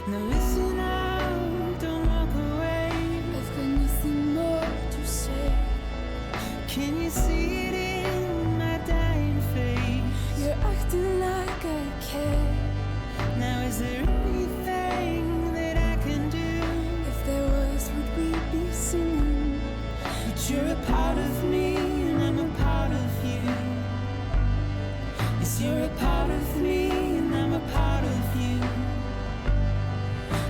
Now listen out, don't walk away. I've got nothing more to say. Can you see it in my dying face? You're acting like I care. Now is there anything that I can do? If there was, would we be singing? But you're a part of me and I'm a part of you. Yes, you're a part of me and I'm a part of you.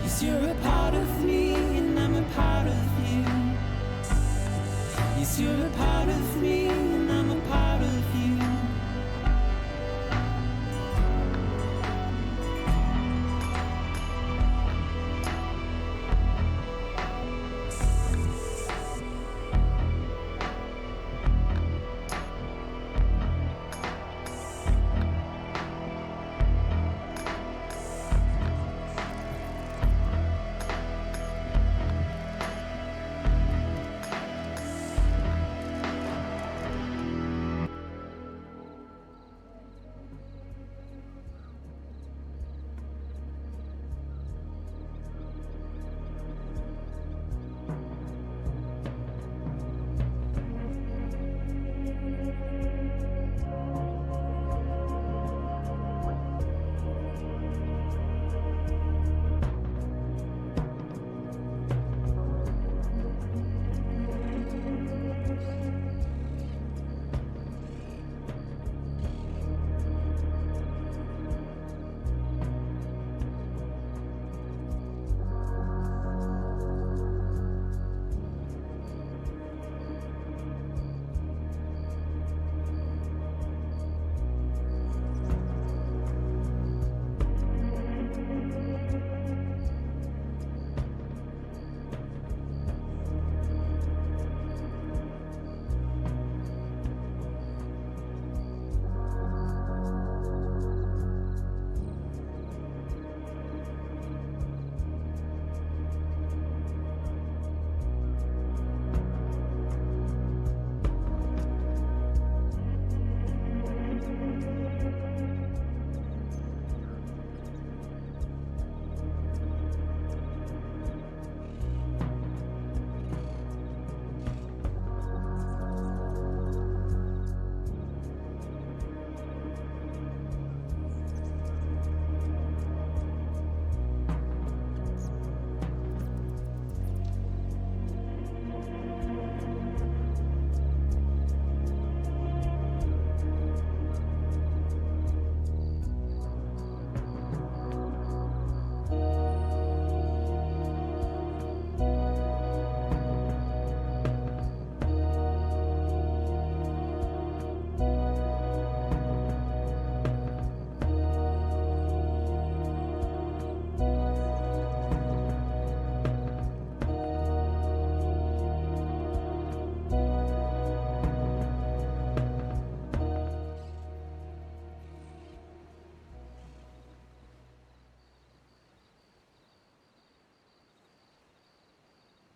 Yes, you're a part of me and I'm a part of you. Yes, you're a part of me and I'm a part of you.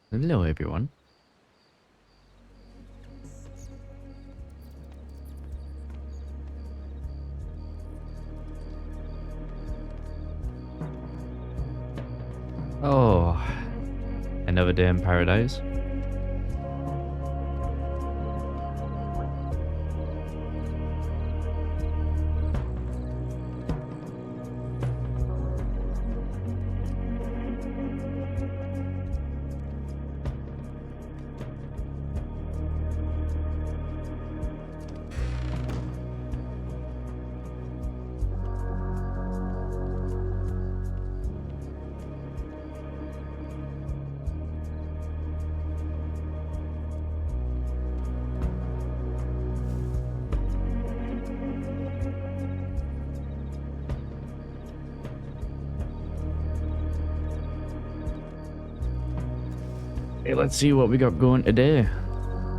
Hello, everyone. Oh, another day in paradise. Okay, let's see what we got going today.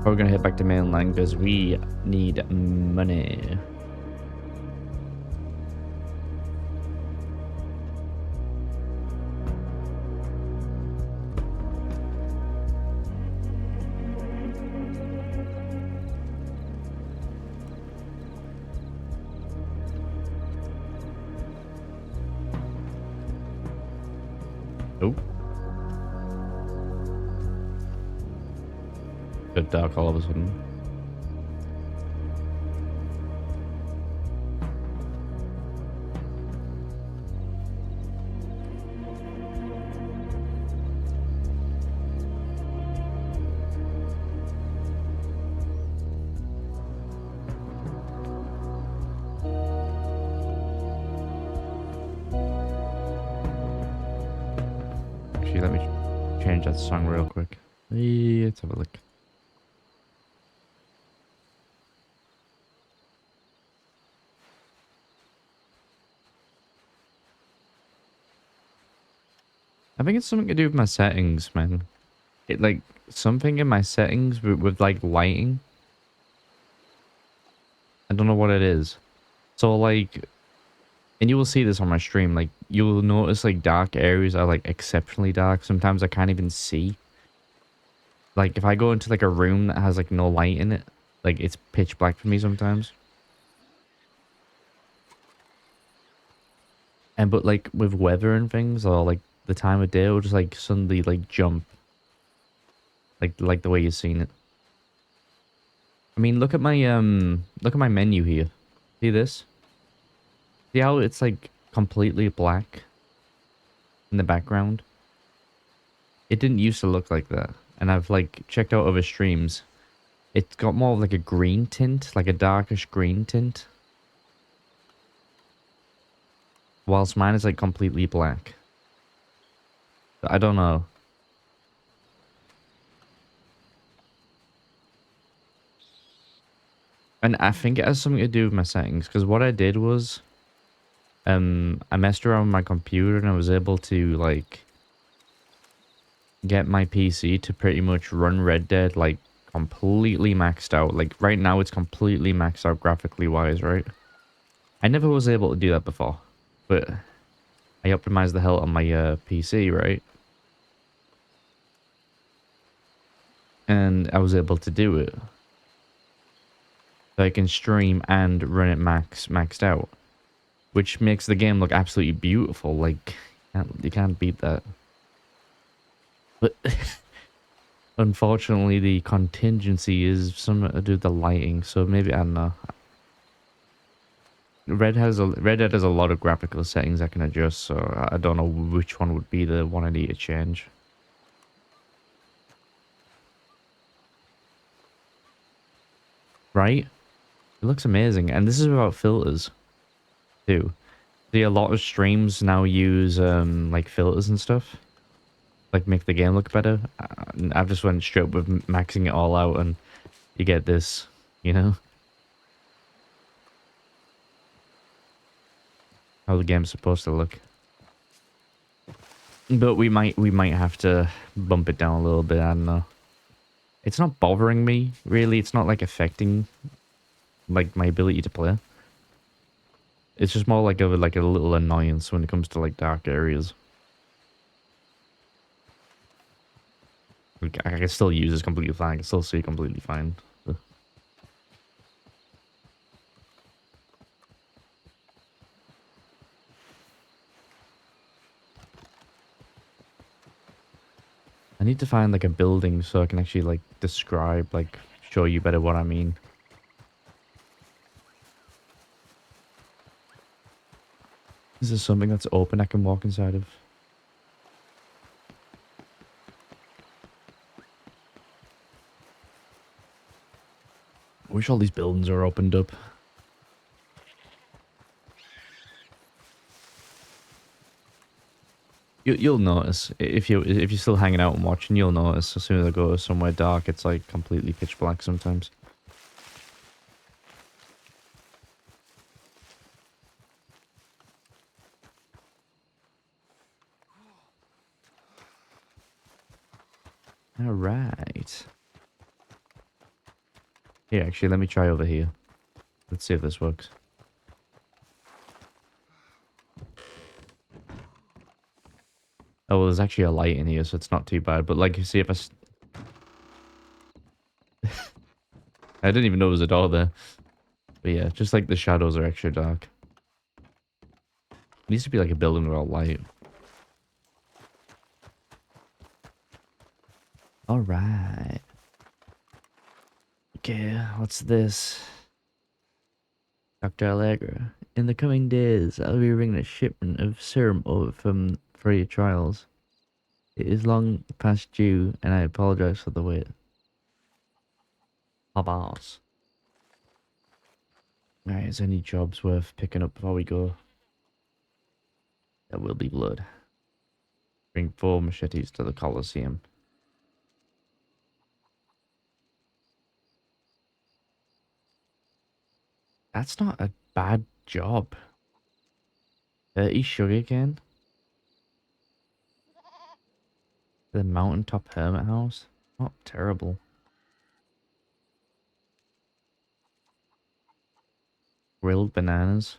We're gonna head back to mainland because we need money. Oh. Got dark all of a sudden. Actually, let me change that song real quick. Let's have a look. I think it's something to do with my settings, man. It like something in my settings with like lighting. I don't know what it is. So like, and you will see this on my stream. Like you'll notice like dark areas are like exceptionally dark. Sometimes I can't even see. Like if I go into like a room that has like no light in it, like it's pitch black for me sometimes. And but like with weather and things or like the time of day, it'll just like suddenly like jump. Like the way you've seen it. I mean, look at my menu here. See this? See how it's like completely black in the background? It didn't used to look like that. And I've like checked out other streams. It's got more of like a green tint, like a darkish green tint. Whilst mine is like completely black. I don't know. And I think it has something to do with my settings. Because what I did was... I messed around with my computer and I was able to like... get my PC to pretty much run Red Dead like completely maxed out. Like right now it's completely maxed out graphically wise, right? I never was able to do that before. But I optimized the hell on my PC, right? And I was able to do it. So I can stream and run it maxed out. Which makes the game look absolutely beautiful. Like, you can't beat that. But unfortunately, the contingency is something to do with the lighting. So maybe, I don't know. Red Dead has a lot of graphical settings I can adjust. So I don't know which one would be the one I need to change. Right? It looks amazing. And this is without filters, too. See, a lot of streams now use, like, filters and stuff. Like, make the game look better. I've just went straight with maxing it all out, and you get this, you know? How the game's supposed to look. But we might have to bump it down a little bit, I don't know. It's not bothering me, really. It's not, like, affecting, like, my ability to play. It's just more like a little annoyance when it comes to like dark areas. Like, I can still use this completely fine. I can still see completely fine. So. I need to find like a building so I can actually like describe, like show you better what I mean. Is there something that's open I can walk inside of? I wish all these buildings are opened up. You'll notice if you're still hanging out and watching. You'll notice as soon as I go somewhere dark, it's like completely pitch black sometimes. All right. Here, actually, let me try over here. Let's see if this works. Oh, well, there's actually a light in here, so it's not too bad. But, like, you see if I didn't even know there was a door there. But yeah, just like the shadows are extra dark. It needs to be like a building with all light. Alright. Okay, what's this? Dr. Allegra. In the coming days, I'll be bringing a shipment of serum over for your trials. It is long past due, and I apologize for the wait. Boss. Alright, is any jobs worth picking up before we go? There will be blood. Bring 4 machetes to the Colosseum. That's not a bad job. 30 sugarcane? The mountaintop hermit house? Not terrible. Grilled bananas.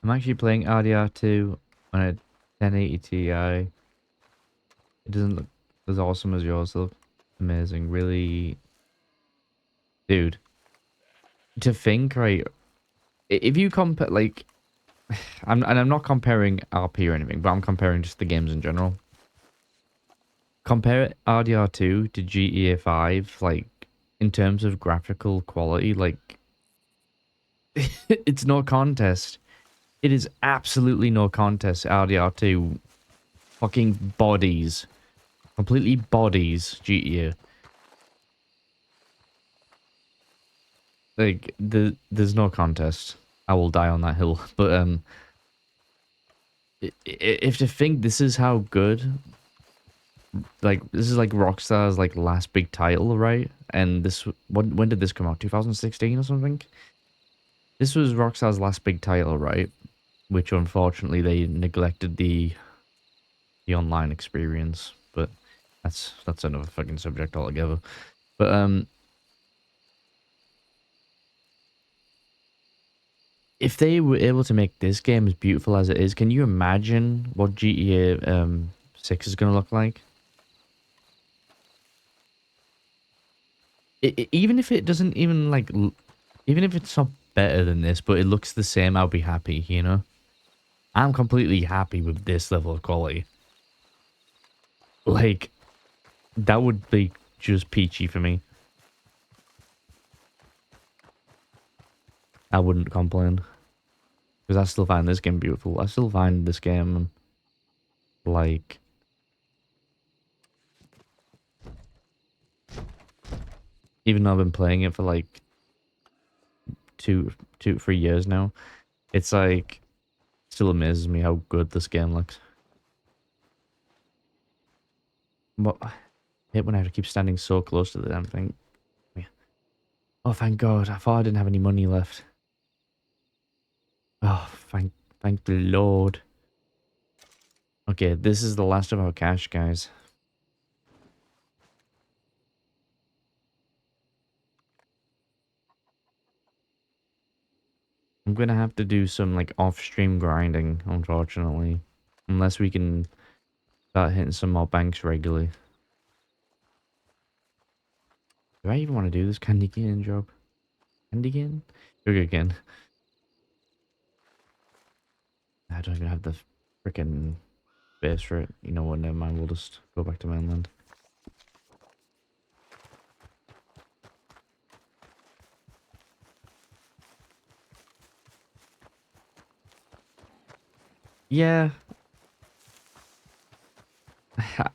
I'm actually playing RDR2 on a 1080 Ti. It doesn't look as awesome as yours. It looks amazing. Really... Dude. To think, right... If you compare, like... I'm not comparing RP or anything, but I'm comparing just the games in general. Compare RDR2 to GTA 5, like, in terms of graphical quality, like... It's no contest. It is absolutely no contest. RDR2 fucking bodies. Completely bodies GTA. Like, there's no contest. I will die on that hill. But, if to think this is how good, like, this is like Rockstar's, like, last big title, right? And this, when did this come out? 2016 or something? This was Rockstar's last big title, right? Which, unfortunately, they neglected the online experience. But that's another fucking subject altogether. But, if they were able to make this game as beautiful as it is, can you imagine what GTA 6 is going to look like? Even if it doesn't even, like... Even if it's not better than this, but it looks the same, I'll be happy, you know? I'm completely happy with this level of quality. Like, that would be just peachy for me. I wouldn't complain. Because I still find this game beautiful. I still find this game, like... Even though I've been playing it for, like, 3 years now, it's, like... Still amazes me how good this game looks. But I hate when I have to keep standing so close to the damn thing. Oh, thank God. I thought I didn't have any money left. Oh, thank the Lord. Okay, this is the last of our cash, guys. I'm gonna have to do some, like, off-stream grinding, unfortunately. Unless we can start hitting some more banks regularly. Do I even want to do this candy cane job? Candy cane? Sugar cane. I don't even have the freaking base for it. You know what, never mind. We'll just go back to mainland. Yeah.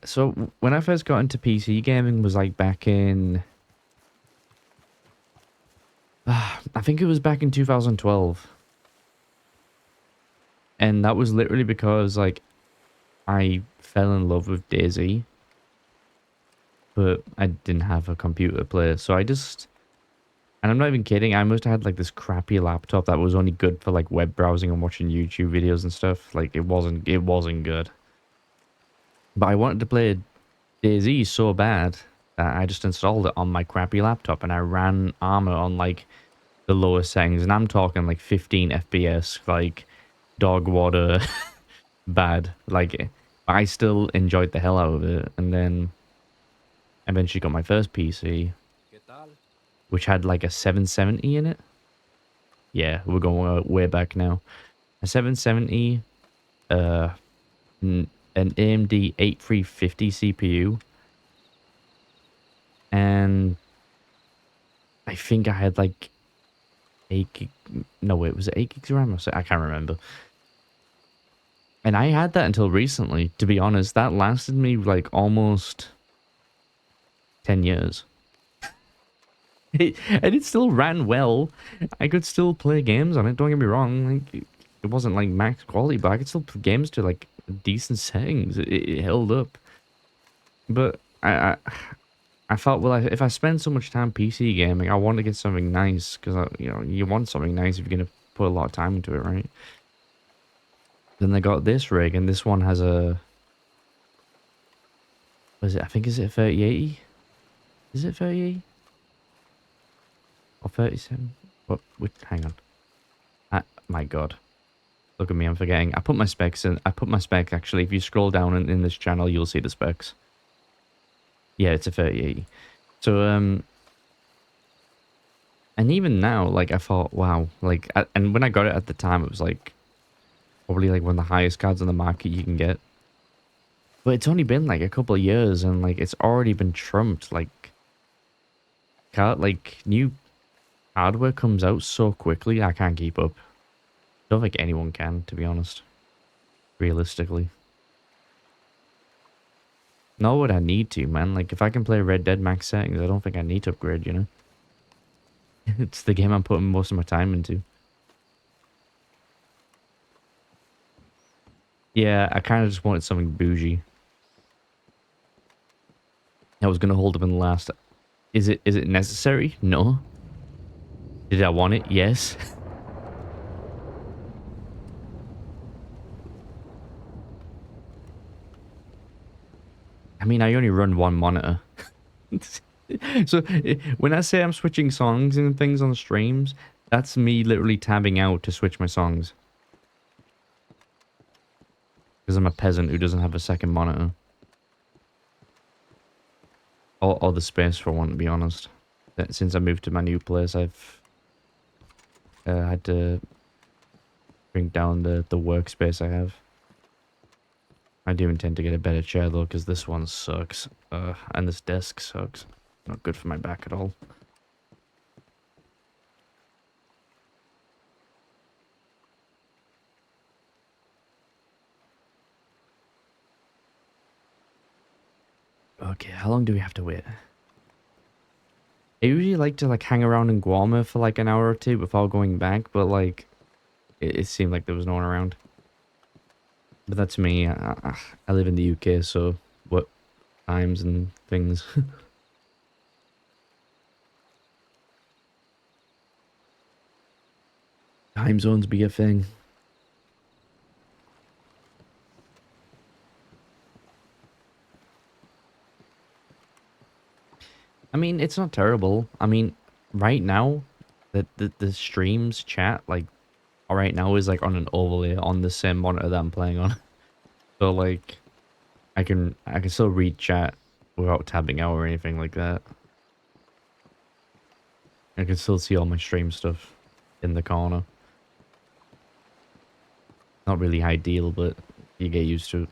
So, when I first got into PC gaming was, like, back in... I think it was back in 2012. And that was literally because, like, I fell in love with DayZ. But I didn't have a computer to play. So I just... And I'm not even kidding. I must have had, like, this crappy laptop that was only good for, like, web browsing and watching YouTube videos and stuff. Like, it wasn't good. But I wanted to play DayZ so bad that I just installed it on my crappy laptop. And I ran Armor on, like, the lowest settings. And I'm talking, like, 15 FPS. Like, dog water bad. Like, I still enjoyed the hell out of it. And then eventually got my first PC. which had like a 770 in it. Yeah, we're going way back now. A 770, an AMD 8350 CPU, and I think I had like 8 gig. No, wait, was it 8 gigs of RAM? I can't remember. And I had that until recently, to be honest. That lasted me like almost 10 years. And it still ran well. I could still play games on it, don't get me wrong. Like, it wasn't like max quality, but I could still play games to like decent settings. It held up. But I felt, well, if I spend so much time PC gaming, I want to get something nice, because you know, you want something nice if you're gonna put a lot of time into it, right? Then they got this rig, and this one has a, what is it? I think, is it a 3080? Is it 3080 or 37? What? Hang on. My God, look at me, I'm forgetting. I put my specs in. I put my specs, actually. If you scroll down in this channel, you'll see the specs. Yeah, it's a 3080. So and even now, like, I thought, wow, like, and when I got it at the time, it was like probably like one of the highest cards on the market you can get. But it's only been like a couple of years, and like it's already been trumped. Like, new hardware comes out so quickly, I can't keep up. Don't think anyone can, to be honest. Realistically. Nor would I need to, man. Like, if I can play Red Dead max settings, I don't think I need to upgrade, you know? It's the game I'm putting most of my time into. Yeah, I kind of just wanted something bougie. I was gonna hold up in the last. Is it necessary? No. Did I want it? Yes. I mean, I only run one monitor. So when I say I'm switching songs and things on streams, that's me literally tabbing out to switch my songs. Because I'm a peasant who doesn't have a second monitor. Or the space for one, to be honest. Since I moved to my new place, I've had to bring down the workspace I have. I do intend to get a better chair though, because this one sucks. And this desk sucks. Not good for my back at all. Okay, how long do we have to wait? I usually like to like hang around in Guarma for like an hour or two before going back, but like it seemed like there was no one around. But that's me. I live in the UK, so what times and things. Time zones be a thing. I mean, it's not terrible. I mean, right now, the streams chat, like, right now is like on an overlay on the same monitor that I'm playing on. So like, I can still read chat without tabbing out or anything like that. I can still see all my stream stuff in the corner. Not really ideal, but you get used to it.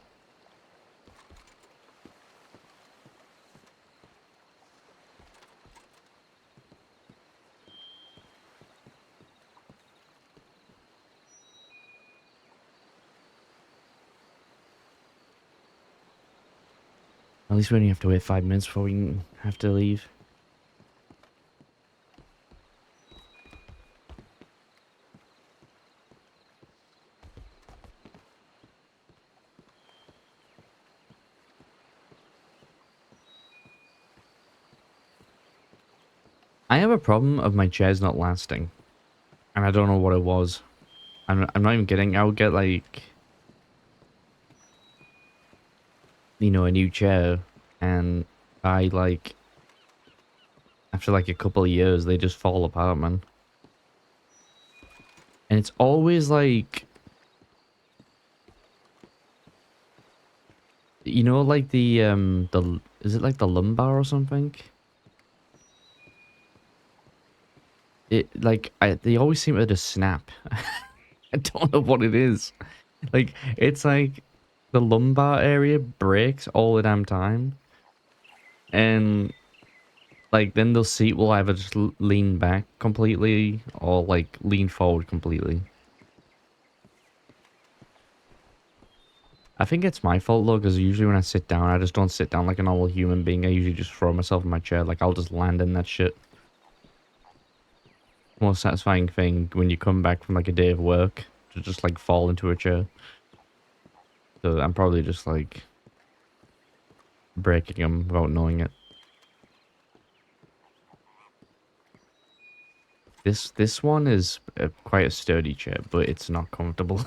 At least we only have to wait 5 minutes before we can have to leave. I have a problem of my chairs not lasting. And I don't know what it was. I'm not even kidding. I would get like, you know, a new chair, and I like, after like a couple of years, they just fall apart, man. And it's always like, you know, like is it like the lumbar or something? they always seem to just snap. I don't know what it is. Like, it's like the lumbar area breaks all the damn time. And like then the seat will either just lean back completely or like lean forward completely. I think it's my fault though, because usually when I sit down, I just don't sit down like a normal human being. I usually just throw myself in my chair. Like I'll just land in that shit. Most satisfying thing when you come back from like a day of work to just like fall into a chair. So I'm probably just like breaking them without knowing it. This one is quite a sturdy chair, but it's not comfortable.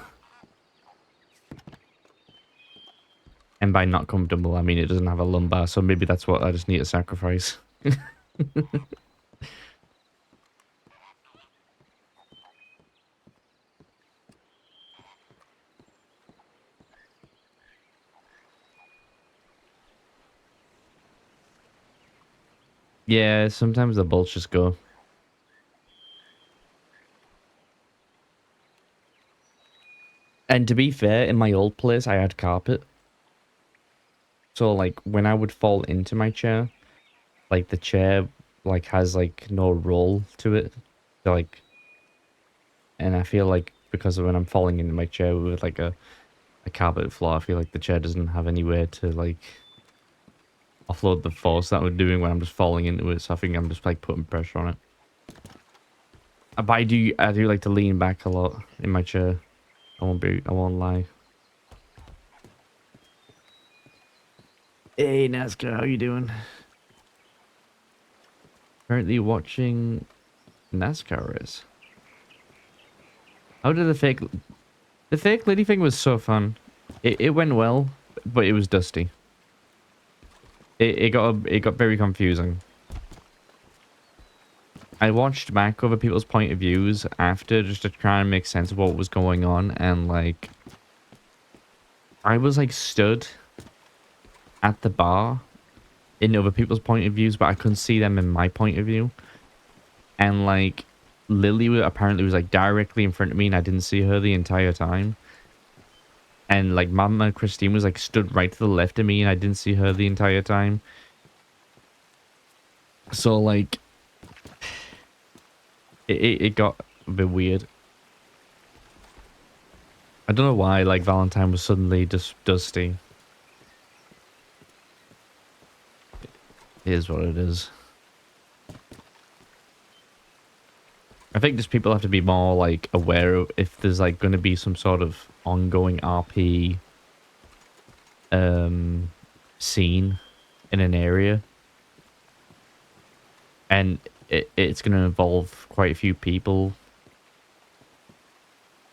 And by not comfortable, I mean it doesn't have a lumbar, so maybe that's what I just need to sacrifice. Yeah, sometimes the bolts just go. And to be fair, in my old place, I had carpet. So, like, when I would fall into my chair, like, the chair, like, has, like, no roll to it. So, like, and I feel like because of when I'm falling into my chair with, like, a carpet floor, I feel like the chair doesn't have anywhere to, like, offload the force that we're doing when I'm just falling into it. So I think I'm just, like, putting pressure on it. But I do like to lean back a lot in my chair. I won't lie. Hey, Nazca, how you doing? Currently watching NASCAR race. How did the fake lady thing was so fun. It went well, but it was dusty. It got very confusing. I watched back other people's point of views after just to try and make sense of what was going on, and like I was like stood at the bar in other people's point of views, but I couldn't see them in my point of view. And like apparently was like directly in front of me, and I didn't see her the entire time. And like Mama Christine was like stood right to the left of me, and I didn't see her the entire time. So like it got a bit weird. I don't know why like Valentine was suddenly just dusty. It is what it is. I think just people have to be more like aware of if there's like going to be some sort of ongoing RP scene in an area, and it's going to involve quite a few people.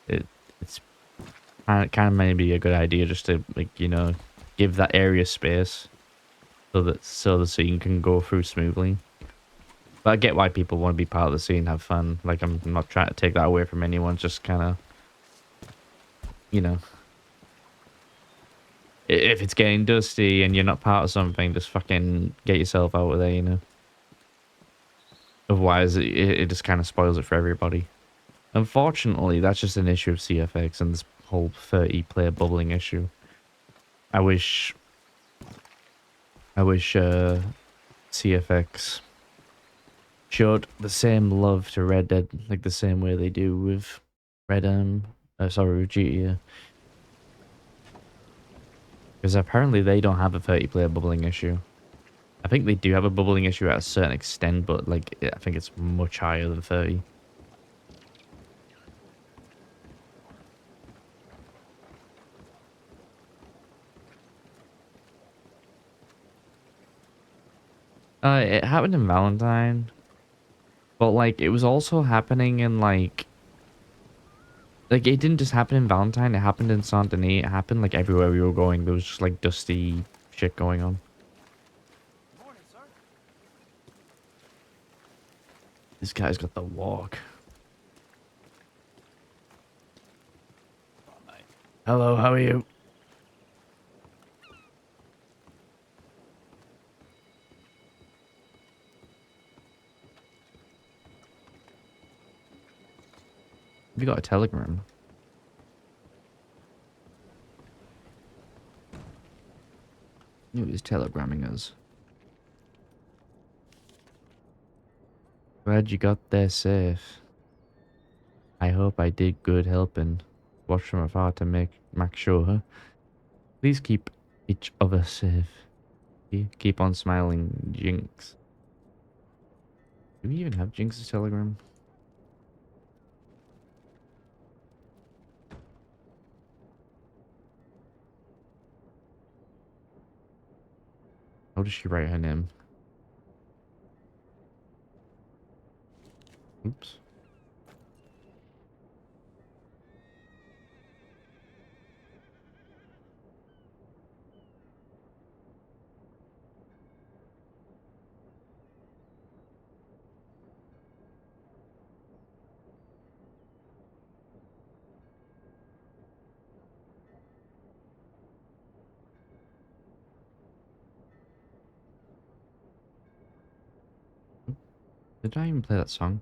It's kind of maybe a good idea just to like, you know, give that area space so the scene can go through smoothly. But I get why people want to be part of the scene, have fun. Like I'm not trying to take that away from anyone. Just kind of, you know, if it's getting dusty and you're not part of something, just fucking get yourself out of there, you know. Otherwise, it just kind of spoils it for everybody. Unfortunately, that's just an issue of CFX and this whole 30 player bubbling issue. I wish CFX showed the same love to Red Dead, like the same way they do with with GTA. Because apparently they don't have a 30 player bubbling issue. I think they do have a bubbling issue at a certain extent, but like I think it's much higher than 30. It happened in Valentine, but like it was also happening in like it didn't just happen in Valentine, it happened in Saint Denis, it happened like everywhere we were going. There was just like dusty shit going on. This guy's got the walk. Hello, how are you? Have you got a telegram? Who is telegramming us? Glad you got there safe. I hope I did good helping. Watch from afar to make sure. Please keep each other safe. Keep on smiling, Jinx. Do we even have Jinx's telegram? How does she write her name? Oops. Did I even play that song?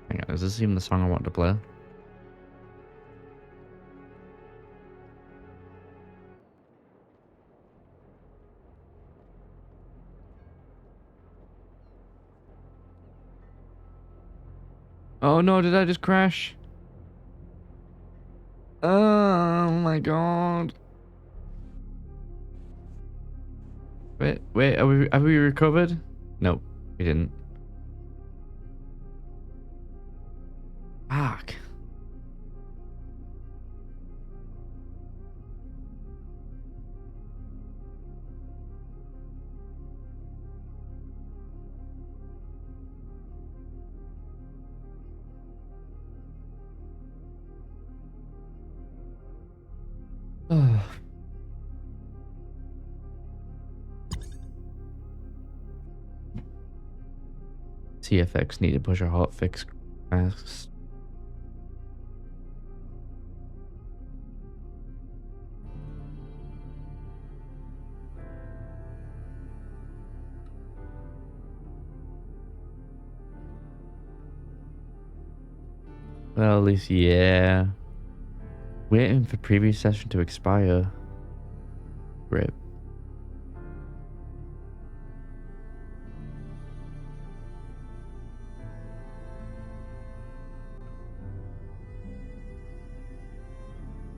Hang on, is this even the song I want to play? Oh no, did I just crash? Oh my god. Wait, have we recovered? Nope, we didn't. Fuck. TFX need to push a hotfix fast. Well, at least, yeah. Waiting for previous session to expire. Rip.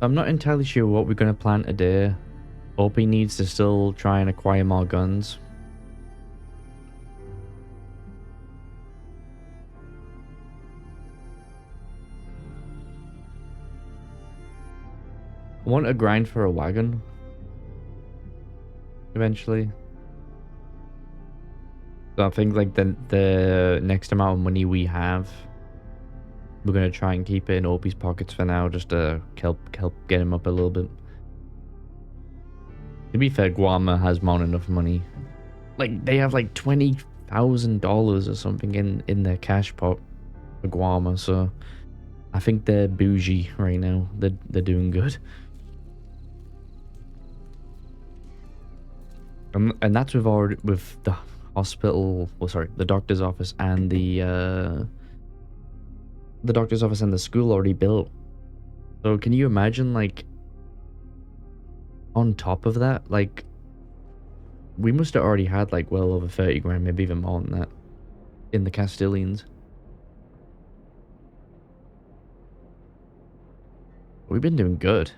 I'm not entirely sure what we're going to plan today. Opie needs to still try and acquire more guns. I want a grind for a wagon. Eventually. So I think like the next amount of money we have, we're gonna try and keep it in Opie's pockets for now, just to help get him up a little bit. To be fair, Guama has more than enough money. Like they have like $20,000 or something in their cash pot for Guama, so I think they're bougie right now. They're doing good. And that's with the hospital, well, sorry, the doctor's office and the doctor's office and the school already built. So can you imagine, like, on top of that, like, we must have already had like well over 30 grand, maybe even more than that, in the Castilians. We've been doing good.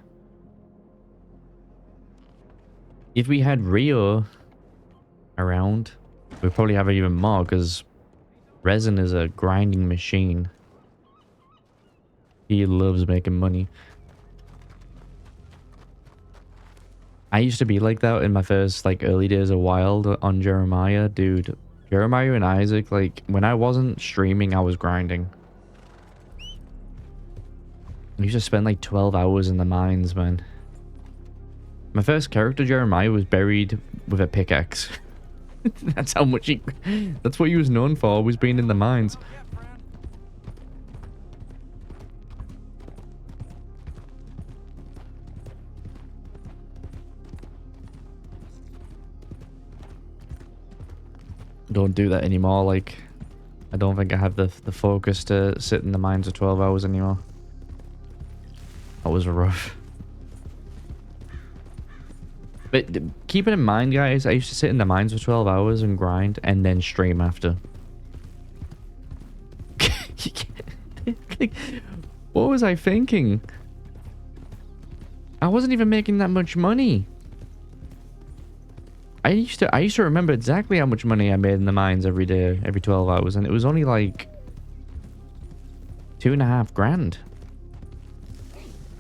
If we had Rio around, we'd probably have even more, because Resin is a grinding machine. He loves making money. I used to be like that in my first, like, early days of Wild on Jeremiah. Dude, Jeremiah and Isaac, like, when I wasn't streaming, I was grinding. I used to spend like 12 hours in the mines, man. My first character, Jeremiah, was buried with a pickaxe. That's how much he... That's what he was known for, was being in the mines. Don't do that anymore, like... I don't think I have the focus to sit in the mines for 12 hours anymore. That was rough. But keep it in mind, guys, I used to sit in the mines for 12 hours and grind and then stream after. Like, what was I thinking? I wasn't even making that much money. I used to remember exactly how much money I made in the mines every day, every 12 hours, and it was only like 2.5 grand.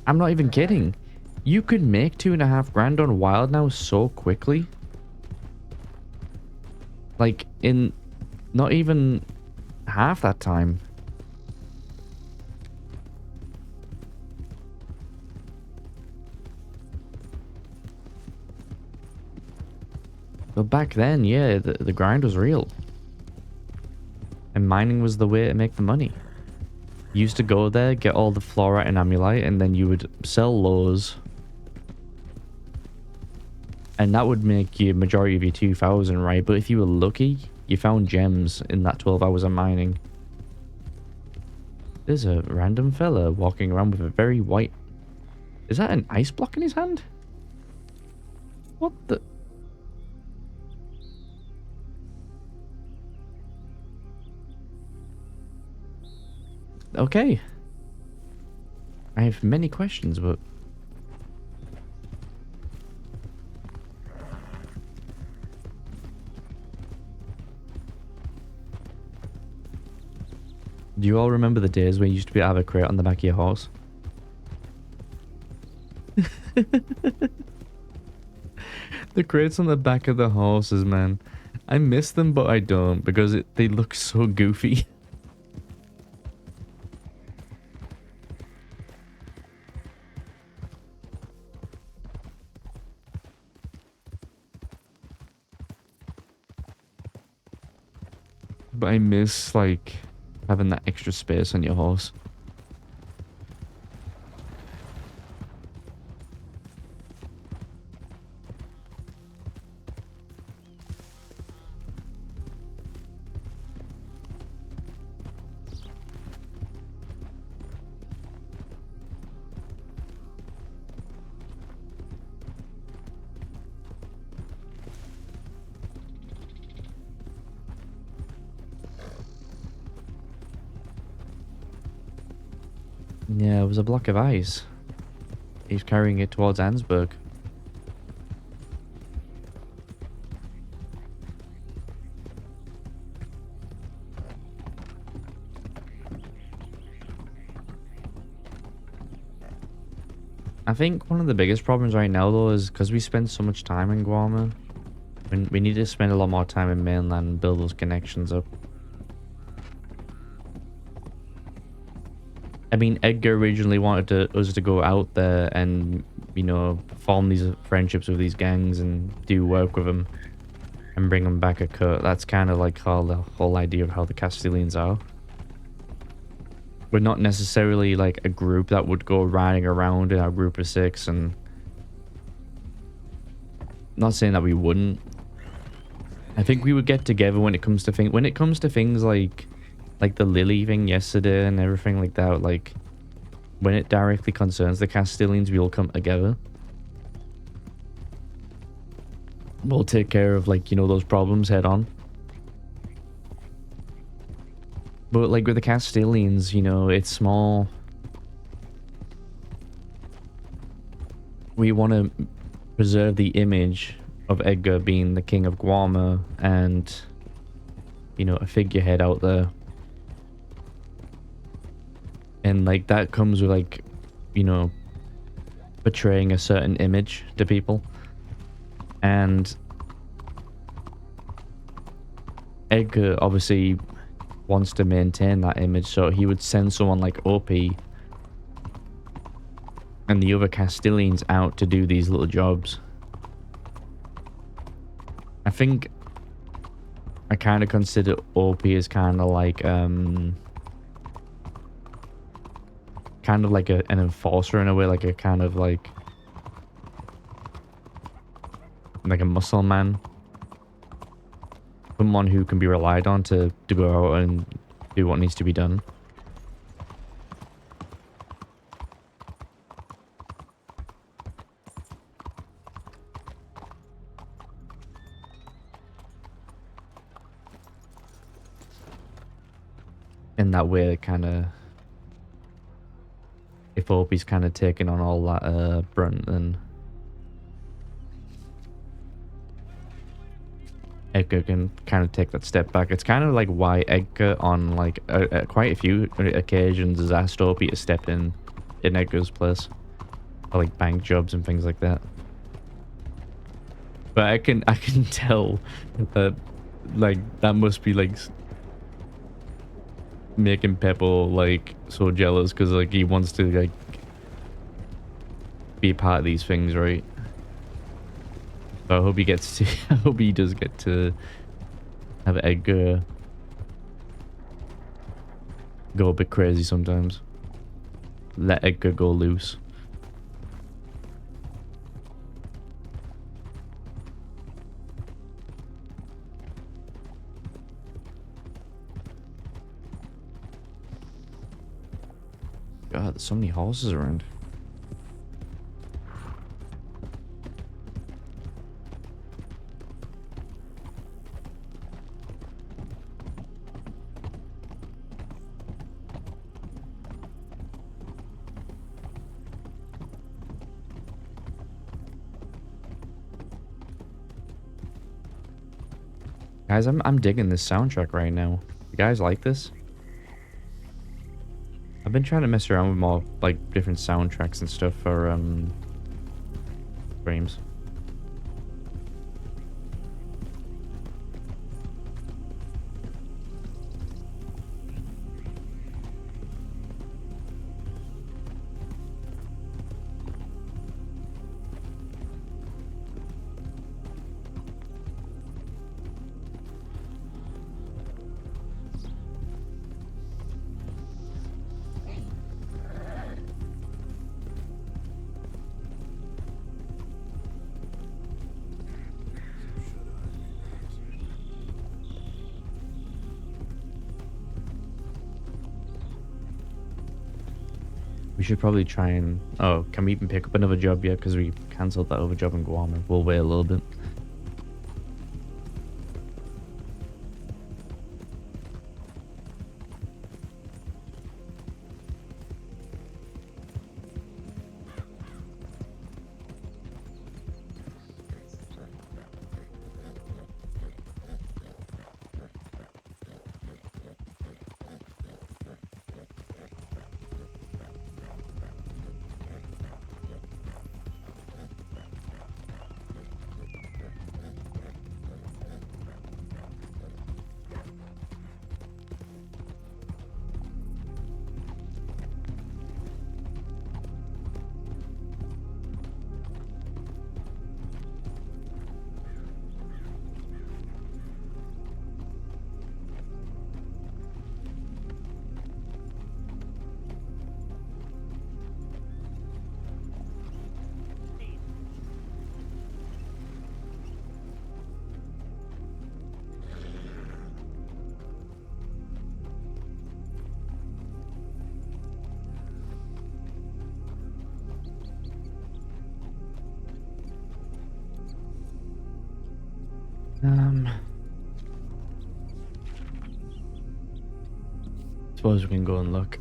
I'm not even kidding. You could make 2.5 grand on Wild now so quickly. Like in not even half that time. But back then, yeah, the grind was real. And mining was the way to make the money. You used to go there, get all the fluorite and amulite, and then you would sell those. And that would make you majority of your 2,000, right? But if you were lucky, you found gems in that 12 hours of mining. There's a random fella walking around with a very white... Is that an ice block in his hand? What the... Okay. I have many questions, but... Do you all remember the days when you used to be able to have a crate on the back of your horse? The crates on the back of the horses, man. I miss them, but I don't, because they look so goofy. But I miss, like, having that extra space on your horse. Yeah, it was a block of ice. He's carrying it towards Ansburg. I think one of the biggest problems right now, though, is because we spend so much time in Guarma, we need to spend a lot more time in mainland and build those connections up. I mean, Edgar originally wanted us to go out there and, you know, form these friendships with these gangs and do work with them and bring them back a cut. That's kind of like how the whole idea of how the Castilians are. We're not necessarily like a group that would go riding around in our group of 6, and not saying that we wouldn't. I think we would get together when it comes to things like the Lily thing yesterday and everything like that. Like when it directly concerns the Castilians, we'll come together. We'll take care of, like, you know, those problems head on. But like with the Castilians, you know, it's small. We want to preserve the image of Edgar being the king of Guarma and, you know, a figurehead out there. And like that comes with, like, you know, portraying a certain image to people. And like that comes with, like, you know, portraying a certain image to people. And, you know, Edgar obviously wants to maintain that image, so he would send someone like Opie and the other Castilians out to do these little jobs. I think I kind of consider Opie as kind of like an enforcer in a way, like a kind of like a muscle man, someone who can be relied on to go out and do what needs to be done. In that way, kind of, if Opie's kind of taking on all that brunt, then Edgar can kind of take that step back. It's kind of like why Edgar on like quite a few occasions has asked Opie to step in Edgar's place for like bank jobs and things like that. But I can tell that like that must be like making Peppo like so jealous, because like he wants to like be a part of these things, right? So I hope he gets to I hope he does get to have Edgar go a bit crazy sometimes. Let Edgar go loose. God, there's so many horses around. Guys, I'm digging this soundtrack right now. You guys like this? I've been trying to mess around with more like different soundtracks and stuff for streams. We should probably try and... Oh, can we even pick up another job yet? Because we cancelled that other job in Guam. We'll wait a little bit. Suppose we can go and look.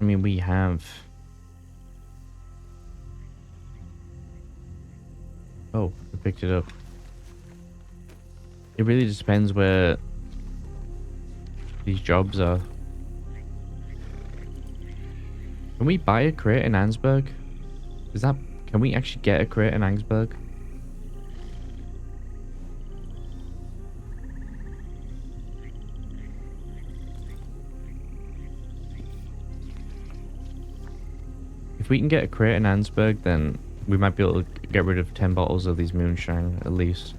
I mean, we have... Oh, I picked it up. It really just depends where these jobs are. Can we buy a crate in Ansberg? Is that... Can we actually get a crate in Ansberg? If we can get a crate in Ansberg, then we might be able to get rid of 10 bottles of these moonshine, at least.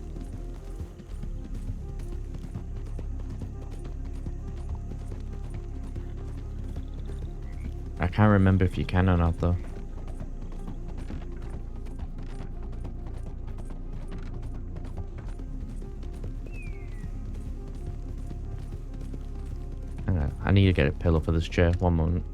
I can't remember if you can or not, though. Hang on, I need to get a pillow for this chair. One moment.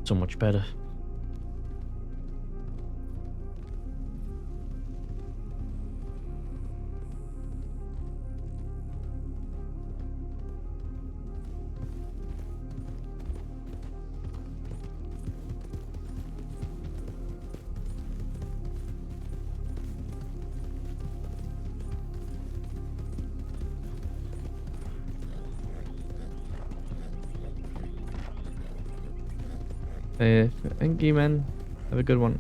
So much better. Thank you, man. Have a good one.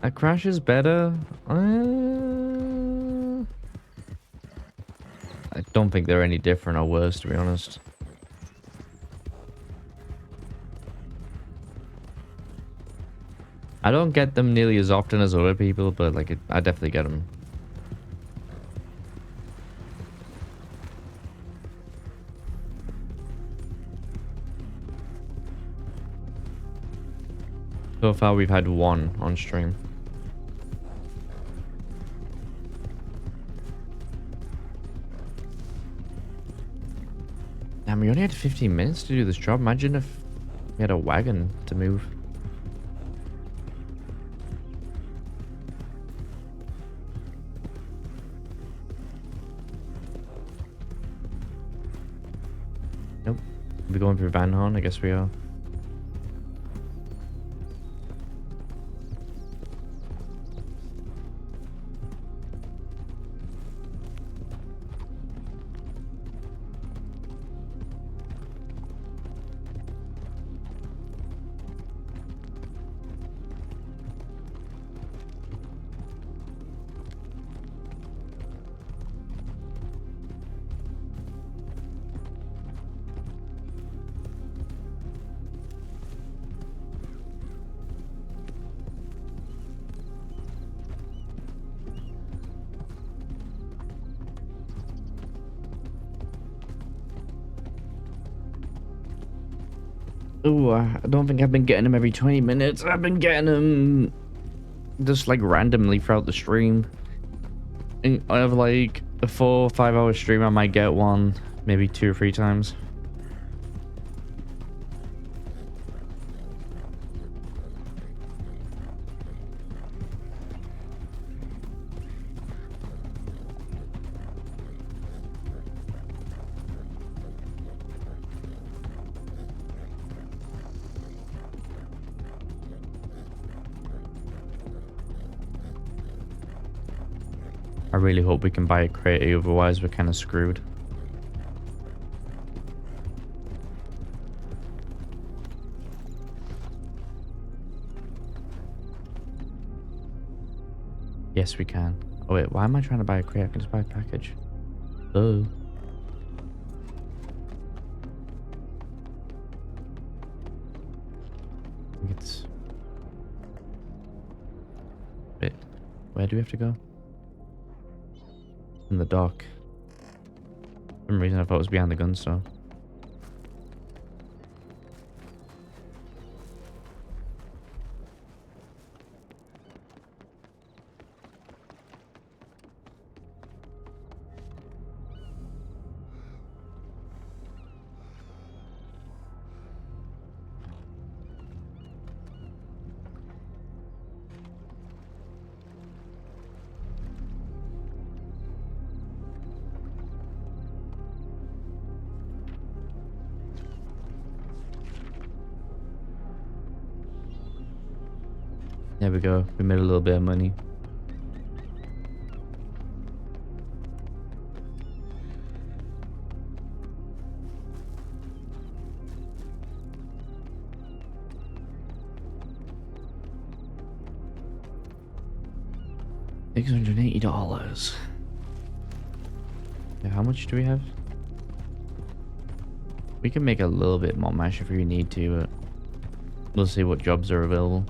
A crash is better? I don't think they're any different or worse, to be honest. I don't get them nearly as often as other people, but like I definitely get them. So far we've had one on stream. Damn, we only had 15 minutes to do this job. Imagine if we had a wagon to move. Nope. We're going through Van Horn, I guess we are. Oh, I don't think I've been getting them every 20 minutes. I've been getting them just like randomly throughout the stream. And I have like a 4 or 5 hour stream. I might get one maybe 2 or 3 times. I really hope we can buy a crate, otherwise we're kind of screwed. Yes, we can. Oh wait, why am I trying to buy a crate? I can just buy a package. Oh. I think it's... Wait, where do we have to go? In the dock. For some reason I thought it was behind the gun store. There we go. We made a little bit of money. $680. Yeah, how much do we have? We can make a little bit more mash if we need to, but we'll see what jobs are available.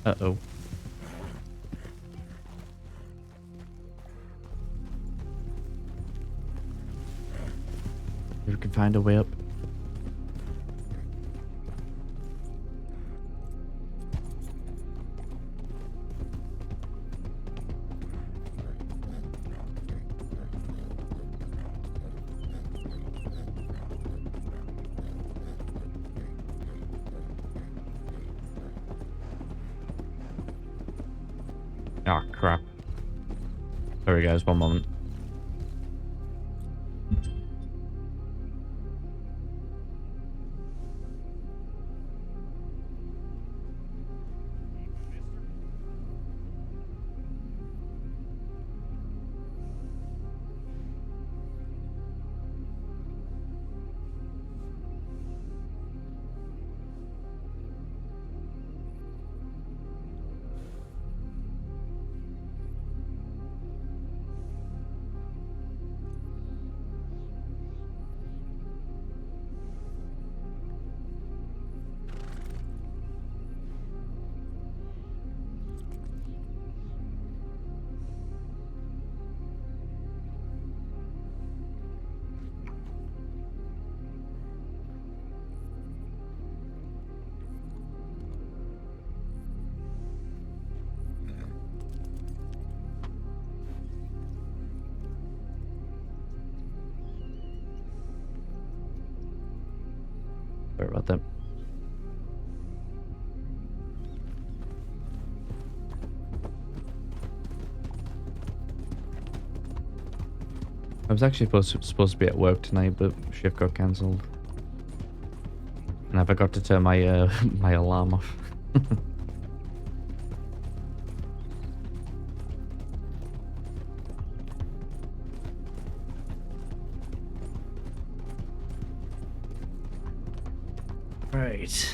Uh-oh. If we can find a way up. Oh, crap. Sorry, guys. One moment. Sorry about that. I was actually supposed to be at work tonight, but shift got cancelled. And I forgot to turn my my alarm off. Right.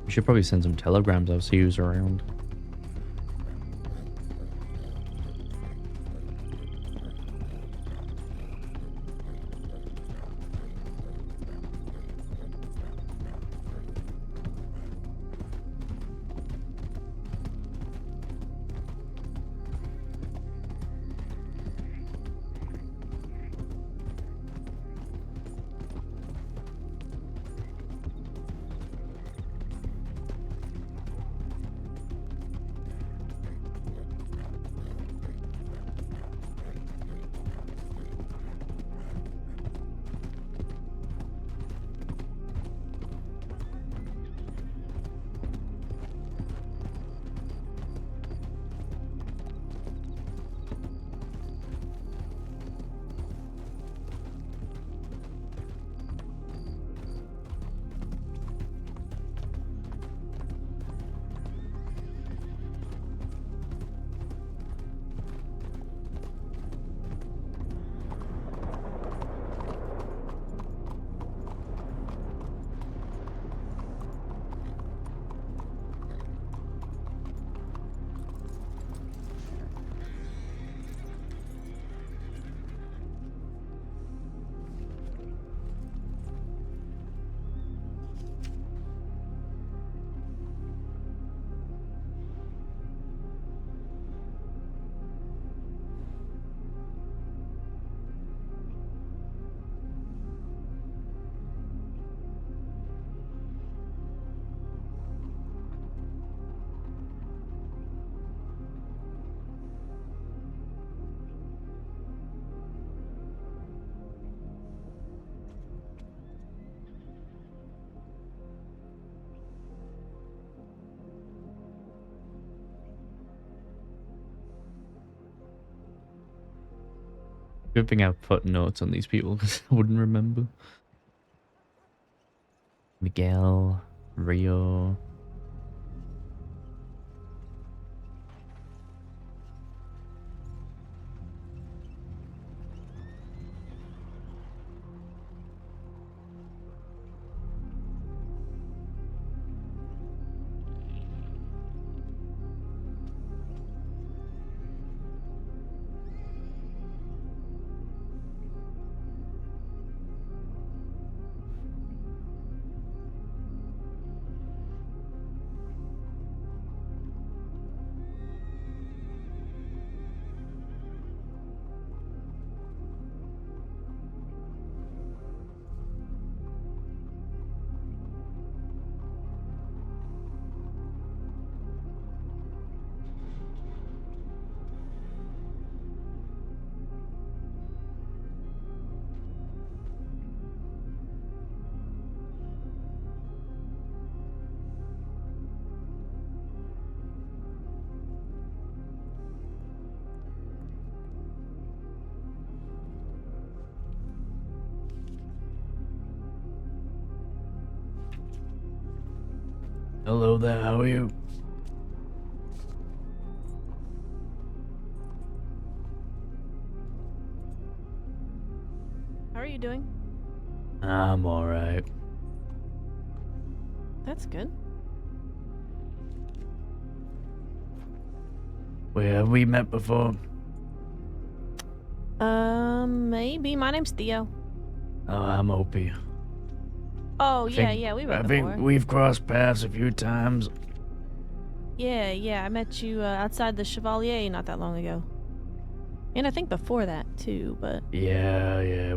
We should probably send some telegrams out, see who's around. Good thing I've put notes on these people because I wouldn't remember. Miguel, Rio. Hello there, how are you? How are you doing? I'm alright. That's good. Where have we met before? Maybe. My name's Theo. Oh, I'm Opie. Oh, yeah, we met I before. think we've crossed paths a few times. Yeah, I met you outside the Chevalier not that long ago. And I think before that, too, but... Yeah.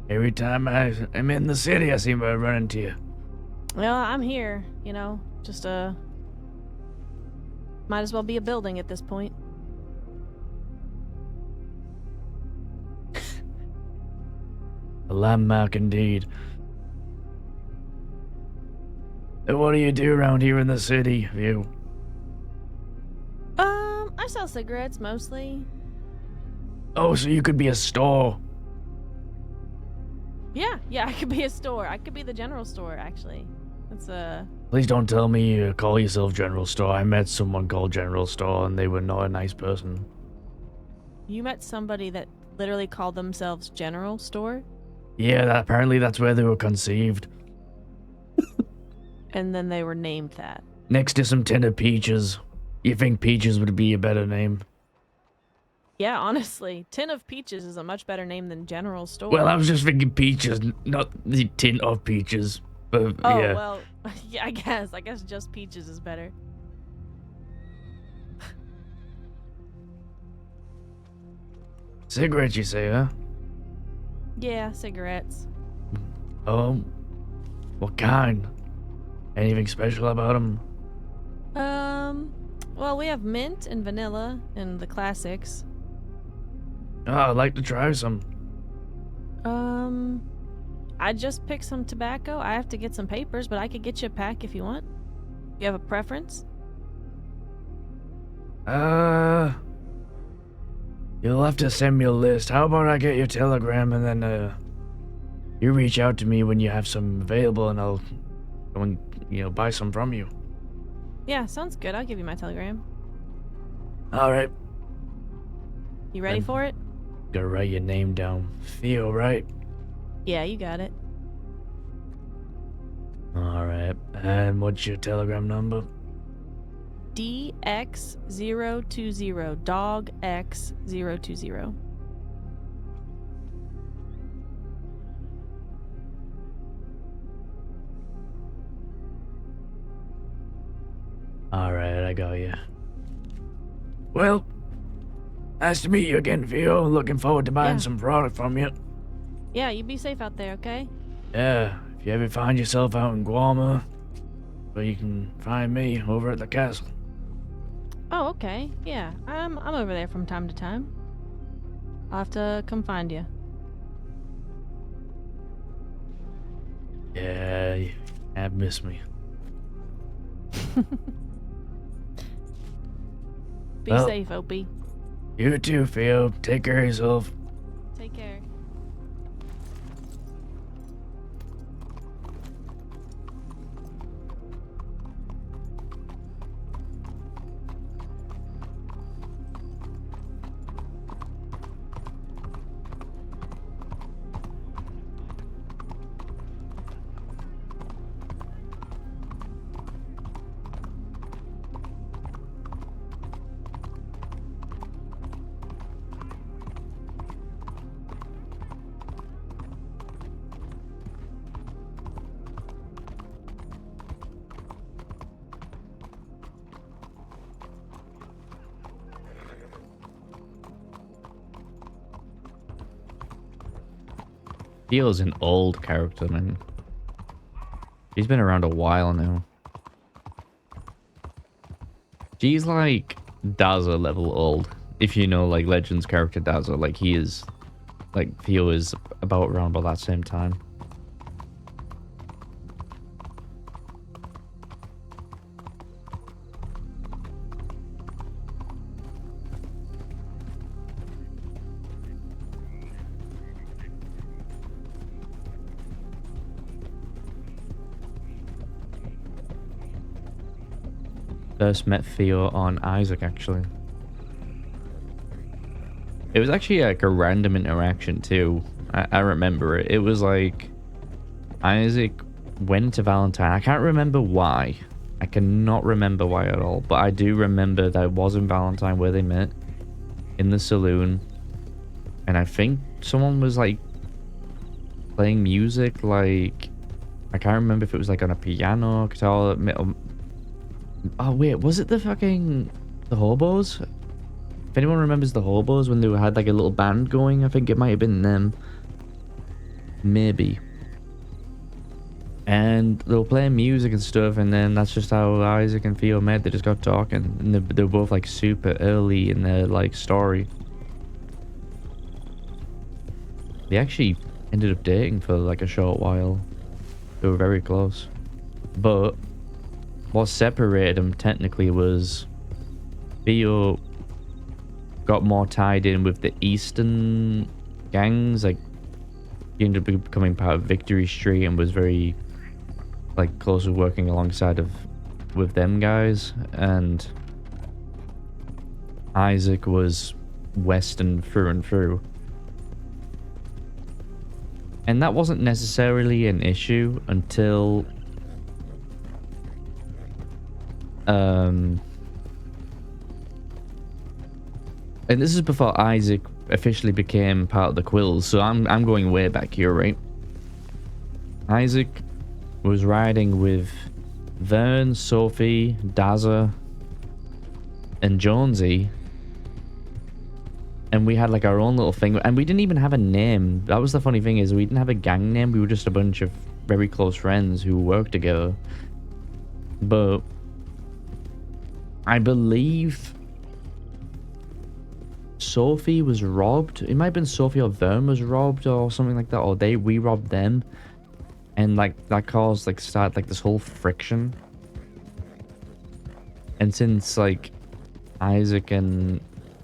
Every time I'm in the city, I seem to run into you. Well, I'm here, you know, just, might as well be a building at this point. A landmark indeed. And what do you do around here in the city, you? I sell cigarettes, mostly. Oh, so you could be a store. Yeah, I could be a store. I could be the general store, actually. That's, Please don't tell me you call yourself General Store. I met someone called General Store and they were not a nice person. You met somebody that literally called themselves General Store? Yeah, apparently that's where they were conceived. And then they were named that. Next to some tender peaches. You think peaches would be a better name? Yeah, honestly, Tin of Peaches is a much better name than General Store. Well, I was just thinking peaches, not the tin of peaches. But oh, yeah. well, yeah, I guess just Peaches is better. Cigarettes, you say, huh? Yeah, cigarettes. Oh, what kind? Anything special about them? Well, we have mint and vanilla and the classics. Oh, I'd like to try some. I just picked some tobacco. I have to get some papers, but I could get you a pack if you want. You have a preference? You'll have to send me a list. How about I get your telegram and then, you reach out to me when you have some available and I'll go and, buy some from you. Yeah, sounds good. I'll give you my telegram. Alright. You ready for it? Gotta write your name down. Theo, right? Yeah, you got it. Alright. And what's your telegram number? DX020. Dog X020. Alright, I got you. Well, nice to meet you again, Theo. Looking forward to buying some product from you. Yeah, you be safe out there, okay? Yeah, if you ever find yourself out in Guama, well, you can find me over at the castle. Oh, okay. Yeah, I'm over there from time to time. I'll have to come find you. Yeah, you have missed me. Be Well, safe, Opie. You too, Theo. Take care of yourself. Take care. Theo's an old character, man. She's been around a while now. She's like Daza level old. If you know, like, Legends character Daza, like, he is... Like, Theo is around about that same time. first met Theo on Isaac, actually. It was actually like a random interaction too. I remember it. It was like Isaac went to Valentine. I can't remember why. I cannot remember why at all. But I do remember that it was in Valentine where they met. In the saloon. And I think someone was like playing music, like I can't remember if it was like on a piano, guitar. Oh wait, was it the hobos? If anyone remembers the hobos when they had like a little band going, I think it might have been them. Maybe. And they were playing music and stuff, and then that's just how Isaac and Theo met. They just got talking, and they were both like super early in their like story. They actually ended up dating for like a short while. They were very close. But what separated them technically was Theo got more tied in with the Eastern gangs. Like, he ended up becoming part of Victory Street and was very like closely working alongside with them guys. And Isaac was Western through and through. And that wasn't necessarily an issue until and this is before Isaac officially became part of the Quills, so I'm going way back here, right? Isaac was riding with Vern, Sophie, Dazza, and Jonesy. And we had like our own little thing, and we didn't even have a name. That was the funny thing, is we didn't have a gang name. We were just a bunch of very close friends who worked together. But I believe Sophie was robbed. It might have been Sophie or Vern was robbed or something like that, or we robbed them, and like that caused like this whole friction. And since like Isaac and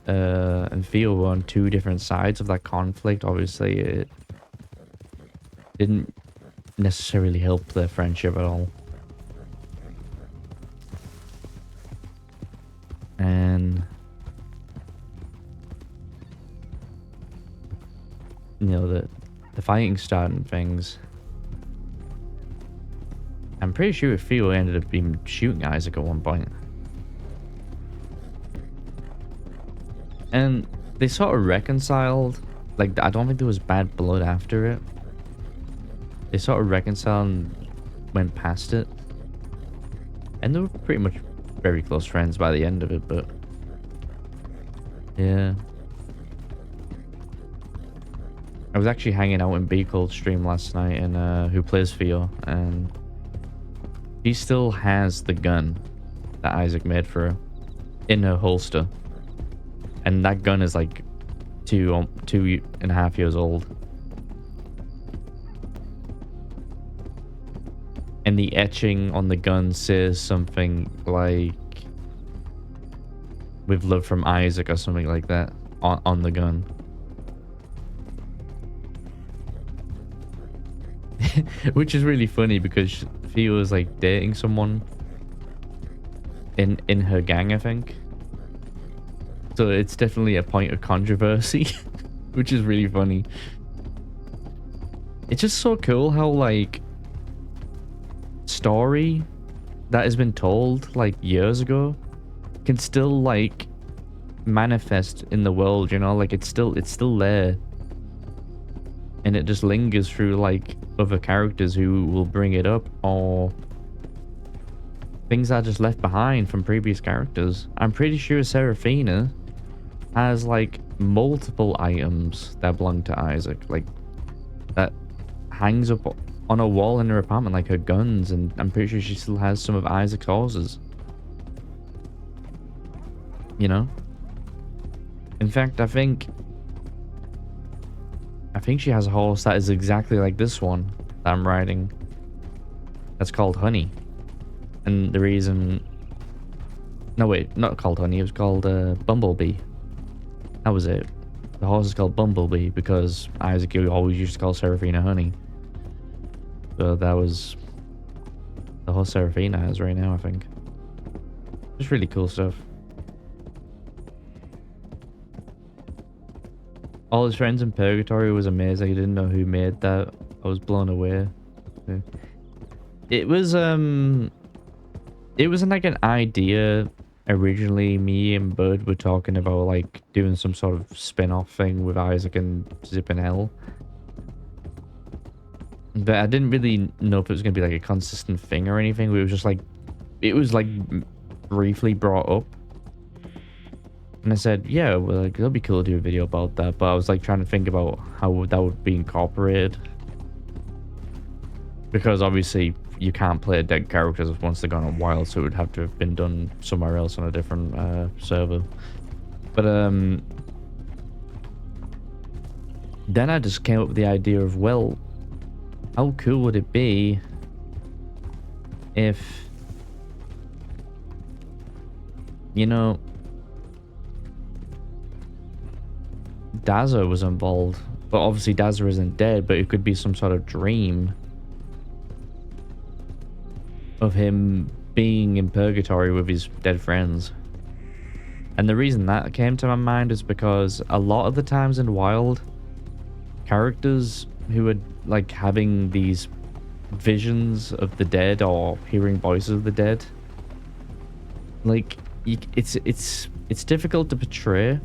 Theo were on two different sides of that conflict, obviously it didn't necessarily help their friendship at all. And you know, the fighting started and things. I'm pretty sure Theo ended up being shooting Isaac at one point. And they sort of reconciled. Like, I don't think there was bad blood after it. They sort of reconciled and went past it. And they were pretty much very close friends by the end of it, but yeah. I was actually hanging out in B Cold's stream last night, and who plays Theo, and she still has the gun that Isaac made for her in her holster. And that gun is like 2.5 years old. And the etching on the gun says something like, "With love from Isaac," or something like that on the gun. Which is really funny because Theo was like dating someone in her gang, I think. So it's definitely a point of controversy, which is really funny. It's just so cool how like story that has been told like years ago can still like manifest in the world, you know, like it's still there. And it just lingers through like other characters who will bring it up, or things that are just left behind from previous characters. I'm pretty sure Seraphina has like multiple items that belong to Isaac, like that hangs up on a wall in her apartment, like her guns, and I'm pretty sure she still has some of Isaac's horses. You know? In fact, I think she has a horse that is exactly like this one that I'm riding. That's called Honey. And the reason... No, wait, not called Honey. It was called Bumblebee. That was it. The horse is called Bumblebee because Isaac always used to call Seraphina Honey. So that was the horse Seraphina has right now, I think. Just really cool stuff. All his friends in purgatory was amazing. I didn't know who made that. I was blown away. Yeah. It wasn't like an idea originally. Me and Bud were talking about like doing some sort of spin-off thing with Isaac and Zip and L. But I didn't really know if it was gonna be like a consistent thing or anything. It was like briefly brought up. And I said, yeah, well, like, it'll be cool to do a video about that. But I was like trying to think about how that would be incorporated. Because obviously you can't play dead characters once they're gone on wild, so it would have to have been done somewhere else on a different server. But then I just came up with the idea of, well, how cool would it be if, you know, Dazza was involved? But obviously Dazza isn't dead, but it could be some sort of dream of him being in purgatory with his dead friends. And the reason that came to my mind is because a lot of the times in Wild, characters who are like having these visions of the dead or hearing voices of the dead, like it's difficult to portray,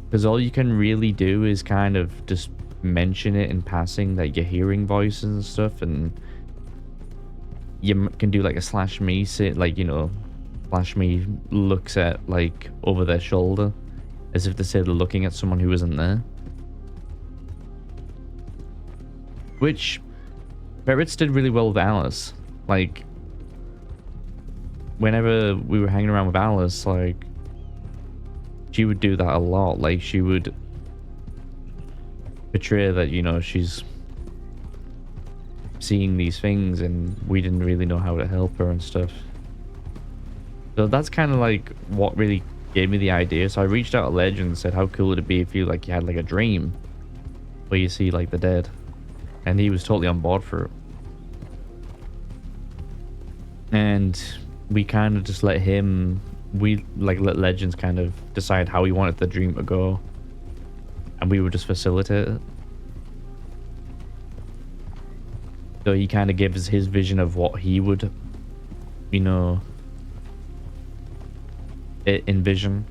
because all you can really do is kind of just mention it in passing that you're hearing voices and stuff, and you can do like a slash me sit, like, you know, slash me looks at like over their shoulder as if to say they're looking at someone who isn't there. Which Ferrets did really well with Alice. Like, whenever we were hanging around with Alice, like, she would do that a lot. Like, she would portray that, you know, she's seeing these things and we didn't really know how to help her and stuff. So that's kind of like what really gave me the idea. So I reached out to Legend and said, how cool would it be if you like you had like a dream where you see like the dead? And he was totally on board for it. And we kind of just let Legends kind of decide how he wanted the dream to go, and we would just facilitate it. So he kind of gives his vision of what he would, you know, envision.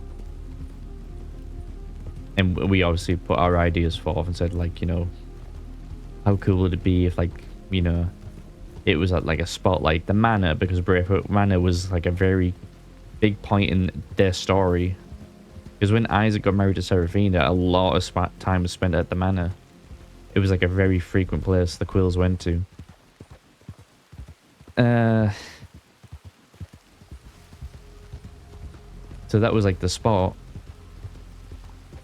And we obviously put our ideas forth and said, like, you know, how cool would it be if, like, you know, it was at like a spot like the manor, because Braveheart Manor was like a very big point in their story. Because when Isaac got married to Seraphina, a lot of time was spent at the manor. It was like a very frequent place the Quills went to. So that was like the spot.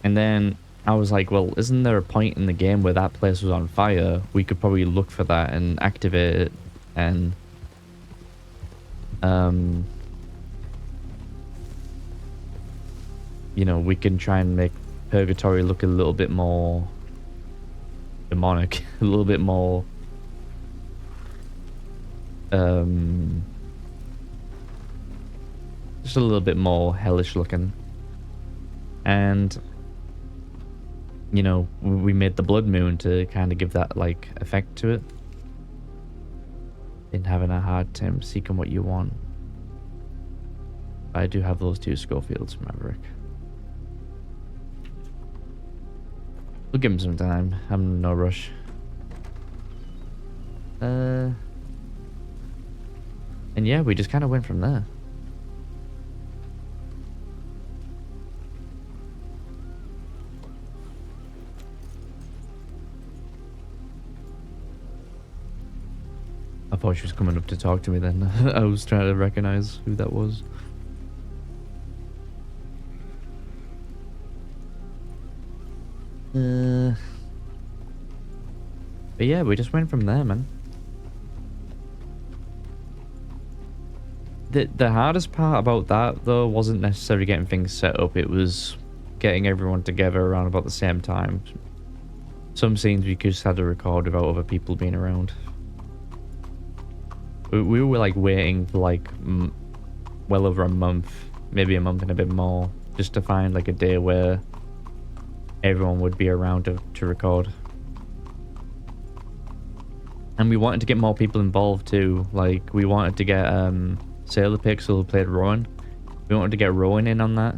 And then I was like, well, isn't there a point in the game where that place was on fire? We could probably look for that and activate it, and you know, we can try and make Purgatory look a little bit more demonic, a little bit more just a little bit more hellish looking. And you know, we made the blood moon to kind of give that like effect to it. In having a hard time seeking what you want. I do have those 2 Schofields, Maverick. We'll give him some time. I'm in no rush. And yeah, we just kind of went from there. I thought she was coming up to talk to me then. I was trying to recognize who that was. But yeah, we just went from there, man. The hardest part about that, though, wasn't necessarily getting things set up. It was getting everyone together around about the same time. Some scenes we just had to record without other people being around. We were like waiting for like well over a month, maybe a month and a bit more, just to find like a day where everyone would be around to record. And we wanted to get more people involved too. Like we wanted to get Sailor Pixel who played Rowan. We wanted to get Rowan in on that.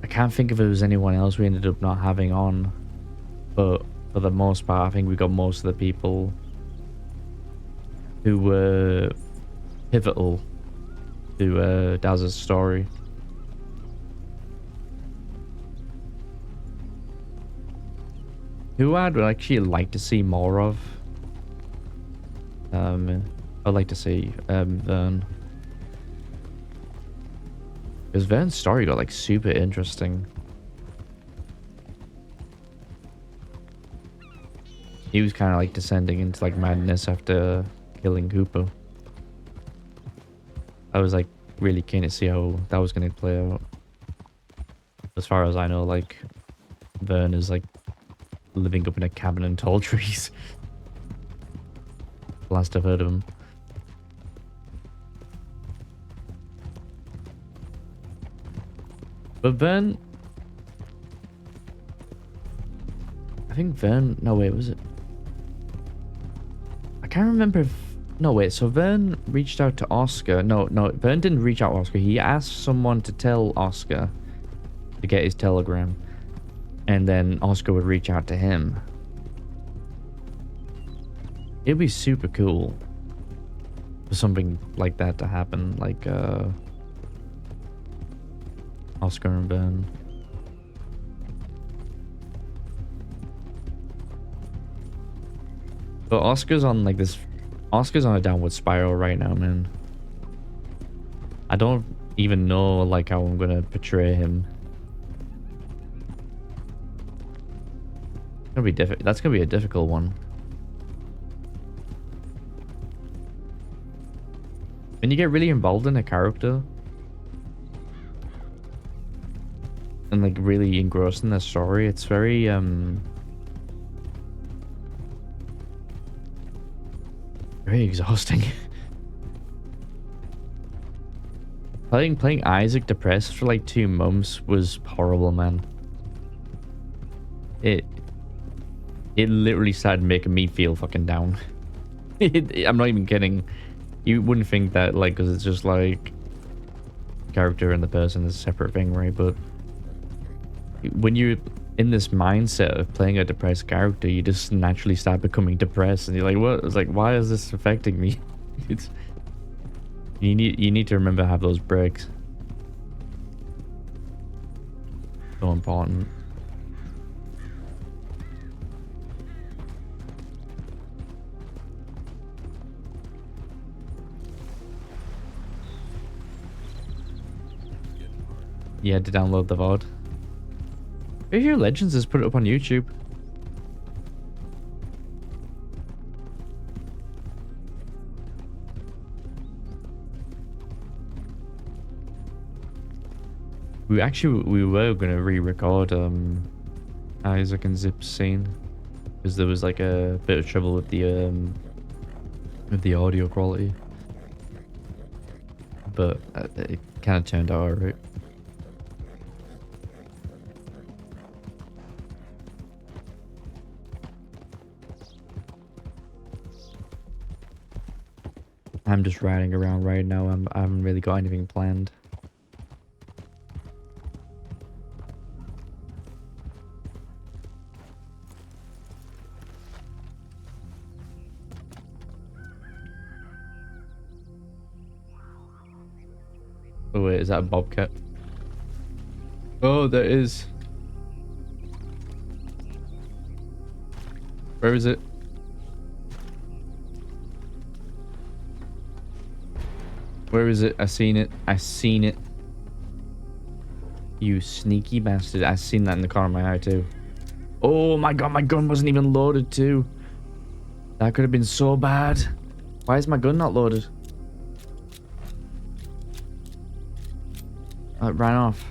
I can't think if there was anyone else we ended up not having on, but for the most part, I think we got most of the people who were pivotal to Daz's story. Who I'd actually like to see more of? I'd like to see Vern. Because Vern's story got like super interesting. He was kind of like descending into like madness after killing Hooper. I was like really keen to see how that was going to play out. As far as I know, like Vern is like living up in a cabin in tall trees. Last I've heard of him. But Vern... I think Vern... No, wait, was it? I can't remember if... No, wait, so Vern reached out to Oscar. No, Vern didn't reach out to Oscar. He asked someone to tell Oscar to get his telegram. And then Oscar would reach out to him. It'd be super cool for something like that to happen. Like, Oscar and Vern. But Oscar's on like this... Oscar's on a downward spiral right now, man. I don't even know like how I'm gonna portray him. It's gonna be that's gonna be a difficult one. When you get really involved in a character and like really engrossed in the story, it's very very exhausting. Playing Isaac depressed for like 2 months was horrible, man. It literally started making me feel fucking down. I'm not even kidding. You wouldn't think that, like, because it's just like character and the person is a separate thing, right? But when you're in this mindset of playing a depressed character, you just naturally start becoming depressed, and you're like, what? It's like, why is this affecting me? It's you need to remember to have those breaks. So important. You had to download the VOD. If your Legends has put it up on YouTube. We were gonna re-record Isaac and Zip's scene because there was like a bit of trouble with the audio quality, but it kind of turned out alright. I'm just riding around right now. I haven't really got anything planned. Oh wait, is that a bobcat? Oh, there is. Where is it? Where is it? I seen it. I seen it. You sneaky bastard. I seen that in the corner of my eye too. Oh my god, my gun wasn't even loaded too. That could have been so bad. Why is my gun not loaded? It ran off.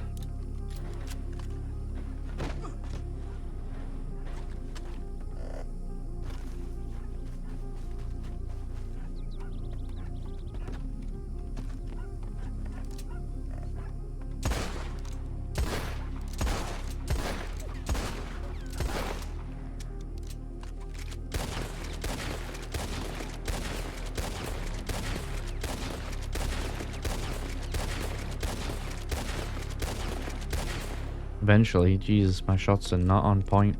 Eventually. Jesus, my shots are not on point.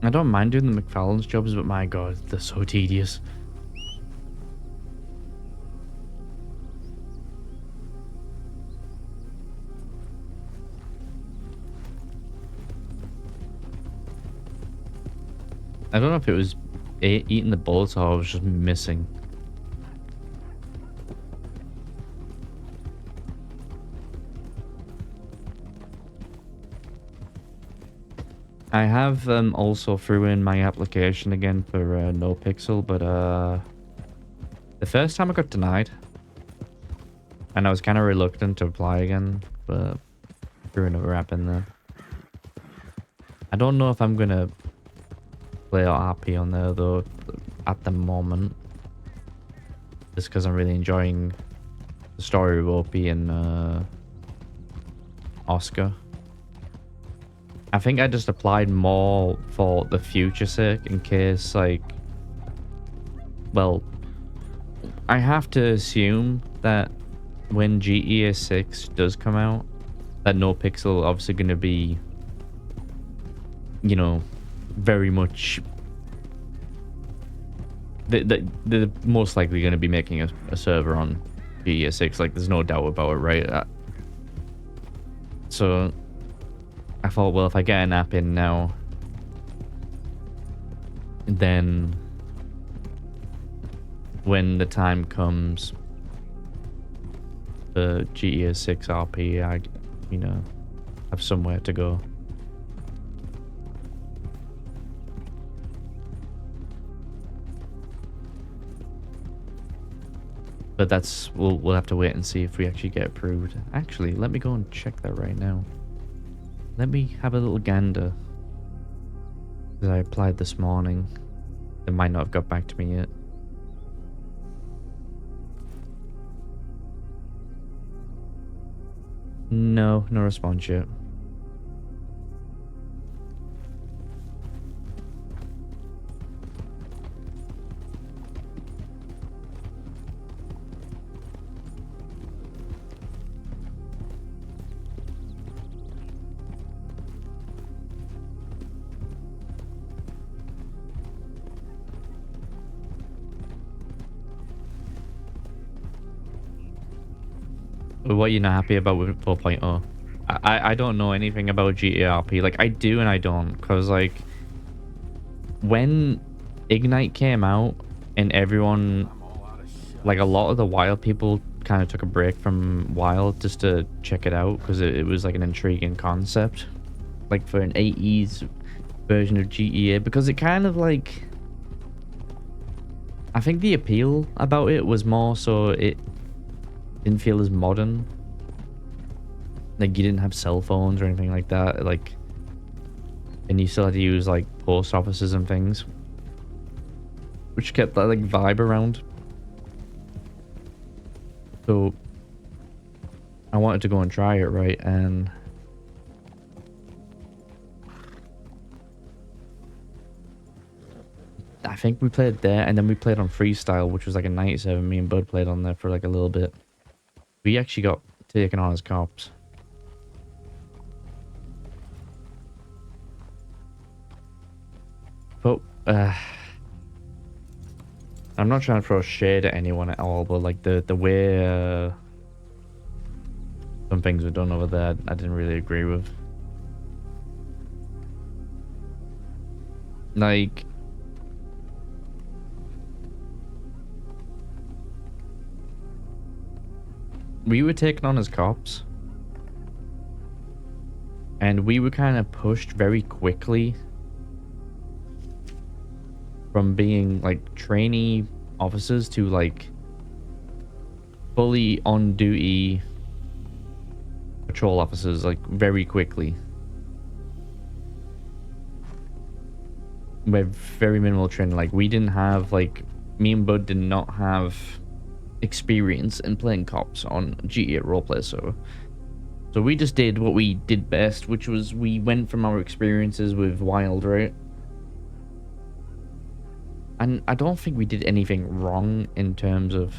I don't mind doing the McFarlane's jobs, but my god, they're so tedious. I don't know if it was eating the bullets or I was just missing. I have also threw in my application again for NoPixel, but the first time I got denied, and I was kind of reluctant to apply again, but threw another app in there. I don't know if I'm gonna play RP on there though at the moment, just because I'm really enjoying the story of Opie and Oscar. I think I just applied more for the future sake in case, like, well, I have to assume that when GTA 6 does come out, that NoPixel obviously going to be, you know, very much, they're most likely going to be making a server on GTA 6, like, there's no doubt about it, right? So I thought, well, if I get an app in now, then when the time comes for GTA 6 RP, I, you know, have somewhere to go. But that's, we'll have to wait and see if we actually get approved. Actually, let me go and check that right now. Let me have a little gander. Because I applied this morning. They might not have got back to me yet. No response yet. What are you not happy about with 4.0? I don't know anything about GTRP. Like, I do and I don't. Because, like, when Ignite came out and everyone, like, a lot of the Wild people kind of took a break from Wild just to check it out. Because it was, like, an intriguing concept. Like, for an 80s version of GTA. Because it kind of, like, I think the appeal about it was more so it didn't feel as modern. Like, you didn't have cell phones or anything like that. Like, and you still had to use, like, post offices and things, which kept that, like, vibe around. So I wanted to go and try it, right? And I think we played there, and then we played on Freestyle, which was like a 97. Me and Bud played on there for like a little bit. We actually got taken on as cops. But I'm not trying to throw shade at anyone at all, but like the way some things were done over there, I didn't really agree with. Like, we were taken on as cops. And we were kind of pushed very quickly from being like trainee officers to like fully on duty patrol officers, like very quickly. With very minimal training. Like we didn't have, like, me and Bud did not have experience in playing cops on GTA roleplay, so we just did what we did best, which was we went from our experiences with Wild, right? And I don't think we did anything wrong in terms of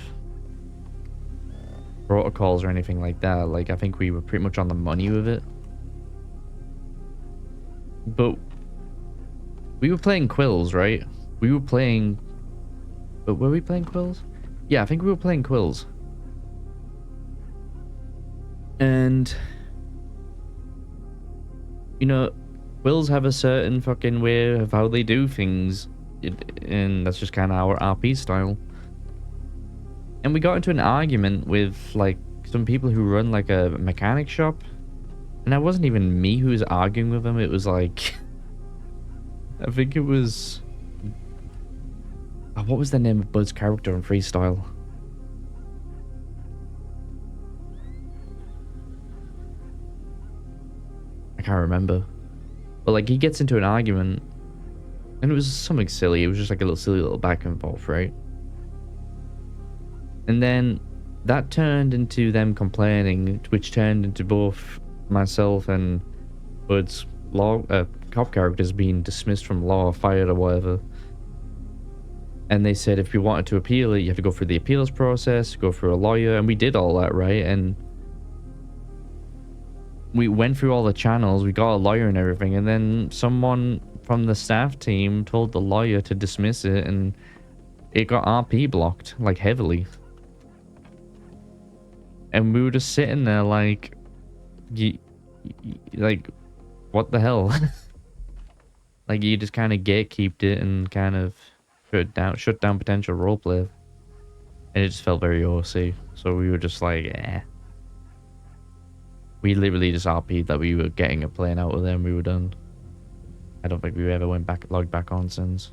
protocols or anything like that. Like, I think we were pretty much on the money with it. But we were playing Quills, right? We were playing... But were we playing Quills? Yeah, I think we were playing Quills. And... You know, Quills have a certain fucking way of how they do things. And that's just kind of our RP style. And we got into an argument with, like, some people who run, like, a mechanic shop. And that wasn't even me who was arguing with them. It was, like... I think it was... Oh, what was the name of Bud's character in Freestyle? I can't remember. But, like, he gets into an argument. And it was something silly. It was just, like, a little silly little back and forth, right? And then that turned into them complaining, which turned into both myself and Bud's cop characters being dismissed from law, fired or whatever. And they said if you wanted to appeal it, you have to go through the appeals process, go through a lawyer, and we did all that, right? And we went through all the channels, we got a lawyer and everything, and then someone from the staff team told the lawyer to dismiss it, and it got RP blocked, like, heavily. And we were just sitting there like, like, what the hell? Like, you just kind of gatekeeped it and kind of shut down potential roleplay. And it just felt very OC. So we were just like, eh. We literally just RP'd that we were getting a plane out of there and we were done. I don't think we ever logged back on since.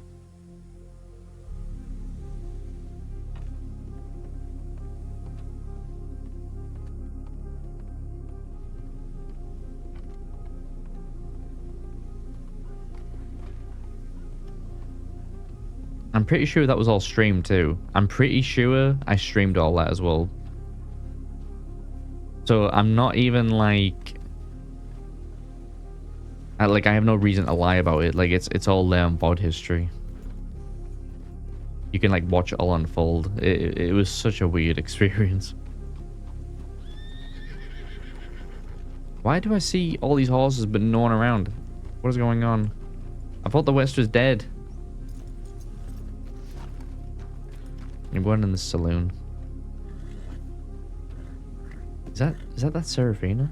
I'm pretty sure that was all streamed too. I'm pretty sure I streamed all that as well. So I'm not even like... I have no reason to lie about it. Like, it's all there on VOD history. You can, like, watch it all unfold. It was such a weird experience. Why do I see all these horses but no one around? What is going on? I thought the West was dead. I'm going in the saloon. Is that Serafina?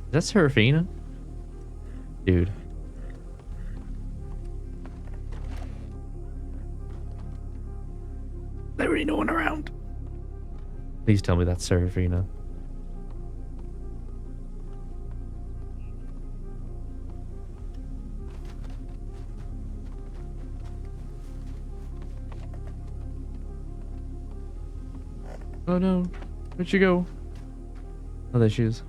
Is that Serafina? Dude. There ain't no one around. Please tell me that's Serafina. Oh no. Where'd she go? Oh, there she is.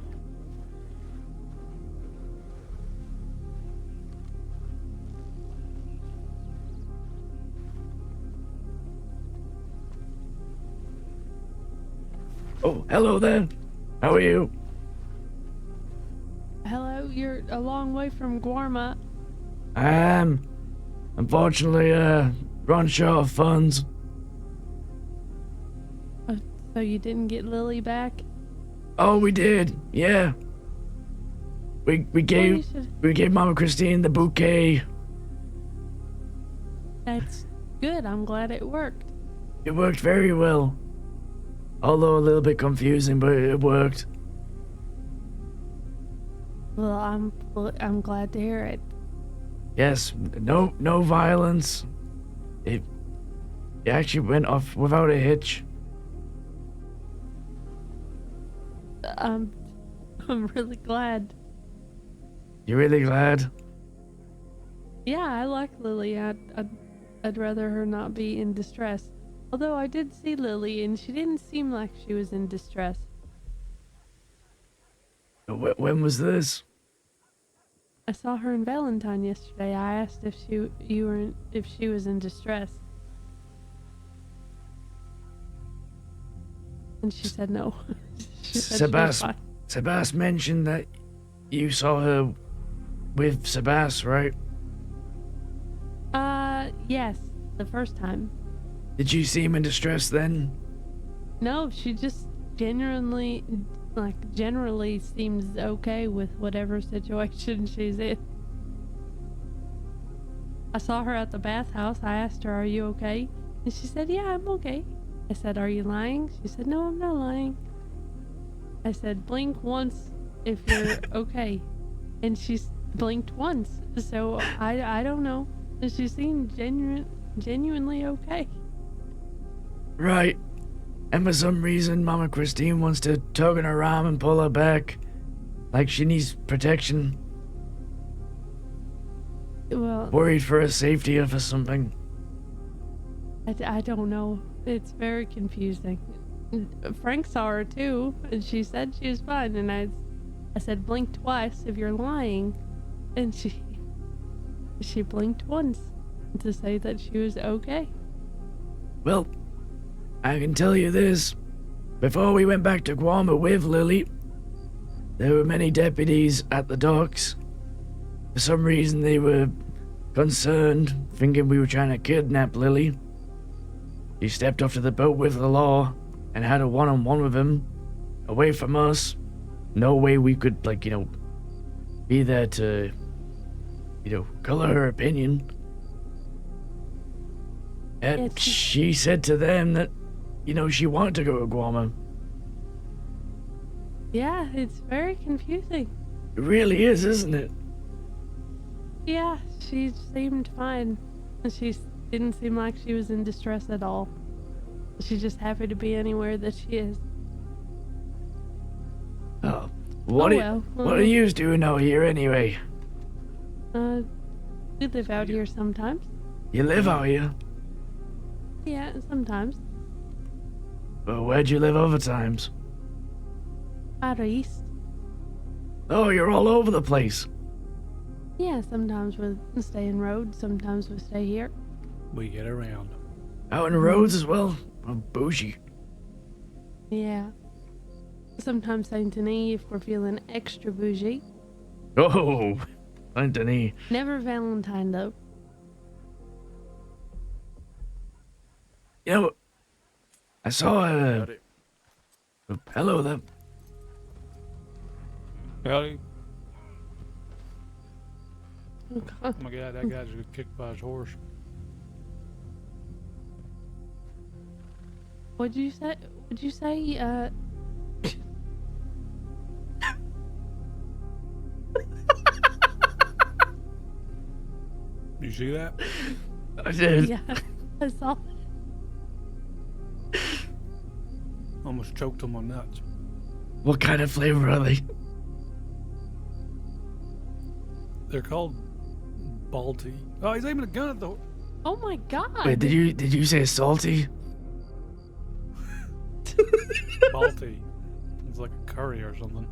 Oh, hello there. How are you? Hello, you're a long way from Guarma. I am. Unfortunately, run short of funds. So you didn't get Lily back? Oh, we did. Yeah. We gave Mama Christine the bouquet. That's good. I'm glad it worked. It worked very well. Although a little bit confusing, but it worked. Well, I'm glad to hear it. Yes, no violence. It actually went off without a hitch. I'm really glad. You really glad? Yeah, I like Lily. I'd rather her not be in distress. Although I did see Lily, and she didn't seem like she was in distress. When was this? I saw her in Valentine yesterday. I asked if she was in distress, and she said no. She said she was fine. Sebas mentioned that you saw her with Sebas, right? Yes, the first time. Did you seem in distress then? No, she just generally seems okay with whatever situation she's in. I saw her at the bathhouse. I asked her, "Are you okay?" And she said, "Yeah, I'm okay." I said, "Are you lying?" She said, "No, I'm not lying." I said, "Blink once if you're okay." And she blinked once. So I don't know. She seemed genuinely okay. Right. And for some reason, Mama Christine wants to tug on her arm and pull her back. Like she needs protection. Well, Worried for her safety or for something. I don't know. It's very confusing. Frank saw her too, and she said she was fine. And I said, "Blink twice if you're lying," and she blinked once to say that she was okay. Well, I can tell you this. Before we went back to Guam with Lily, there were many deputies at the docks. For some reason, they were concerned, thinking we were trying to kidnap Lily. She stepped off to the boat with the law and had a one-on-one with him, away from us. No way we could, be there to, color her opinion. And she said to them that, she wanted to go to Guam. Yeah, it's very confusing. It really is, isn't it? Yeah, she seemed fine. She didn't seem like she was in distress at all. She's just happy to be anywhere that she is. Oh, what are you doing out here anyway? We live out here sometimes. You live out here? Yeah, sometimes. Well, where'd you live other times? Out east. Oh, you're all over the place. Yeah, sometimes we stay in Rhodes, sometimes we stay here. We get around. Out in Rhodes as well? Oh, bougie. Yeah. Sometimes Saint Denis if we're feeling extra bougie. Oh, Saint Denis. Never Valentine though. I saw Howdy. hello there. Howdy. Oh, Oh my god, that guy's getting kicked by his horse. What'd you say? Would you say, You see that? I did. Yeah, I saw. Almost choked on my nuts. What kind of flavor are they? They're called Balti. Oh, he's aiming a gun at the. Oh my god! Wait, did you say salty? Balti. It's like a curry or something.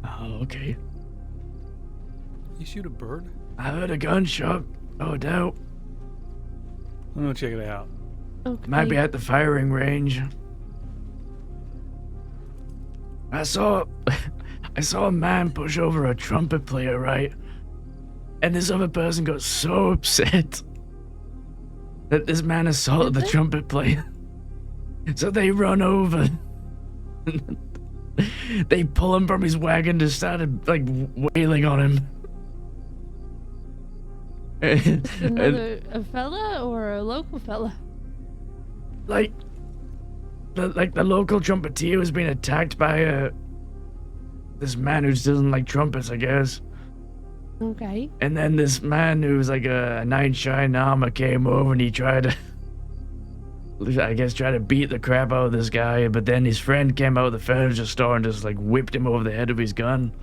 Oh, okay. You shoot a bird? I heard a gunshot. No doubt. I'm gonna check it out. Okay. Might be at the firing range. I saw a man push over a trumpet player, right? And this other person got so upset that this man assaulted the trumpet player. So they run over. They pull him from his wagon and started wailing on him. A fella or a local fella? The local trumpeter was being attacked by this man who doesn't like trumpets, I guess. Okay. And then this man who was like a knight in shining armor came over and he tried to I guess, try to beat the crap out of this guy, but then his friend came out of the furniture store and just, like, whipped him over the head with his gun.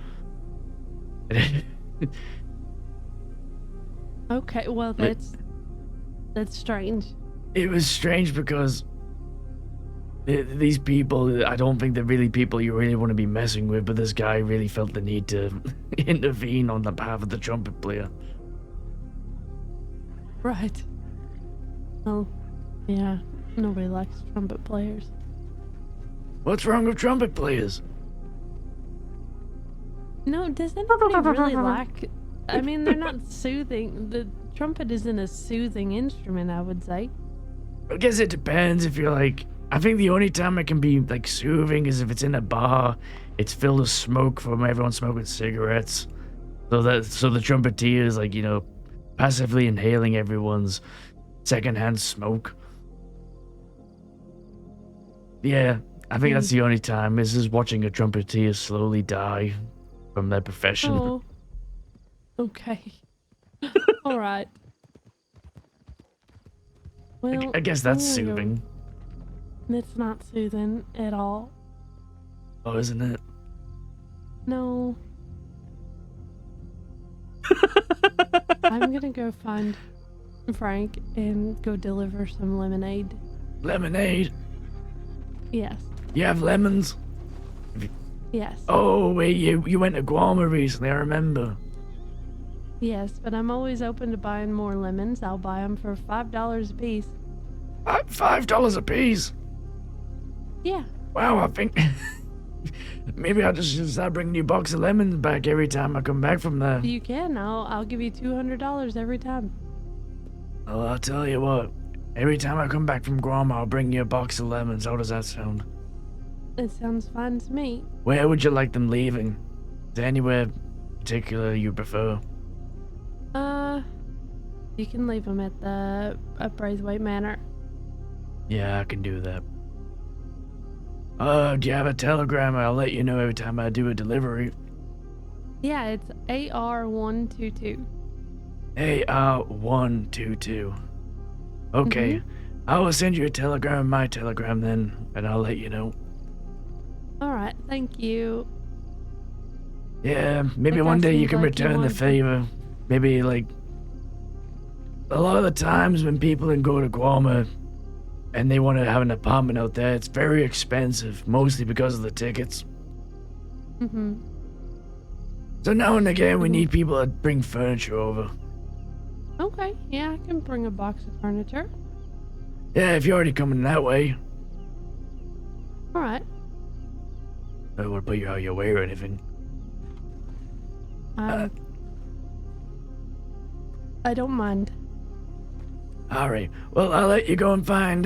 Okay, well, that's strange. It was strange because these people, I don't think they're really people you really want to be messing with, but this guy really felt the need to intervene on the behalf of the trumpet player. Right. Oh, yeah. Nobody likes trumpet players. What's wrong with trumpet players? No, does anybody really like... I mean, they're not soothing. The trumpet isn't a soothing instrument, I would say. I guess it depends if you're like... I think the only time it can be, like, soothing is if it's in a bar, it's filled with smoke from everyone smoking cigarettes. So the trumpeter is, like, you know, passively inhaling everyone's secondhand smoke. Yeah, I think that's the only time. Is just watching a trumpeter slowly die from their profession. Oh. Okay. All right. Well, I guess that's I'm gonna go- soothing. It's not soothing at all. Oh, isn't it? No. I'm gonna go find Frank and go deliver some lemonade. Lemonade? Yes. You have lemons? Yes. Oh, wait, you went to Guam recently, I remember. Yes, but I'm always open to buying more lemons. I'll buy them for $5 a piece. $5 a piece? Yeah. Wow, I think... Maybe I'll just start bringing you a box of lemons back every time I come back from there. You can. I'll give you $200 every time. Well, I'll tell you what. Every time I come back from Guam, I'll bring you a box of lemons. How does that sound? It sounds fine to me. Where would you like them leaving? Is there anywhere particular you prefer? You can leave them at the Braithwaite Manor. Yeah, I can do that. Do you have a telegram? I'll let you know every time I do a delivery. Yeah, it's AR122. AR122. Okay. I will send you a telegram, my telegram then, and I'll let you know. Alright, thank you. Yeah, maybe That one guy day you seems can like he return the wants to- favor. Maybe, like, a lot of the times when people go to Guam and they want to have an apartment out there, it's very expensive, mostly because of the tickets. Mm-hmm. So now and again, we need people to bring furniture over. Okay, yeah, I can bring a box of furniture. Yeah, if you're already coming that way. Alright. I don't want to put you out of your way or anything. I don't mind. Alright, well, I'll let you go and find,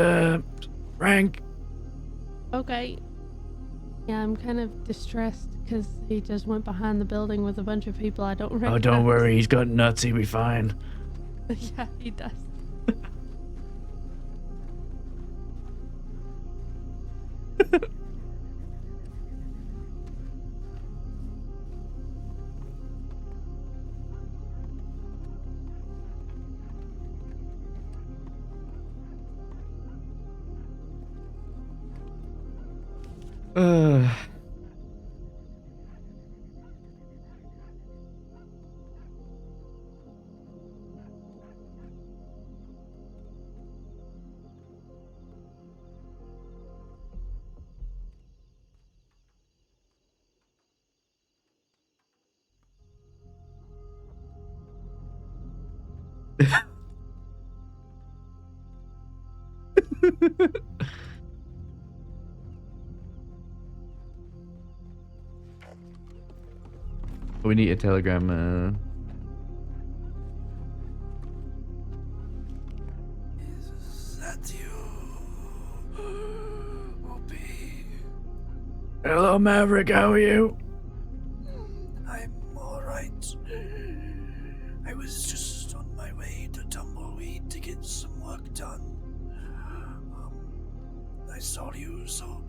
Frank. Okay. Yeah, I'm kind of distressed because he just went behind the building with a bunch of people I don't recognize. Oh, don't worry, he's got nuts, he'll be fine. Yeah, he does. We need a telegram. Is that you? Opie. Hello, Maverick, how are you? I'm alright. I was just on my way to Tumbleweed to get some work done. I saw you, so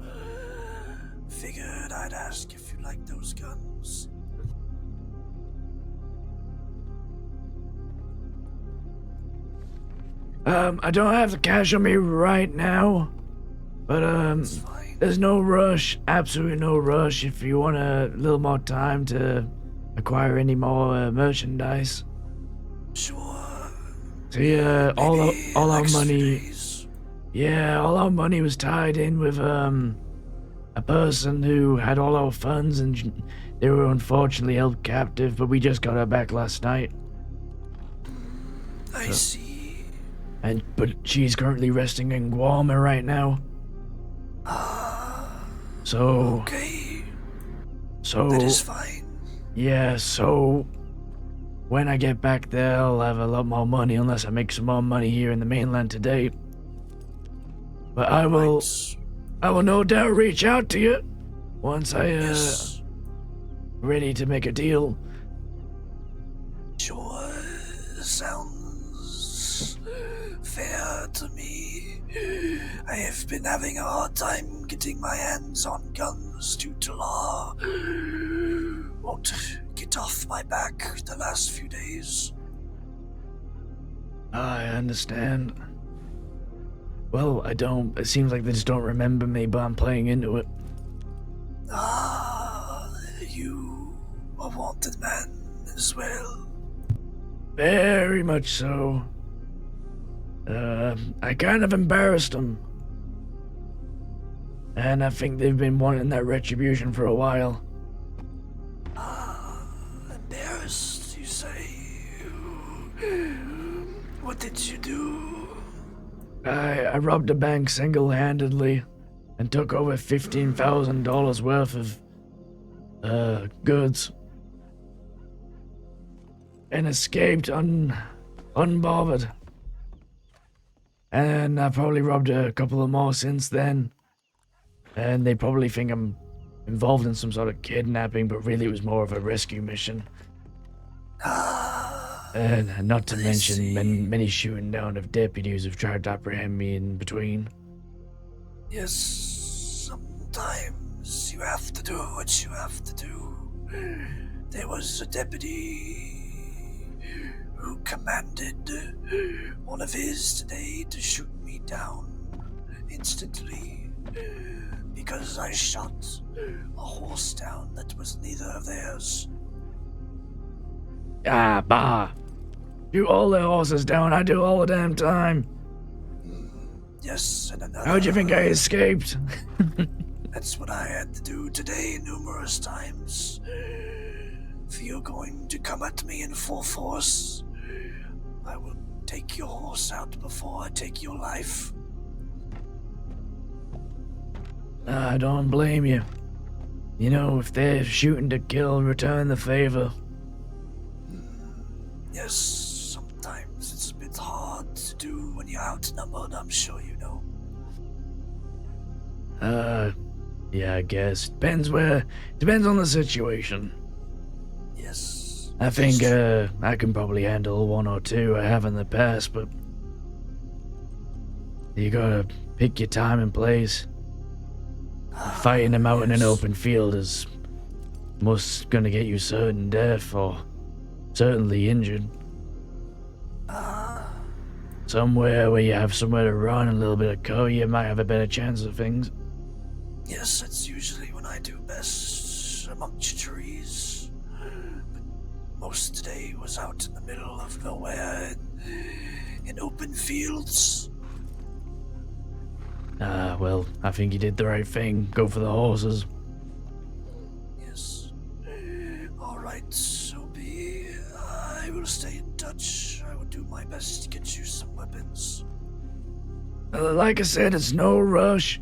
figured I'd ask if you like those guns. I don't have the cash on me right now, but It's fine. there's no rush, absolutely no rush. If you want a little more time to acquire any more merchandise. Sure. See, all Maybe our next few money, days. yeah, all our money was tied in with a person who had all our funds, and they were unfortunately held captive. But we just got her back last night, I see. but she's currently resting in Guam right now. So, Okay. so That is fine. yeah, so when I get back there, I'll have a lot more money, unless I make some more money here in the mainland today. But I will no doubt reach out to you once I Yes. ready to make a deal. Sure. Sounds fair to me. I have been having a hard time getting my hands on guns due to law. Won't get off my back the last few days. I understand. Well, I don't. It seems like they just don't remember me, but I'm playing into it. You a wanted man as well. Very much so. I kind of embarrassed them. And I think they've been wanting that retribution for a while. Embarrassed, you say? What did you do? I robbed a bank single-handedly and took over $15,000 worth of goods and escaped unbothered. And I probably robbed a couple of more since then. And they probably think I'm involved in some sort of kidnapping, but really it was more of a rescue mission. And not to mention many shooting down of deputies who've tried to apprehend me in between. Yes, sometimes you have to do what you have to do. There was a deputy who commanded one of his today to shoot me down instantly because I shot a horse down that was neither of theirs. Ah, bah. Shoot all the horses down, I do all the damn time. Yes, and another. How'd you think I escaped? That's what I had to do today numerous times. If you're going to come at me in full force, I will take your horse out before I take your life. I don't blame you. You know, if they're shooting to kill, return the favor. Yes, sometimes it's a bit hard to do when you're outnumbered, I'm sure you know. Yeah, I guess. Depends on the situation. Yes. I think, I can probably handle one or two. I have in the past, but you gotta pick your time and place. Fighting them out in an open field is most gonna get you certain death or certainly injured. Somewhere where you have somewhere to run, a little bit of cover, you might have a better chance of things. Yes, that's usually when I do best, amongst trees. But most today was out in the middle of nowhere, in open fields. Well, I think you did the right thing. Go for the horses. Yes. Alright, Opie. I will stay in touch. I will do my best to get you some weapons. Like I said, it's no rush.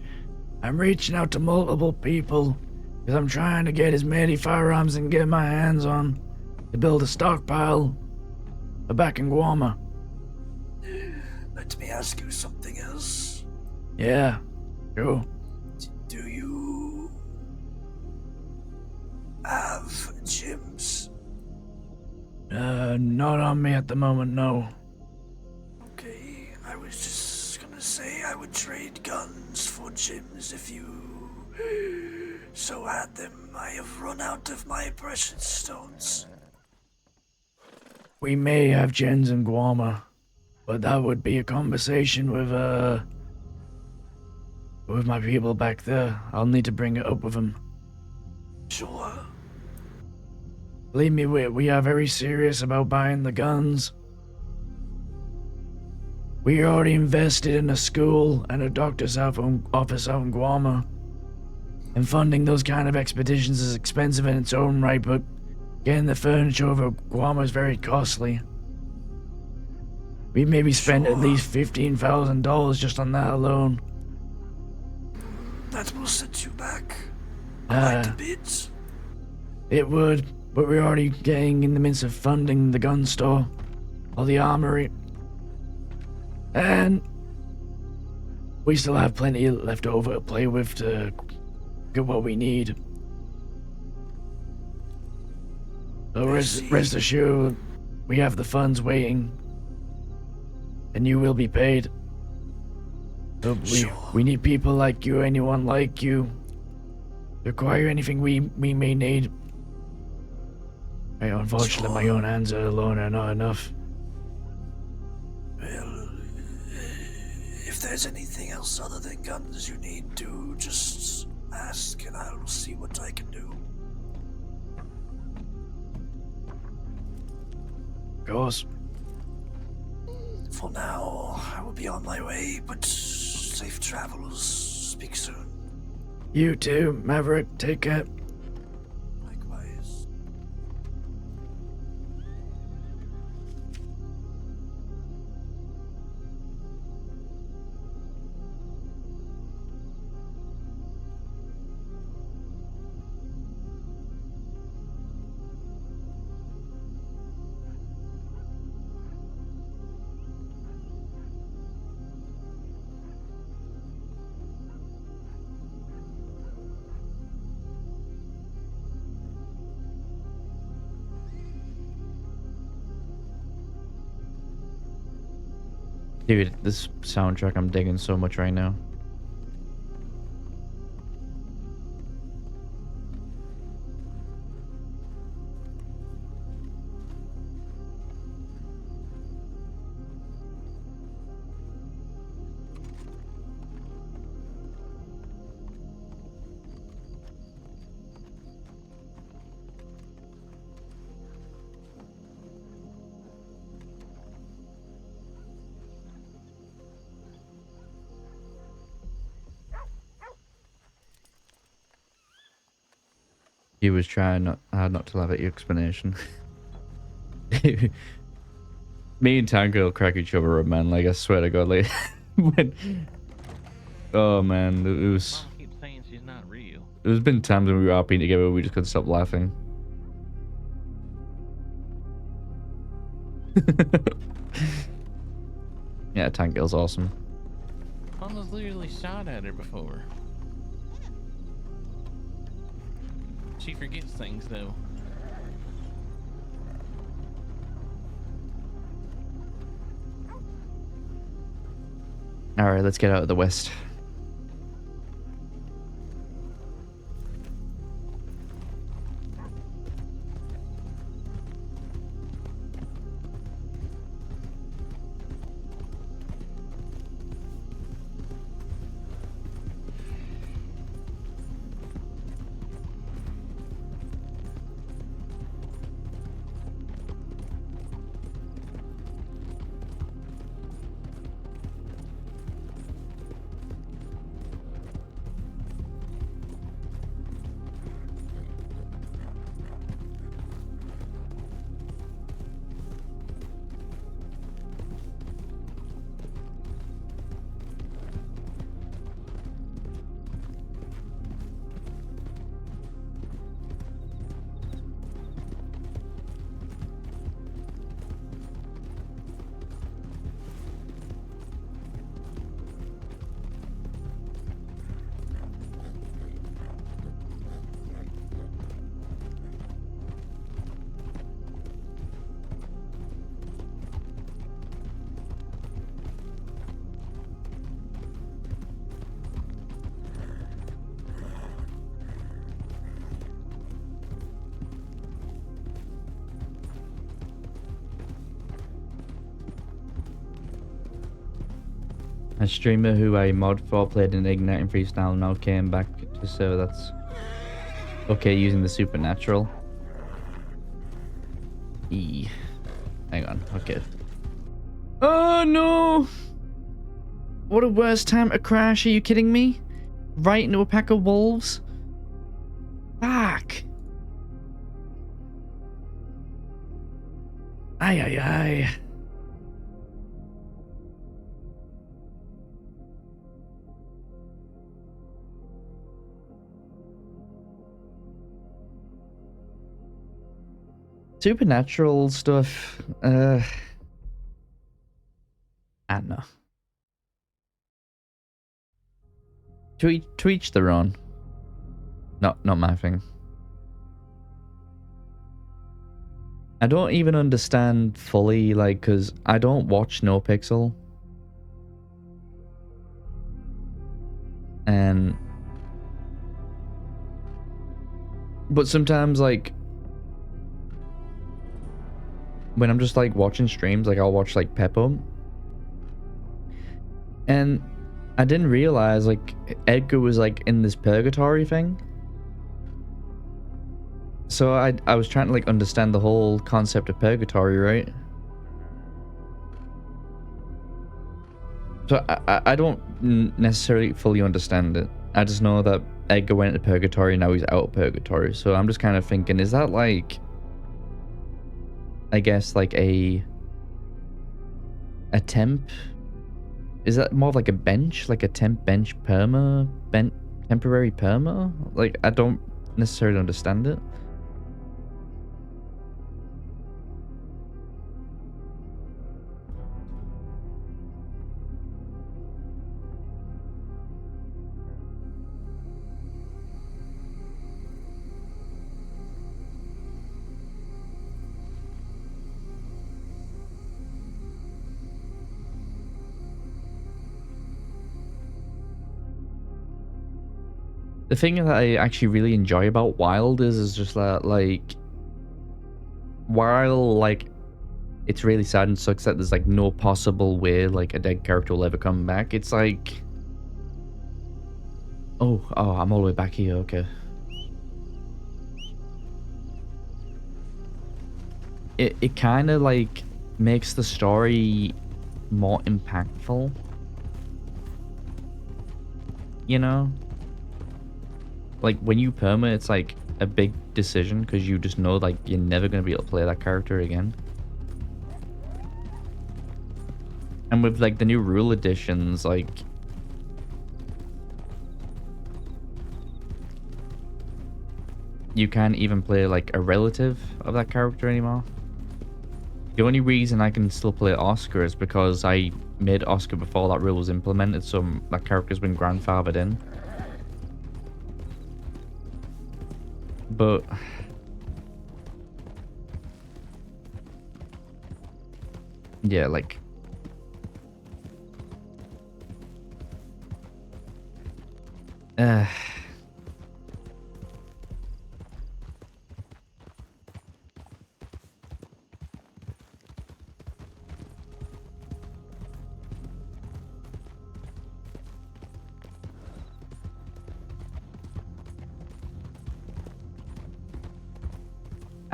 I'm reaching out to multiple people because I'm trying to get as many firearms and get my hands on to build a stockpile back in Guam. Let me ask you something else. Yeah, sure. Do you have gyms? Not on me at the moment, no. Okay, I was just gonna say I would trade guns for gyms if you so had them. I have run out of my precious stones. We may have gens in Guam. But that would be a conversation with my people back there. I'll need to bring it up with them. Sure. Believe me, we are very serious about buying the guns. We already invested in a school and a doctor's office out in Guam. And funding those kind of expeditions is expensive in its own right, but getting the furniture over Guam is very costly. We maybe spent at least $15,000 just on that alone. That will set you back quite a bit. It would, but we're already getting in the midst of funding the gun store, or the armory. And we still have plenty left over to play with to get what we need. So rest assured, we have the funds waiting, and you will be paid. So we need people like you, anyone like you, to acquire anything we may need. Unfortunately, my own hands alone are not enough. Well, if there's anything else other than guns you need to, just ask and I'll see what I can do. Of course. For now, I will be on my way, but safe travels. Speak soon. You too, Maverick. Take care. Likewise. Dude, this soundtrack I'm digging so much right now. He was trying hard not to laugh at your explanation. Me and Tango will crack each other up, man. Like, I swear to God, like, oh man, it was. Mom keeps saying she's not real. There's been times when we were RPing together where we just couldn't stop laughing. Yeah, Tank Girl's awesome. Mama's literally shot at her before. She forgets things though. Alright, let's get out of the west. A streamer who I mod for played in Ignite and Freestyle and now came back to server that's okay using the supernatural. Hang on, okay. Oh no! What a worst time to crash, are you kidding me? Right into a pack of wolves? Fuck! Ay ay ay. Supernatural stuff, I don't know. To each their own. Not my thing. I don't even understand fully, like, because I don't watch NoPixel. But sometimes, like, when I'm just, like, watching streams, like, I'll watch, like, Peppo. And I didn't realize, like, Edgar was, like, in this purgatory thing. So I was trying to, like, understand the whole concept of purgatory, right? So I don't necessarily fully understand it. I just know that Edgar went to purgatory and now he's out of purgatory. So I'm just kind of thinking, is that, like, I guess, like, a temp? Is that more of like a bench? Like a temp bench perma? Temporary perma? Like, I don't necessarily understand it. The thing that I actually really enjoy about Wild is just that, like, while, like, it's really sad and sucks that there's, like, no possible way, like, a dead character will ever come back, it's like... Oh, I'm all the way back here, okay. It kind of, like, makes the story more impactful. You know? Like, when you perma, it's like a big decision because you just know, like, you're never going to be able to play that character again. And with, like, the new rule additions, like, you can't even play, like, a relative of that character anymore. The only reason I can still play Oscar is because I made Oscar before that rule was implemented, so that character's been grandfathered in. But yeah, like,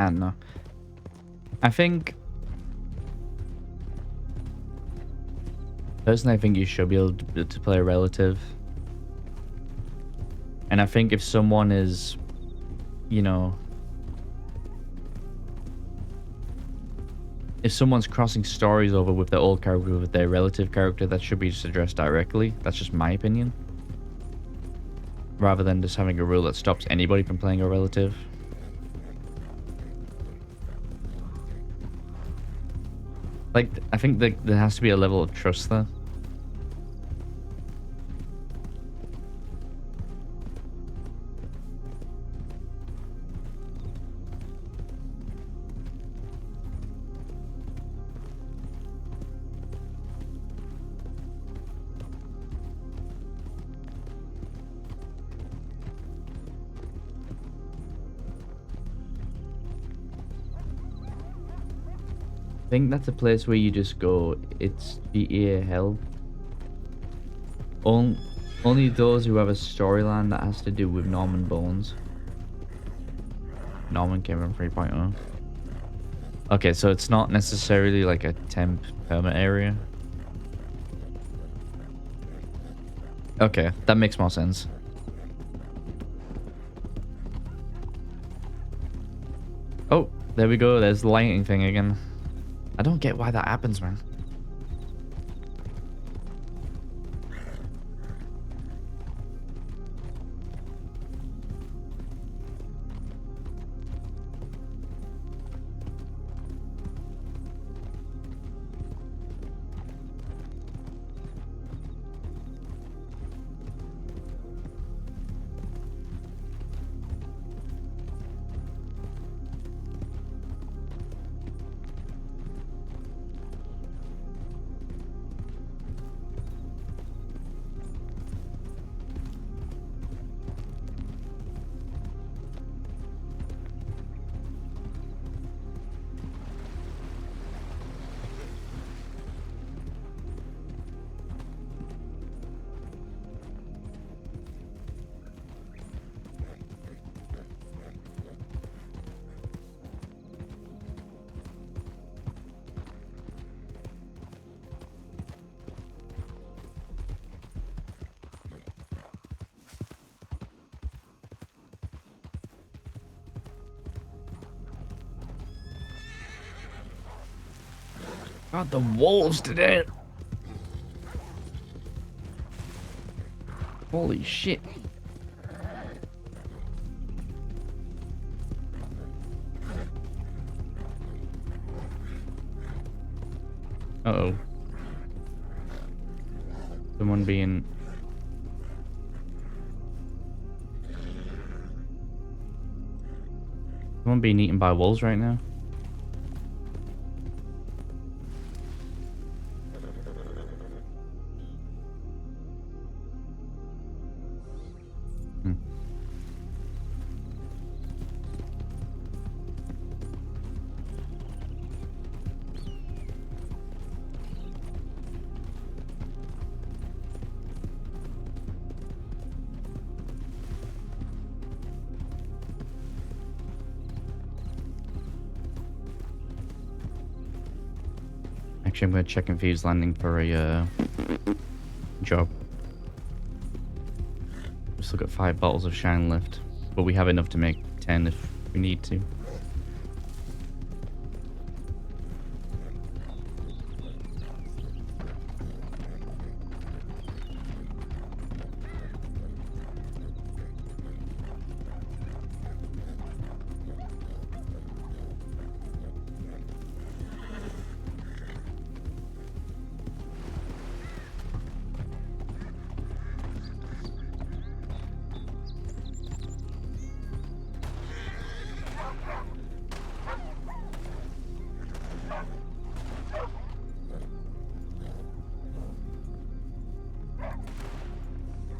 I don't know. I think personally, I think you should be able to play a relative. And I think if someone is, you know, if someone's crossing stories over with their old character with their relative character, that should be just addressed directly. That's just my opinion. Rather than just having a rule that stops anybody from playing a relative. Like, I think that there has to be a level of trust there. I think that's a place where you just go, it's the EA hell. Only those who have a storyline that has to do with Norman Bones. Norman came from 3.0. Okay, so it's not necessarily like a temp permit area. Okay, that makes more sense. Oh, there we go. There's the lighting thing again. I don't get why that happens, man. God, the wolves today. Holy shit. Uh-oh. Someone being... Someone being eaten by wolves right now? Actually, I'm going to check Infused Landing for a job. We've still got 5 bottles of shine left, but we have enough to make 10 if we need to.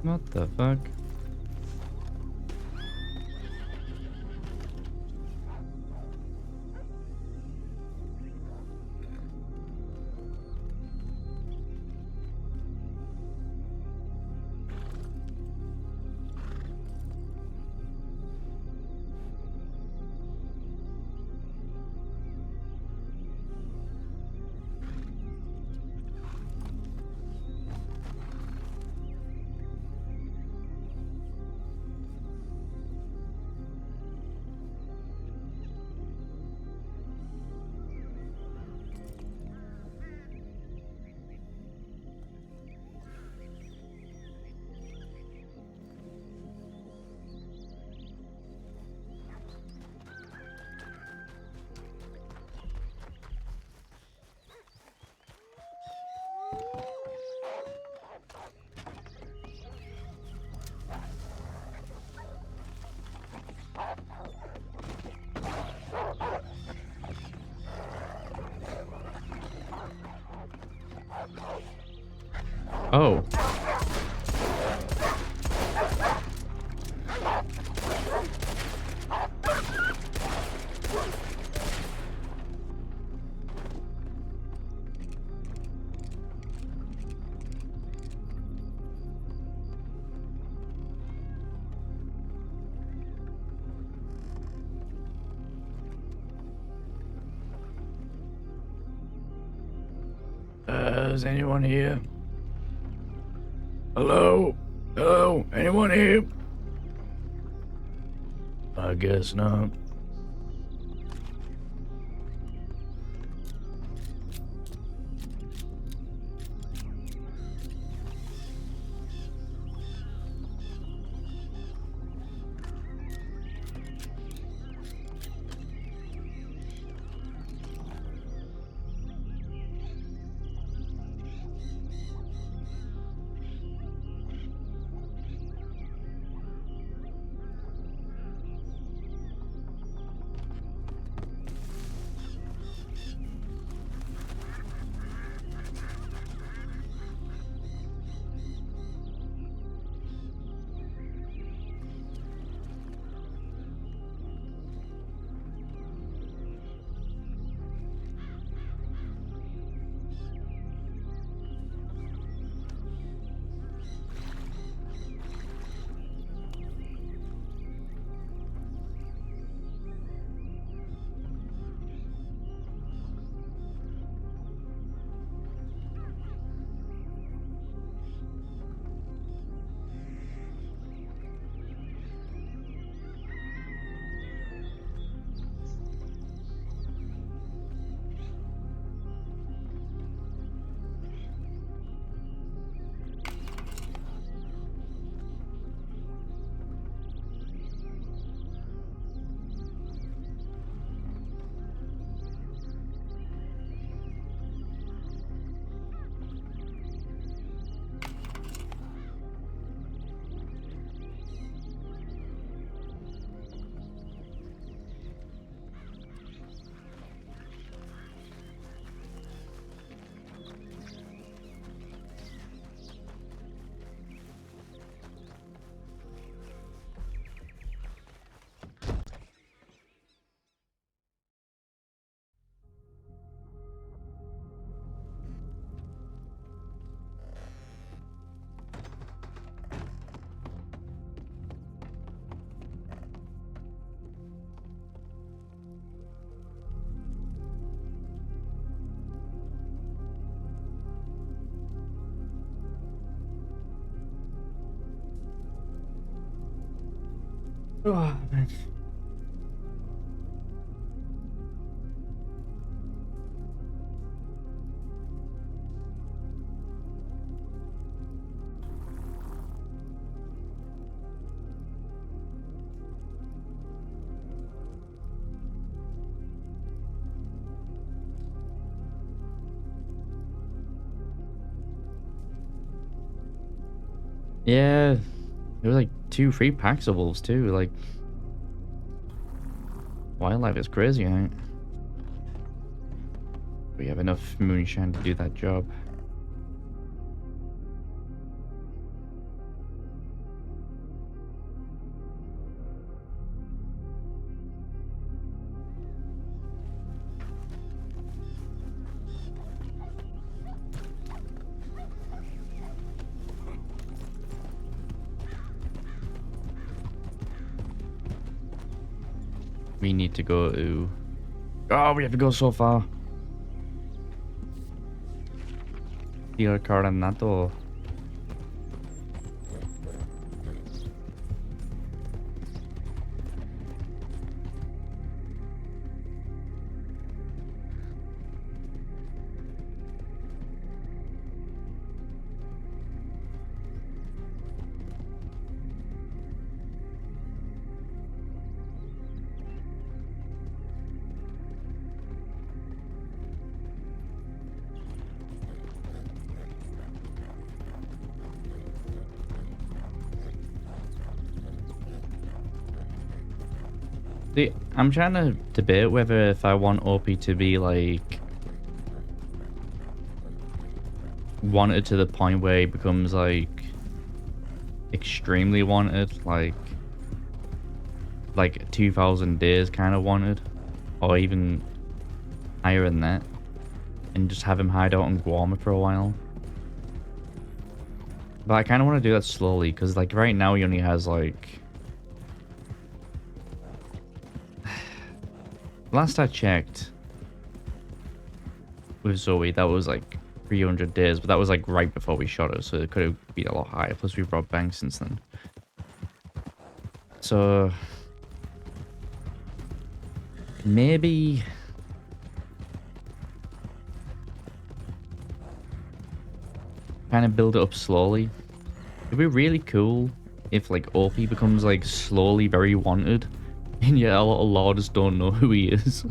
What the fuck? Oh. Is anyone here? Hello? Hello? Anyone here? I guess not. Oh, man. Yeah, there was like 2 free packs of wolves too. Like, wildlife is crazy, right? We have enough moonshine to do that job. We need to go to... Oh, we have to go so far. Tiro Caranato. See, I'm trying to debate whether if I want Opie to be like wanted to the point where he becomes like extremely wanted, like 2000 days kind of wanted, or even higher than that, and just have him hide out in Guam for a while. But I kind of want to do that slowly because like right now he only has like... Last I checked with Zoe, that was like 300 days, but that was like right before we shot her, so it could have been a lot higher. Plus, we've brought bank since then. So maybe kind of build it up slowly. It'd be really cool if like Opie becomes like slowly very wanted, and yet a lot of lords don't know who he is.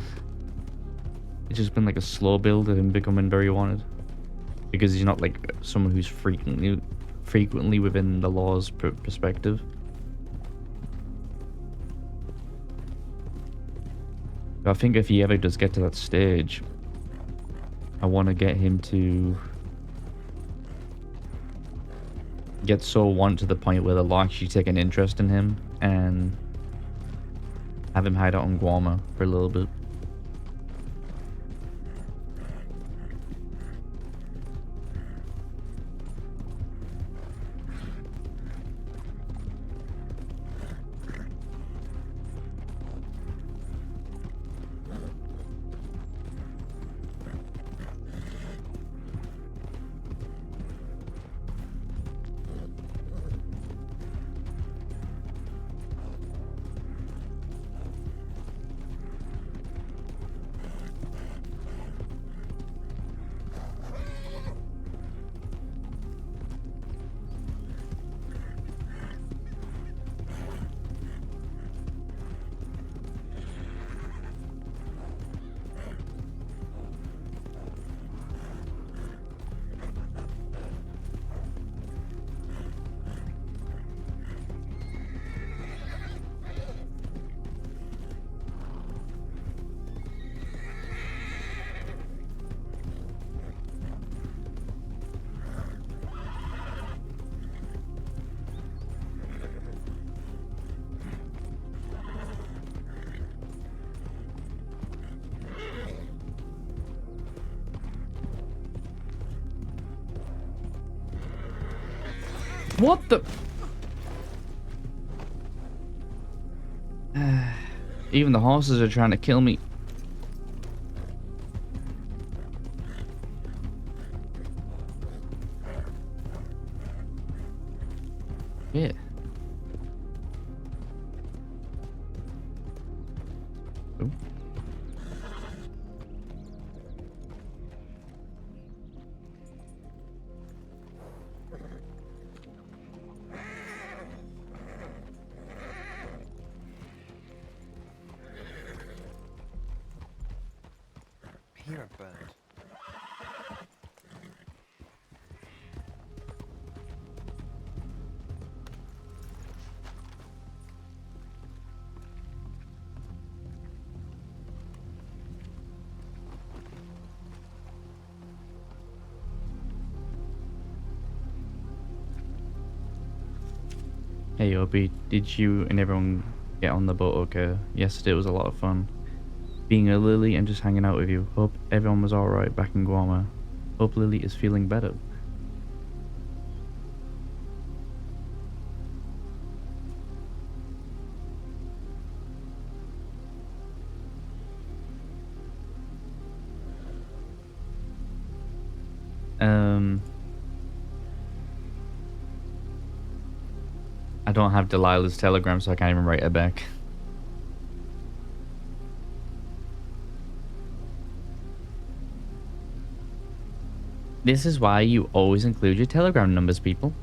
It's just been like a slow build of him becoming very wanted, because he's not like someone who's frequently within the law's perspective. But I think if he ever does get to that stage, I want to get him to get so wanted to the point where they'll actually take an interest in him and have him hide out on Guarma for a little bit. What the? Even the horses are trying to kill me. Yeah. Oh. Here, bird. Hey Opie, did you and everyone get on the boat okay? Yesterday was a lot of fun. Being a Lily and just hanging out with you. Hope everyone was alright back in Guarma. Hope Lily is feeling better. I don't have Delilah's telegram, so I can't even write her back. This is why you always include your telegram numbers, people.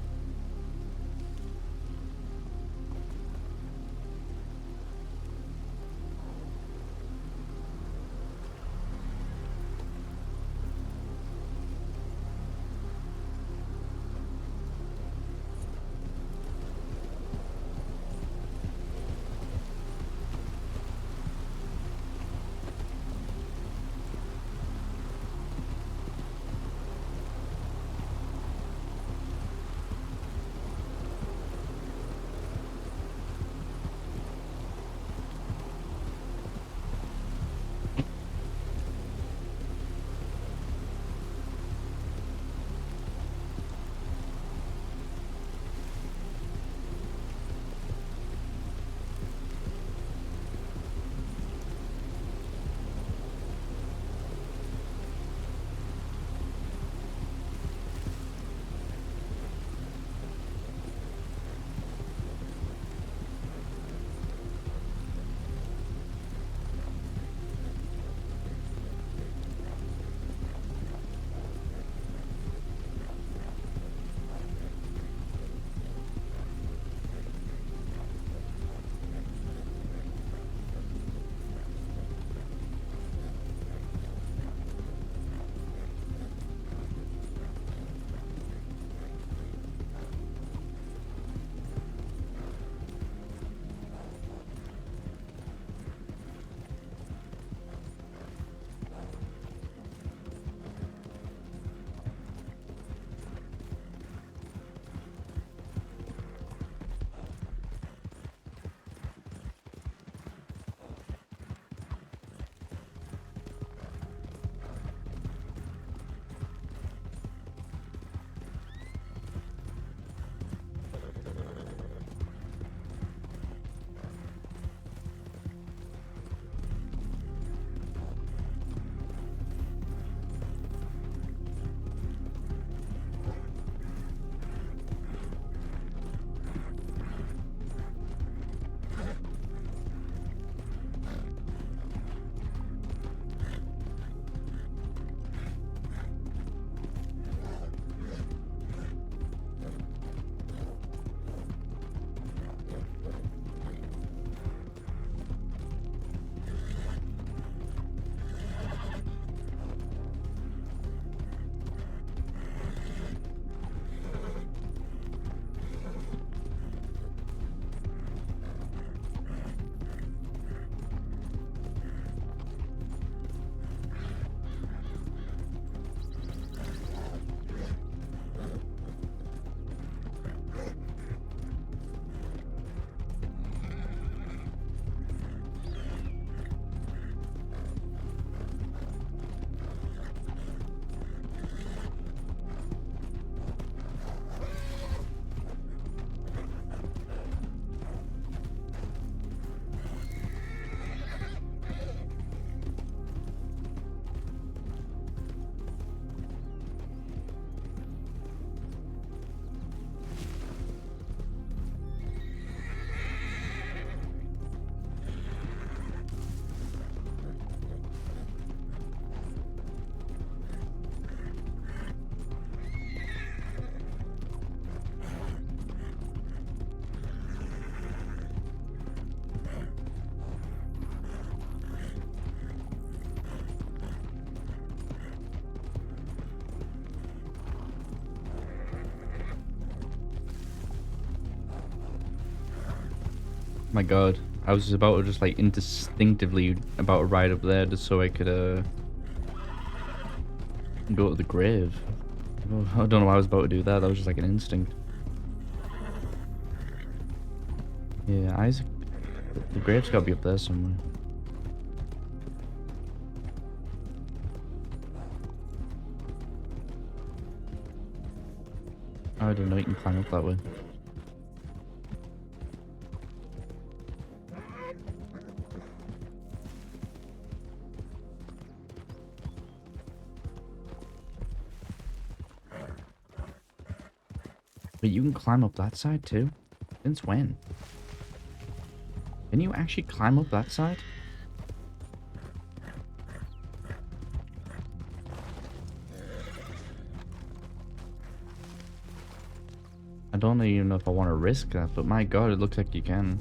My god. I was about to just like instinctively about to ride up there just so I could go to the grave. I don't know why I was about to do that. That was just like an instinct. Yeah, Isaac. The grave's gotta be up there somewhere. I don't know, you can climb up that way. But you can climb up that side too? Since when? Can you actually climb up that side? I don't even know if I want to risk that, but my god, it looks like you can.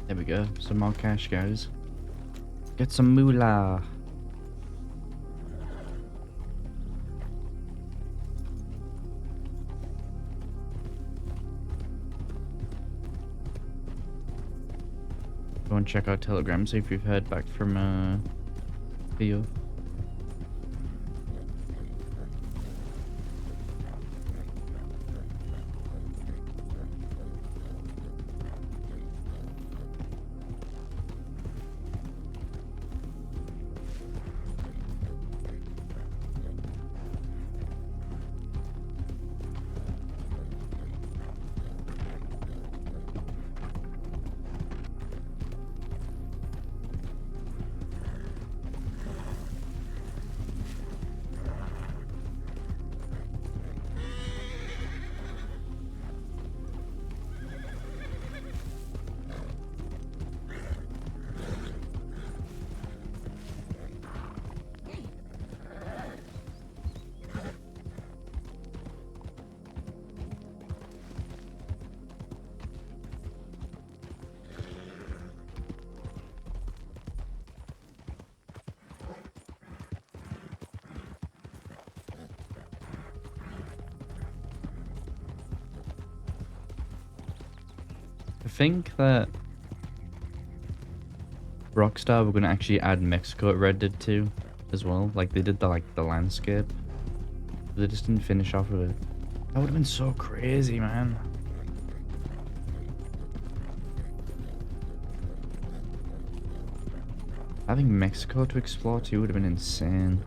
There we go. Some more cash, guys. Get some moolah. Go and check out Telegram, see if you've heard back from Theo. I think that Rockstar were going to actually add Mexico at Red Dead 2 as well. Like they did the landscape. They just didn't finish off with it. That would have been so crazy, man. Having Mexico to explore too would have been insane.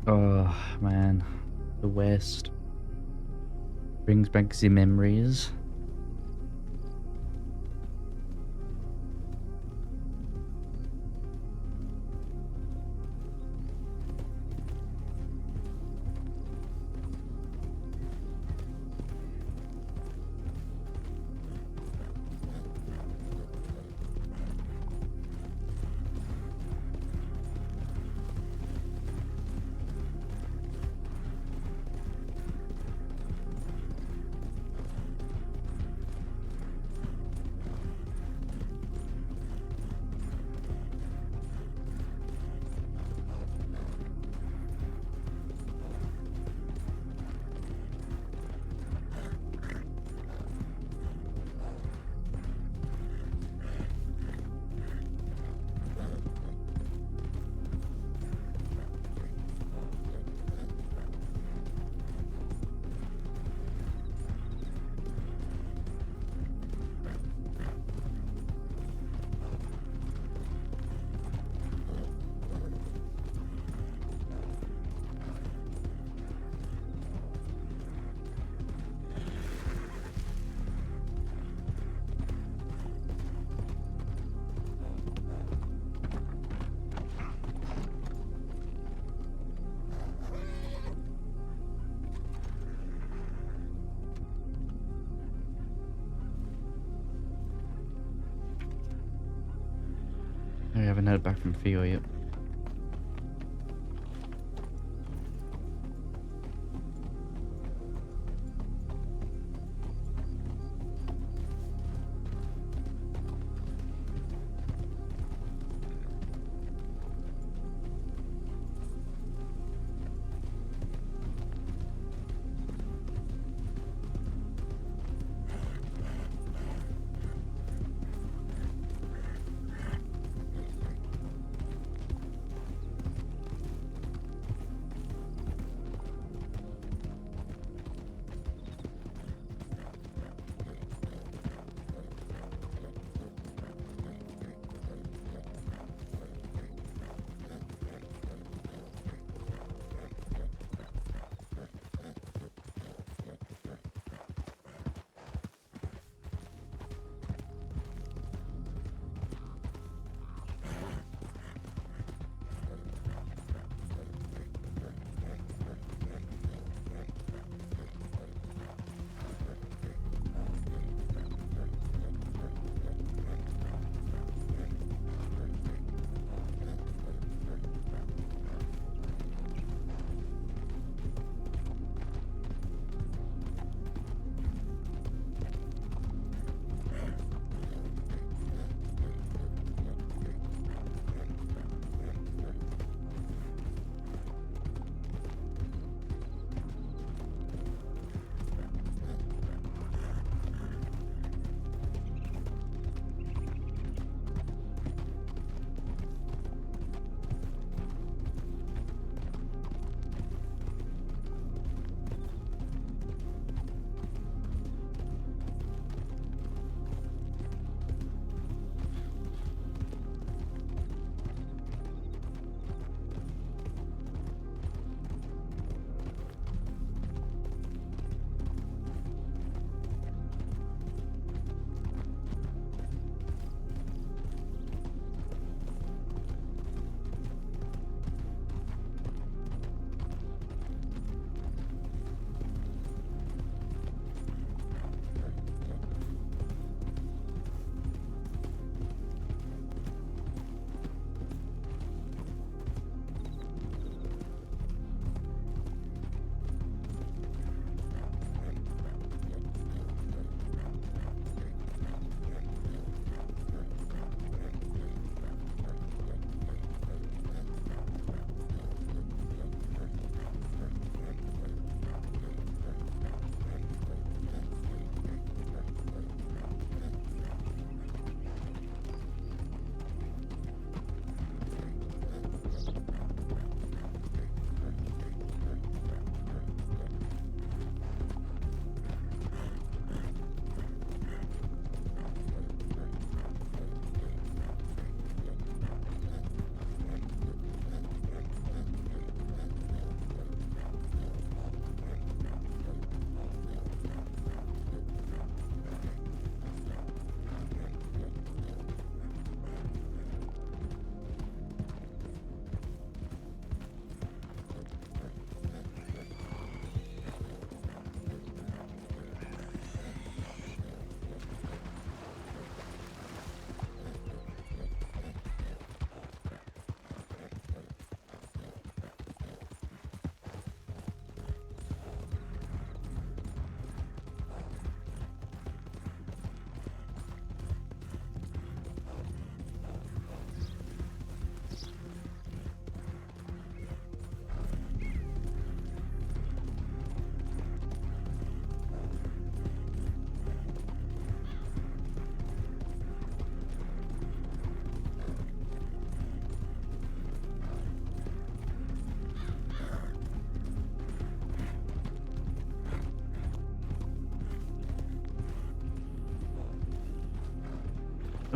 Oh man, the West brings back the memories. I haven't heard back from Theo yet.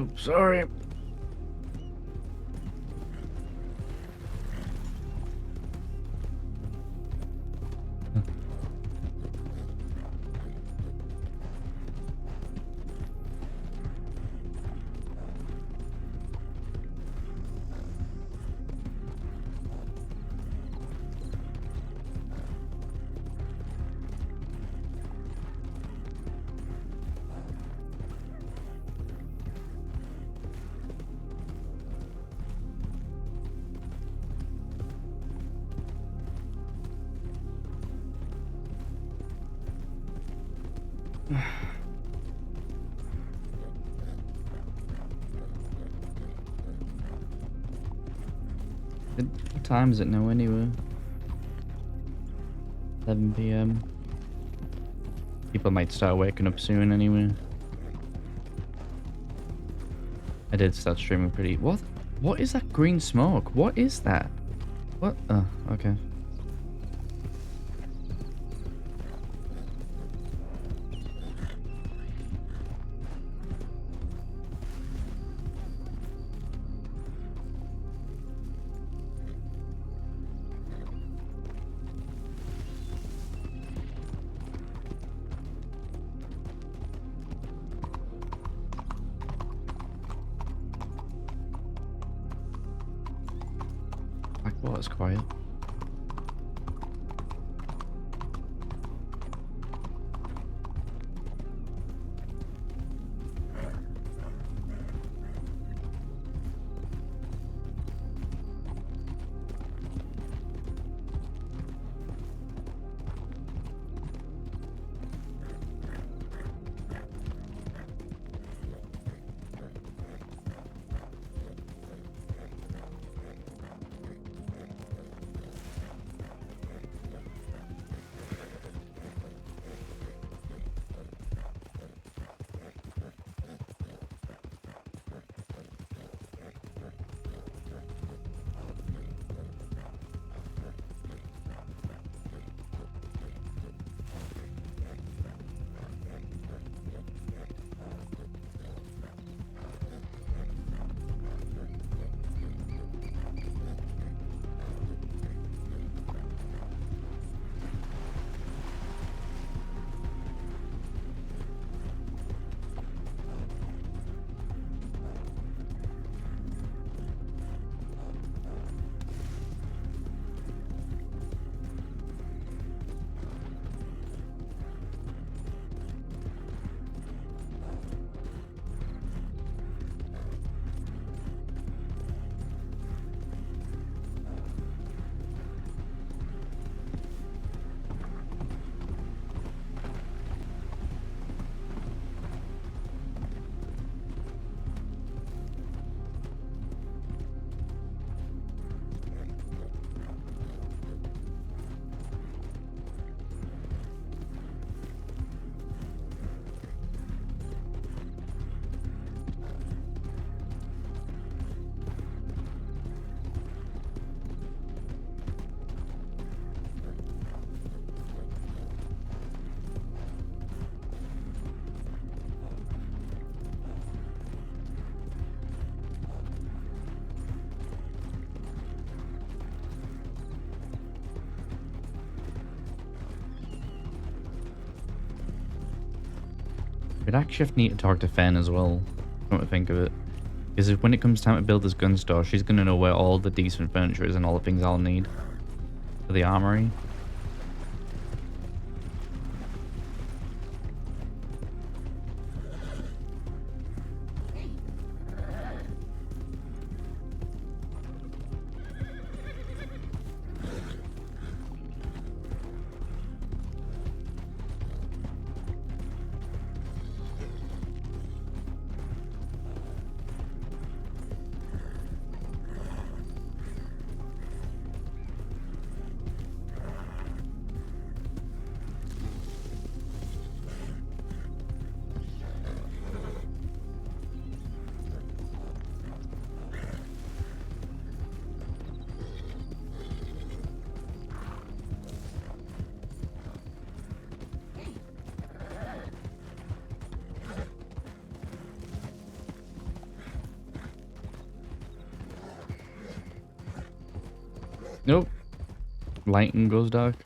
Oh, sorry. What time is it now anyway? 11 p.m. People might start waking up soon anyway. I did start streaming pretty... What? What is that green smoke? What is that? What? Oh, okay. It's quiet. We'd actually need to talk to Fen as well, come to think of it. Because when it comes time to build this gun store, she's going to know where all the decent furniture is and all the things I'll need for the armory. Nope. Lighting goes dark.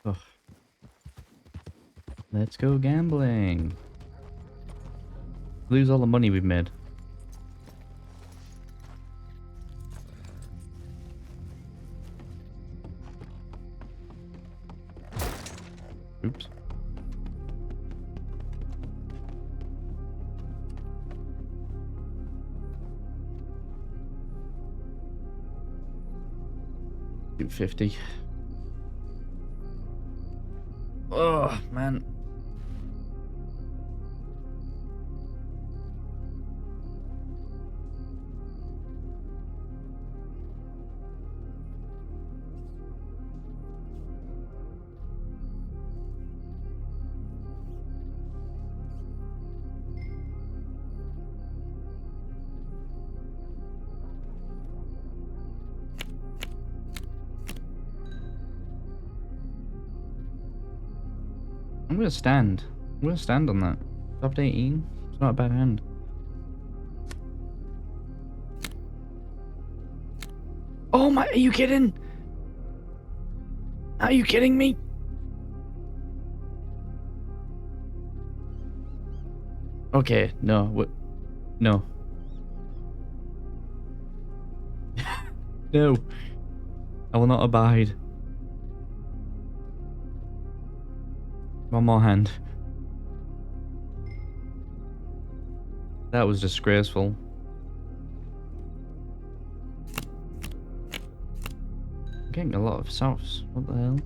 Ugh. Let's go gambling. Lose all the money we've made. Oops. $250. Oh, man. I'm gonna stand. I'm gonna stand on that. Top 18. It's not a bad hand. Oh my, are you kidding? Are you kidding me? Okay, no, what? No. No. I will not abide. One more hand. That was disgraceful. I'm getting a lot of softs. What the hell?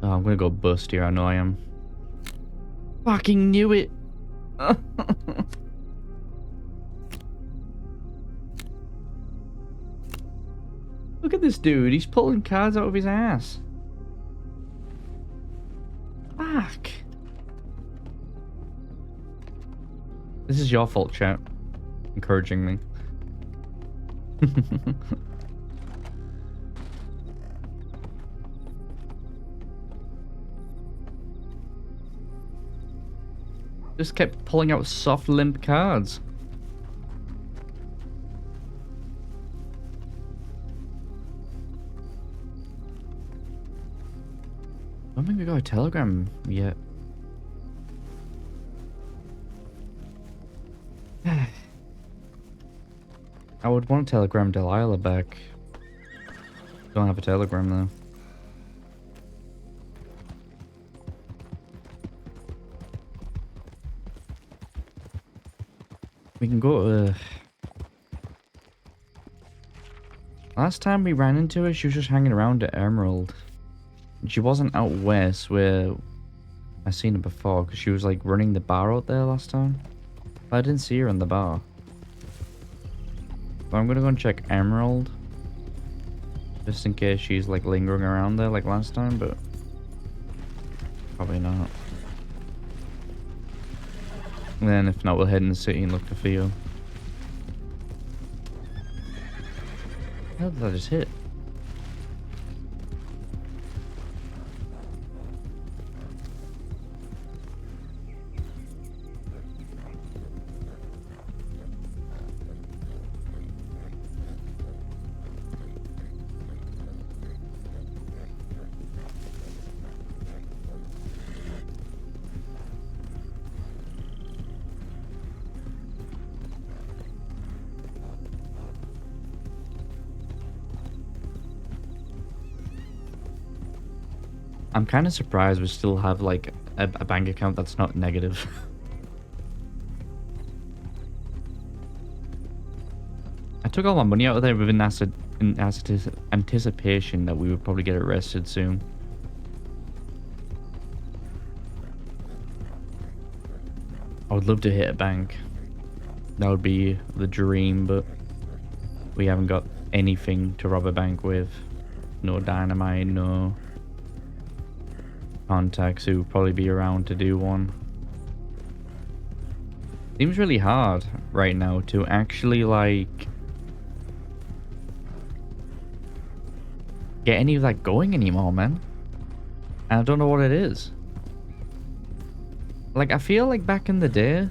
Oh, I'm gonna go bust here. I know I am. Fucking knew it. Look at this dude. He's pulling cards out of his ass. Fuck. This is your fault, chat. Encouraging me. Just kept pulling out soft, limp cards. I don't think we got a telegram yet. I would want to telegram Delilah back. Don't have a telegram though. We can go to... Last time we ran into her, she was just hanging around at Emerald. She wasn't out west where I seen her before, because she was like running the bar out there last time. But I didn't see her in the bar. So I'm gonna go and check Emerald. Just in case she's like lingering around there like last time, but probably not. And then if not, we'll head in the city and look for Theo. How did I just hit? I'm kind of surprised we still have like a bank account that's not negative. I took all my money out of there within anticipation that we would probably get arrested soon. I would love to hit a bank. That would be the dream, but we haven't got anything to rob a bank with. No dynamite, no contacts who would probably be around to do one. Seems really hard right now to actually like get any of that going anymore, man. And I don't know what it is. Like, I feel like back in the day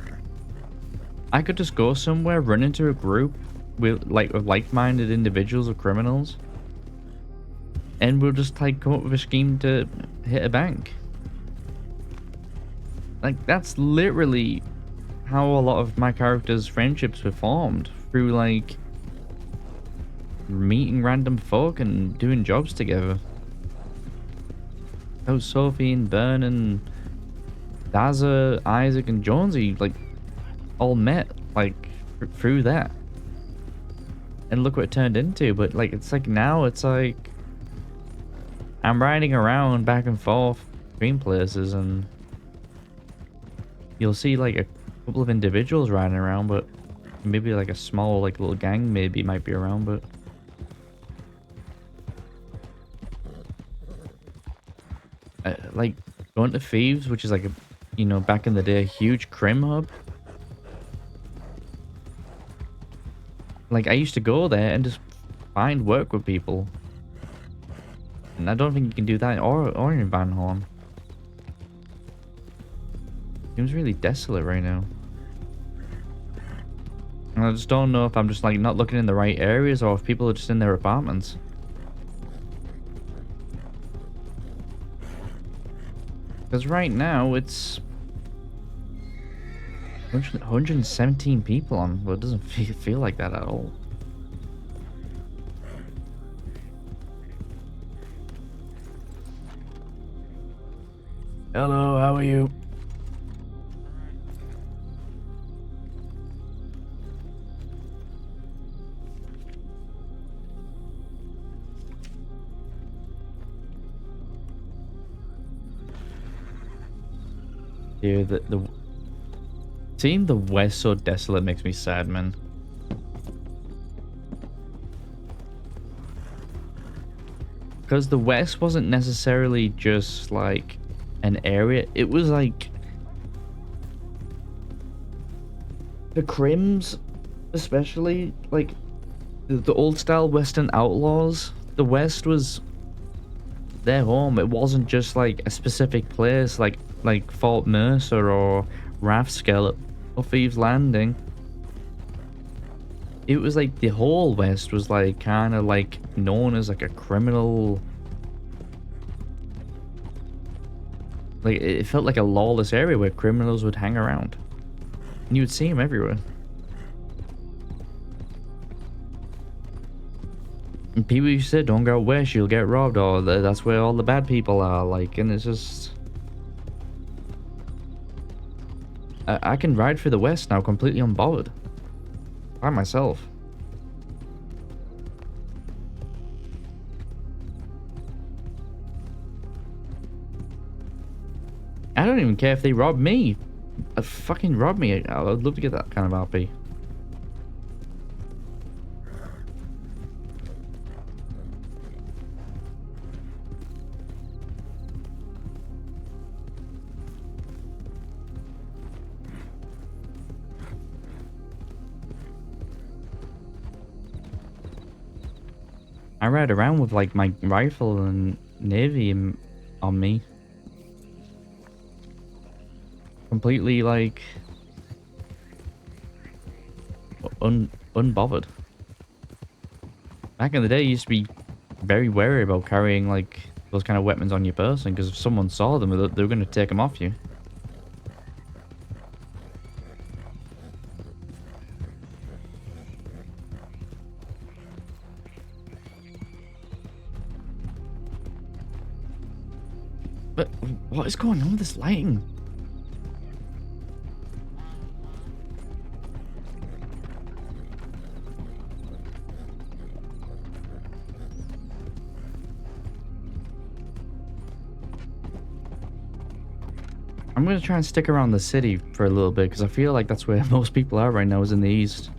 I could just go somewhere, run into a group with like-minded individuals or criminals, and we'll just like come up with a scheme to hit a bank. Like, that's literally how a lot of my characters' friendships were formed, through like meeting random folk and doing jobs together. How Sophie and Bern and Daza, Isaac and Jonesy like all met like through that. And look what it turned into. But like, it's like now it's like I'm riding around back and forth between places, and you'll see like a couple of individuals riding around, but maybe like a small like little gang maybe might be around, but like going to Thieves, which is like a, you know, back in the day, a huge crim hub. Like, I used to go there and just find work with people. And I don't think you can do that or in Van Horn. Seems really desolate right now. And I just don't know if I'm just like not looking in the right areas or if people are just in their apartments. Because right now it's 117 people on, but it doesn't feel like that at all. Hello, how are you? Dude, the seeing the West so desolate makes me sad, man. Because the West wasn't necessarily just like an area. It was like the Crims, especially like the old style Western Outlaws. The West was their home. It wasn't just like a specific place like Fort Mercer or Rathskel or Thieves Landing. It was like the whole West was like kind of like known as like a criminal. Like it felt like a lawless area where criminals would hang around, and you would see them everywhere. And people used to say, "Don't go west, you'll get robbed," or "That's where all the bad people are." Like, and it's just, I can ride through the West now completely unbothered by myself. I don't even care if they rob me. Fucking rob me. I'd love to get that kind of RP. I ride around with like my rifle and navy on me. Completely like unbothered. Back in the day, you used to be very wary about carrying like those kind of weapons on your person, because if someone saw them, they were going to take them off you. But what is going on with this lighting? I'm going to try and stick around the city for a little bit, because I feel like that's where most people are right now, is in the east.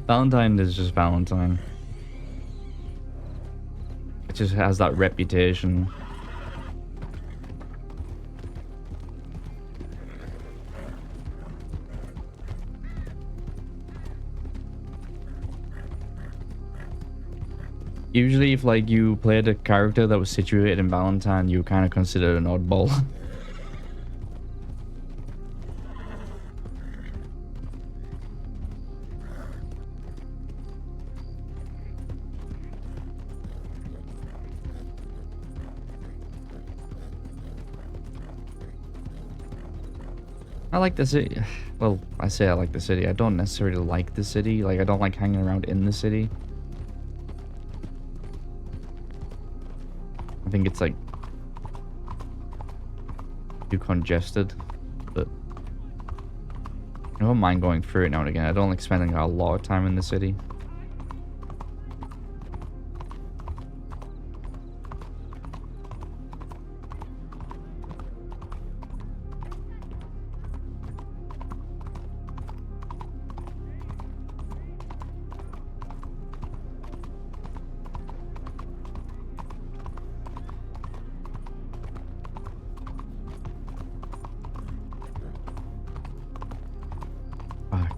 Valentine is just Valentine. It just has that reputation. Usually if like you played a character that was situated in Valentine, you were kind of considered an oddball. I like the city. Well, I say I like the city. I don't necessarily like the city. Like, I don't like hanging around in the city. I think it's like too congested, but I don't mind going through it now and again. I don't like spending a lot of time in the city.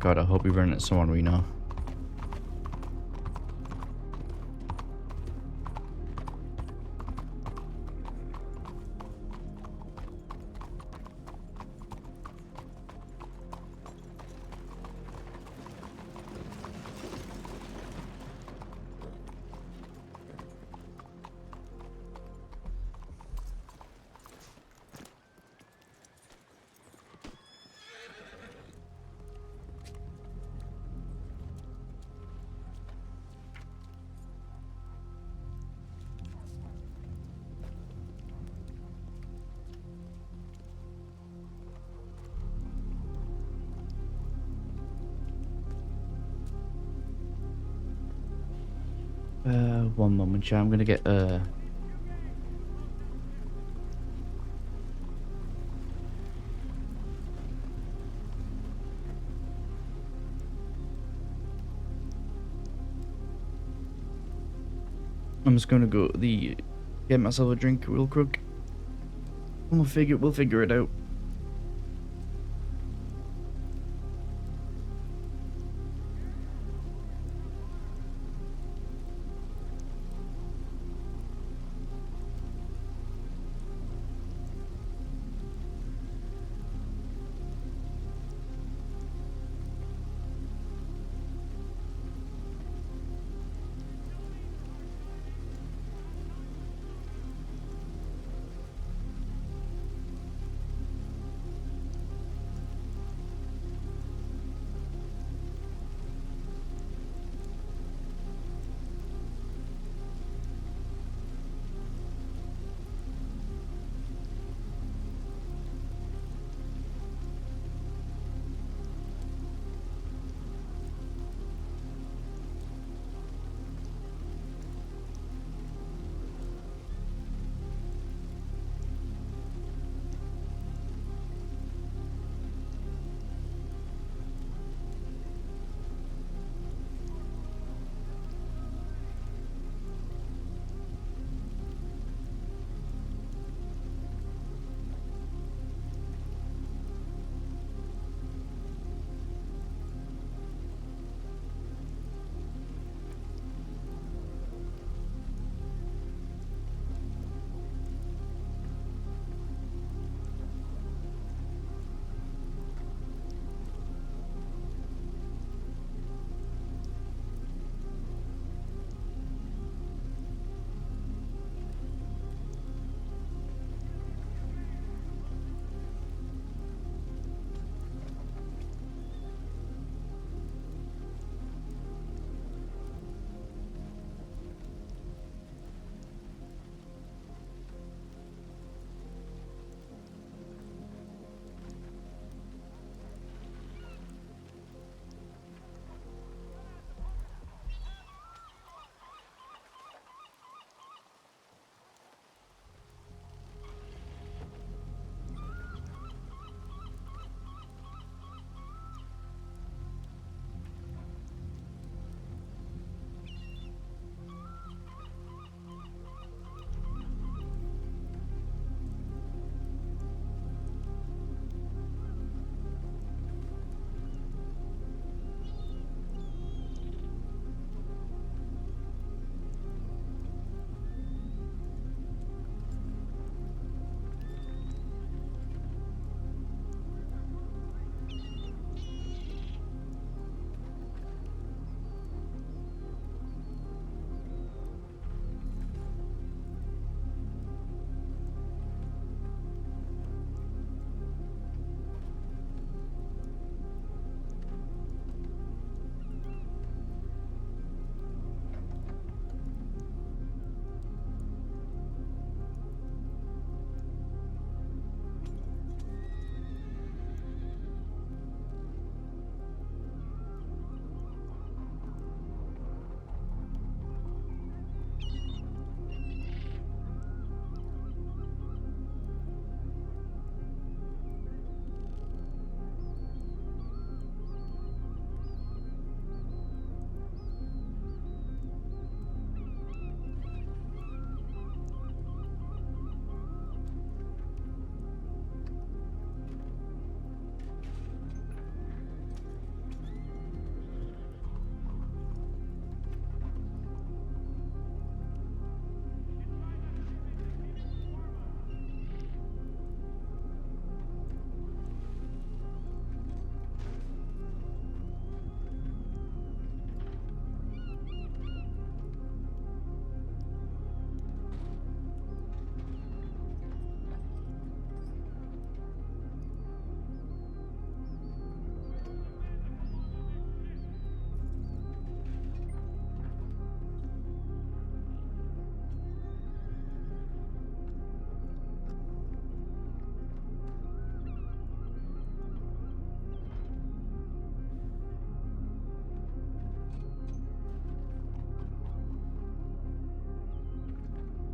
God, I hope we run into someone we know. One moment, chat. I'm gonna get I'm just gonna go get myself a drink real quick. We'll figure it out.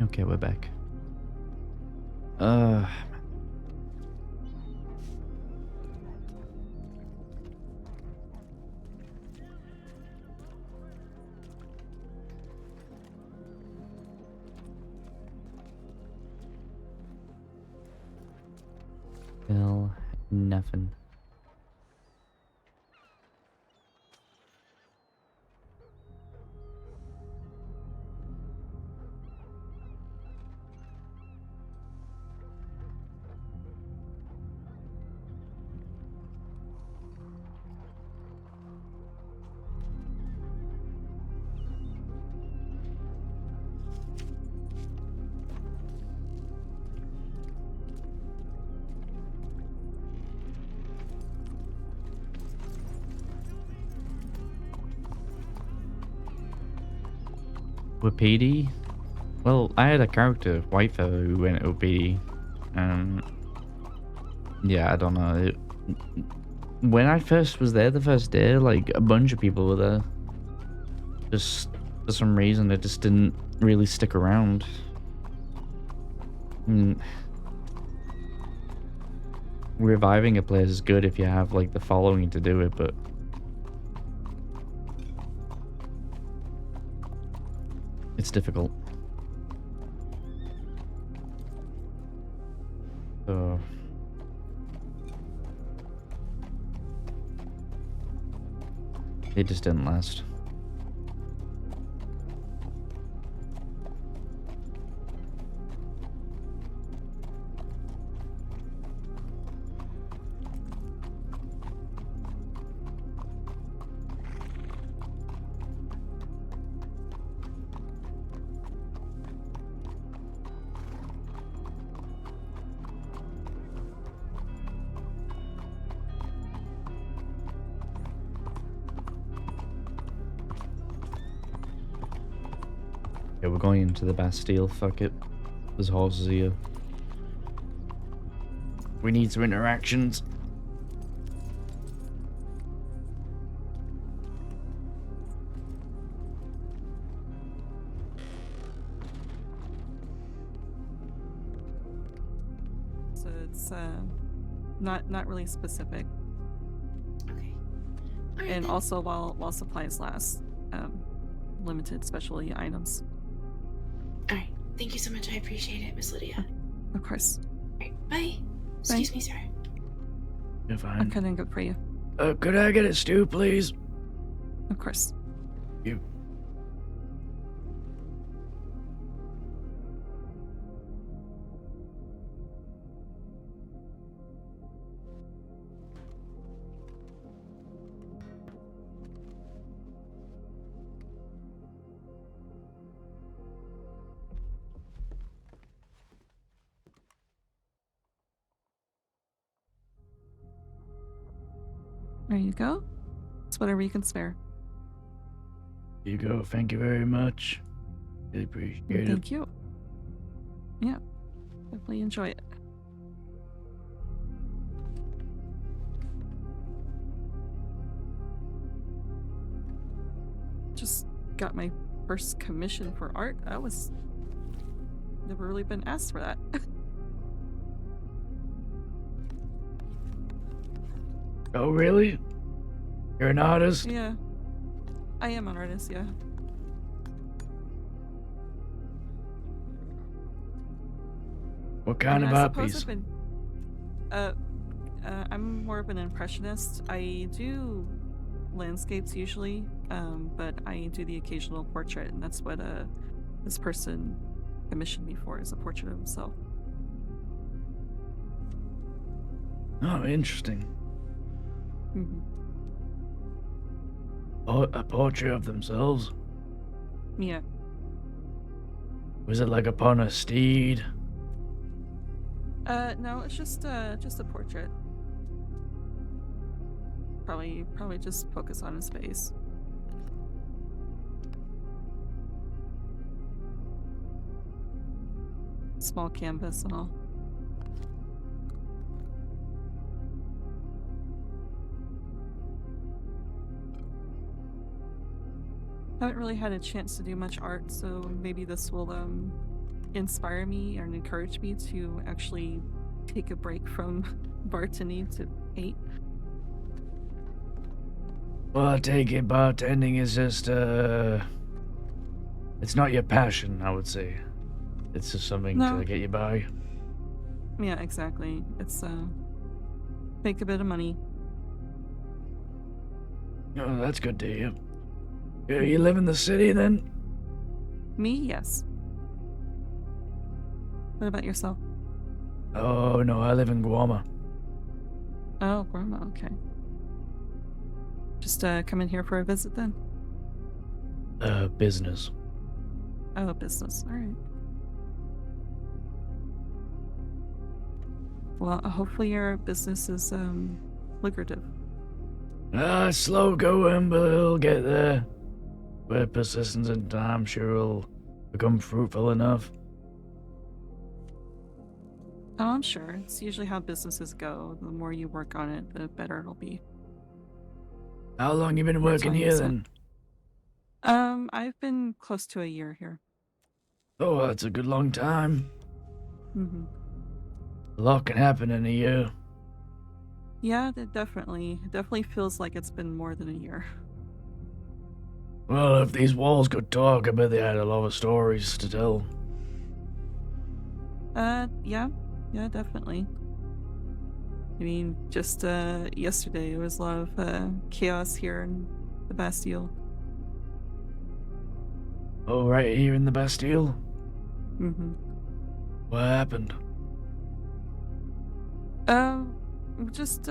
Okay, we're back. Nothing. With PD? Well, I had a character, Whitefeather, who went OP. Yeah, I don't know. When I first was there the first day, like, a bunch of people were there. Just, for some reason, it just didn't really stick around. Reviving a place is good if you have, like, the following to do it, but... it's difficult. So... it just didn't last. Yeah, we're going into the Bastille, fuck it. There's horses here. We need some interactions. So it's not really specific. Okay. All right, And then. also while supplies last, limited specialty items. All right. Thank you so much. I appreciate it, Miss Lydia. Of course. All right. Bye. Excuse me, sir. You're I fine. couldn't go for you. Could I get a stew, please? Of course. You. There you go. It's whatever you can spare. You go. Thank you very much. Really appreciate it. Thank you. Yeah. Definitely enjoy it. Just got my first commission for art. I was never really been asked for that. Oh, really? You're an artist? Yeah. I am an artist, yeah. What kind of I art suppose piece? I've been, I'm more of an impressionist. I do landscapes usually, but I do the occasional portrait, and that's what this person commissioned me for, is a portrait of himself. Oh, interesting. Mm-hmm. Oh, a portrait of themselves? Yeah. Was it like upon a steed? No, it's just a portrait. Probably just focus on his face. Small canvas and all. Haven't really had a chance to do much art, so maybe this will inspire me and encourage me to actually take a break from bartending to paint. Well, I take it bartending is just, it's not your passion, I would say. It's just something No. to get you by. Yeah, exactly. It's make a bit of money. Oh, that's good to hear. You live in the city then? Me, yes. What about yourself? Oh, no, I live in Guama. Oh, Grandma, okay. Just come in here for a visit then? Business. Oh, business. All right. Well, hopefully your business is lucrative. Slow going, but it'll get there. With persistence and time, I'm sure it'll become fruitful enough. Oh, I'm sure. It's usually how businesses go. The more you work on it, the better it'll be. How long you been That's working what he here said. then? I've been close to a year here. Oh, that's a good long time. Mm-hmm. A lot can happen in a year. Yeah, it definitely feels like it's been more than a year. Well, if these walls could talk, I bet they had a lot of stories to tell. Yeah, definitely. I mean, just yesterday there was a lot of chaos here in the Bastille. Oh, right here in the Bastille? Mm-hmm. What happened? Just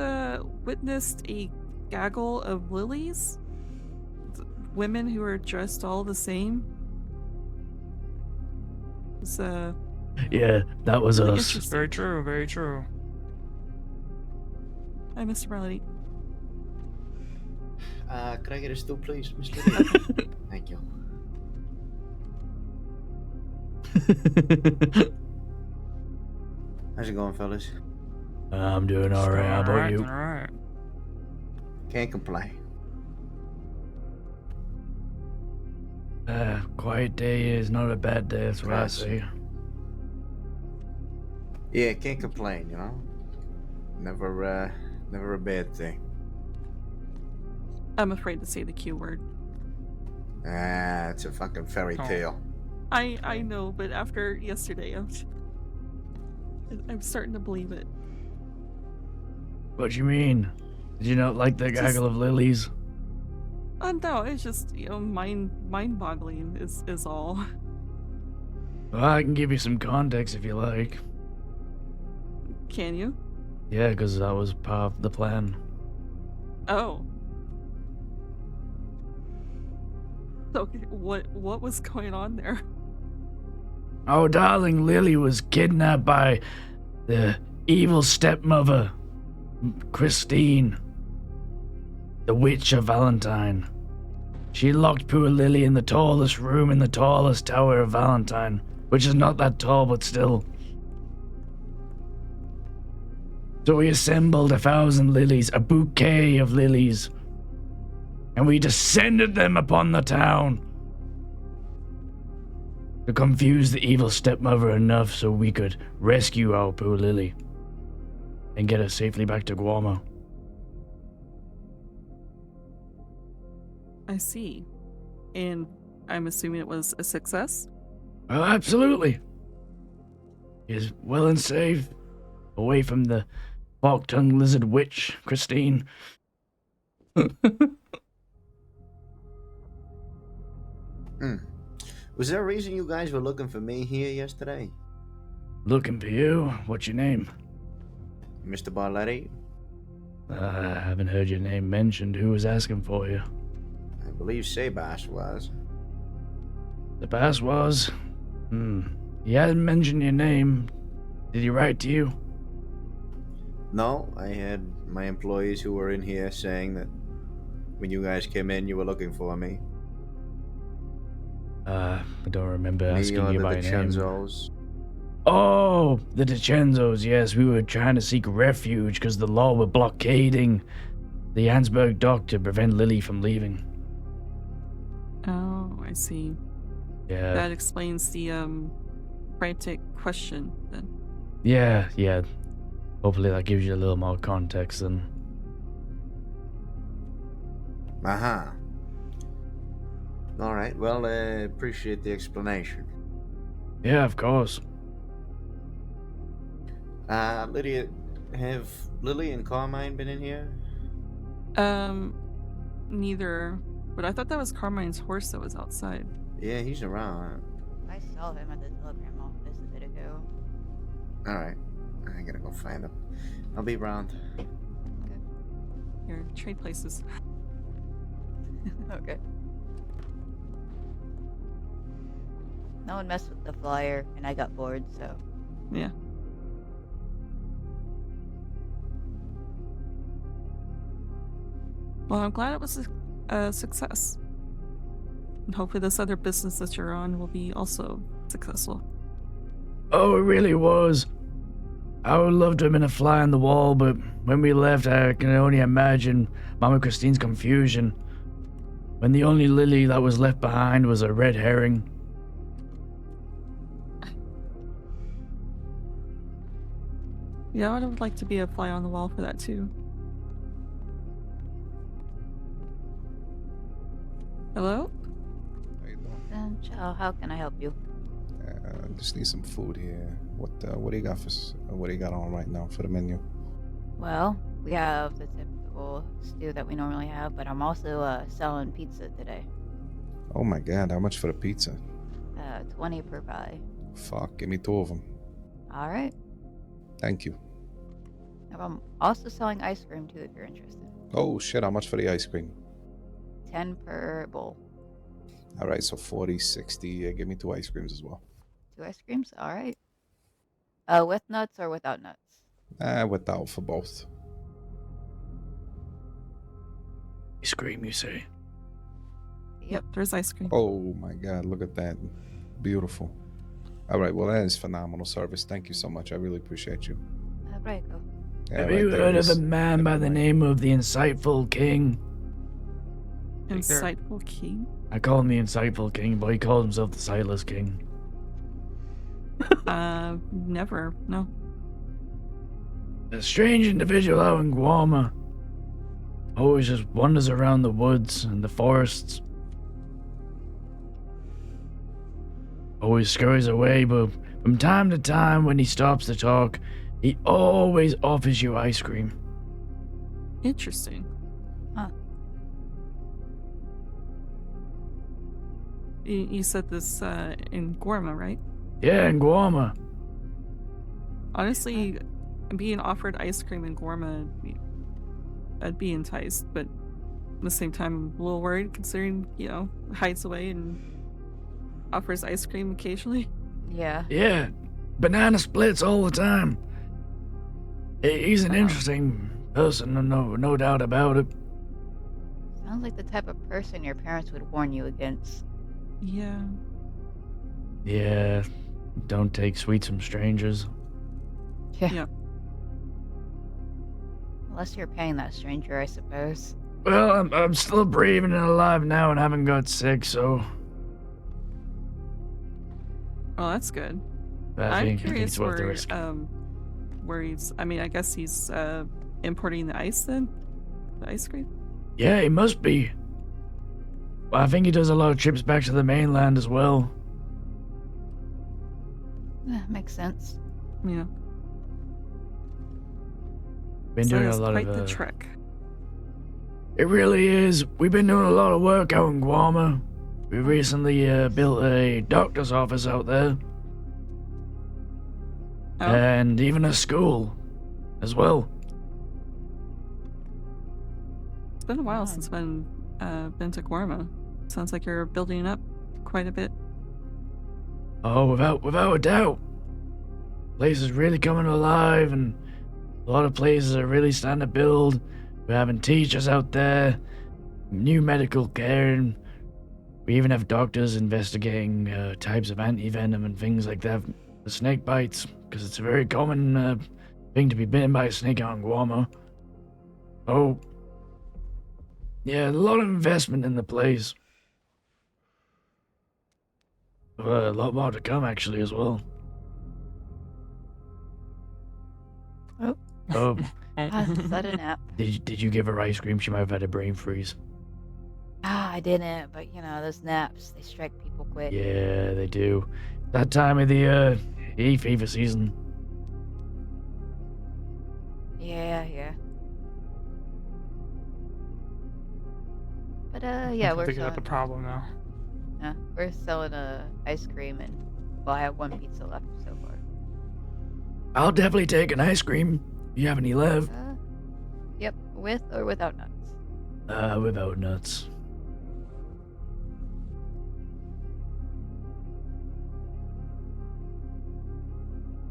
witnessed a gaggle of lilies. Women who are dressed all the same. It's Yeah, that was really us. interesting. Very true, very true. Hi, Mr. Melody. Could I get a stool, please, Miss Lydia? Thank you. How's it going, fellas? I'm doing alright, how about you? Alright. Can't complain. Quiet day is not a bad day, that's what I say. Yeah, can't complain, you know? Never a bad thing. I'm afraid to say the Q word. It's a fucking fairy tale. I know, but after yesterday, I'm starting to believe it. What you mean? Did you not like the gaggle of lilies? No, it's just, mind-boggling is all. Well, I can give you some context if you like. Can you? Yeah, because that was part of the plan. Oh. So, what was going on there? Oh, darling, Lily was kidnapped by the evil stepmother, Christine, the witch of Valentine. She locked poor Lily in the tallest room in the tallest tower of Valentine, which is not that tall, but still. So we assembled 1,000 lilies, a bouquet of lilies, and we descended them upon the town to confuse the evil stepmother enough so we could rescue our poor Lily and get her safely back to Guamo. I see. And I'm assuming it was a success? Oh, absolutely. Is well and safe, away from the fork-tongued lizard witch, Christine. Was there a reason you guys were looking for me here yesterday? Looking for you? What's your name? Mr. Barletti? I haven't heard your name mentioned. Who was asking for you? I believe Sebas was. The pass was? He hadn't mentioned your name. Did he write to you? No, I had my employees who were in here saying that when you guys came in, you were looking for me. I don't remember asking Me or you the by name. DiCenzos. Oh, the DiCenzos, yes. We were trying to seek refuge because the law were blockading the Ansberg dock to prevent Lily from leaving. Oh, I see. Yeah. That explains the frantic question then. Yeah. Hopefully that gives you a little more context then. Uh-huh. Alright, well, appreciate the explanation. Yeah, of course. Lydia, Have Lily and Carmine been in here? Neither. But I thought that was Carmine's horse that was outside. Yeah, he's around. I saw him at the telegram office a bit ago. Alright. I gotta go find him. I'll be around. Here, trade places. Okay. No one messed with the flyer, and I got bored, so. Yeah. Well, I'm glad it was a success. And hopefully this other business that you're on will be also successful. Oh, it really was. I would love to have been a fly on the wall, but when we left, I can only imagine Mama Christine's confusion when the only Lily that was left behind was a red herring. Yeah, I would like to be a fly on the wall for that too. Hello? How you doing? Ciao, how can I help you? Just need some food here. What do you got what do you got on right now for the menu? Well, we have the typical stew that we normally have, but I'm also selling pizza today. Oh my god, how much for the pizza? 20 per pie. Fuck, give me 2 of them. All right. Thank you. I'm also selling ice cream too, if you're interested. Oh shit, how much for the ice cream? 10 per bowl. Alright, so 40, 60. Give me 2 ice creams as well. 2 ice creams? All right. With nuts or without nuts? Without for both. Ice cream, you say? Yep, there's ice cream. Oh my god, look at that. Beautiful. Alright, well that is phenomenal service. Thank you so much. I really appreciate you. Prego. Yeah, Have right you there heard it of a is. man by the name of the Insightful King? Insightful King? I call him the Insightful King, but he calls himself the Sightless King. Never. No. A strange individual out in Guama. Always just wanders around the woods and the forests. Always scurries away, but from time to time when he stops to talk, he always offers you ice cream. Interesting. Huh. You said this in Gorma, right? Yeah, in Guama. Honestly, being offered ice cream in Gorma, I'd be enticed, but at the same time, I'm a little worried considering, hides away and offers ice cream occasionally. Yeah. Yeah, banana splits all the time. He's an interesting person, no doubt about it. Sounds like the type of person your parents would warn you against. Yeah. Yeah, don't take sweets from strangers. Yeah. Unless you're paying that stranger, I suppose. Well, I'm still breathing and alive now and haven't got sick, so Oh, that's good. I I'm think curious it's worth the risk. where he's. I mean, I guess he's importing the ice then, the ice cream. Yeah, he must be. Well, I think he does a lot of trips back to the mainland as well. Makes sense. Yeah. Been So doing it's a lot quite of the trek. It really is. We've been doing a lot of work out in Guama. We recently built a doctor's office out there. Oh. And even a school as well. It's been a while since I've been to Gorma. Sounds like you're building up quite a bit. Oh, without a doubt. Place is really coming alive, and a lot of places are really starting to build. We're having teachers out there, new medical care, and we even have doctors investigating types of anti-venom and things like that for snake bites, because it's a very common thing to be bitten by a snake out in Guama. Oh, yeah, a lot of investment in the place. A lot more to come, actually, as well. Oh. Sudden nap. Did you give her ice cream? She might have had a brain freeze. I didn't, but those naps, they strike people quick. Yeah, they do. That time of the hay fever season. Yeah. But I yeah, think I got the problem now. we're selling ice cream, and well, I have one pizza left so far. I'll definitely take an ice cream. You have any left? Yep, with or without nuts. Without nuts.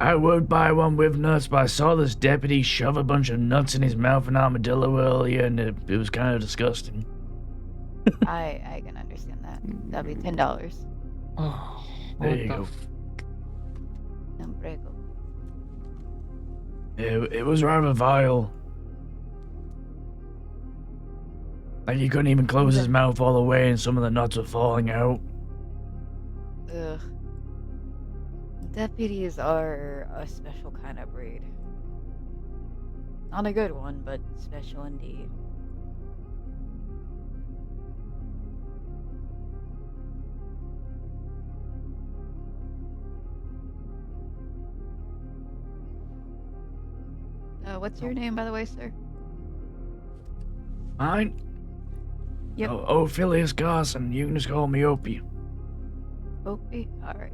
I would buy one with nuts, but I saw this deputy shove a bunch of nuts in his mouth and armadillo earlier, and it was kind of disgusting. I can understand that. That'll be $10. Oh, There you go. Umbrego. It was rather vile. Like, he couldn't even close his mouth all the way, and some of the nuts were falling out. Ugh. Deputies are a special kind of breed. Not a good one, but special indeed. What's your name, by the way, sir? Mine? Yep. Ophelius Carson. You can just call me Opie. Opie? Alright.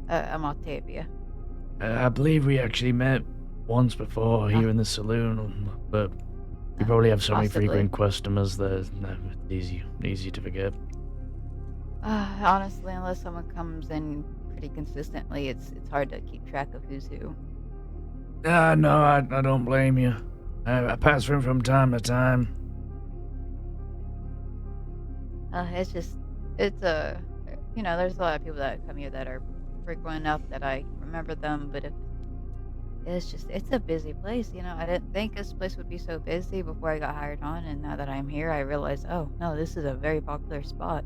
I'm Octavia. I believe we actually met once before here in the saloon, but we probably have so many Possibly. frequent customers that it's easy to forget. Honestly, unless someone comes in pretty consistently, it's hard to keep track of who's who. No, I don't blame you. I pass through from time to time. It's there's a lot of people that come here that are frequent enough that I remember them, but it's a busy place, I didn't think this place would be so busy before I got hired on, and now that I'm here, I realize, oh, no, this is a very popular spot.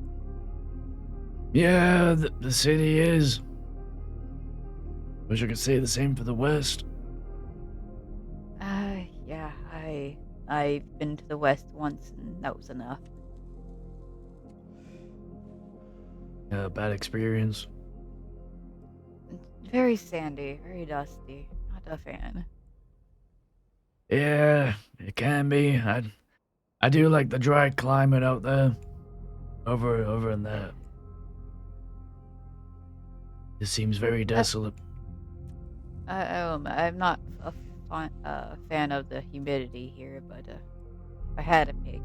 Yeah, the city is. Wish I could say the same for the West. Yeah, I've been to the West once, and that was enough. Bad experience. Very sandy, very dusty. Not a fan. Yeah, it can be. I do like the dry climate out there. Over in there. It seems very desolate. I'm not a fan of the humidity here, but if I had to pick,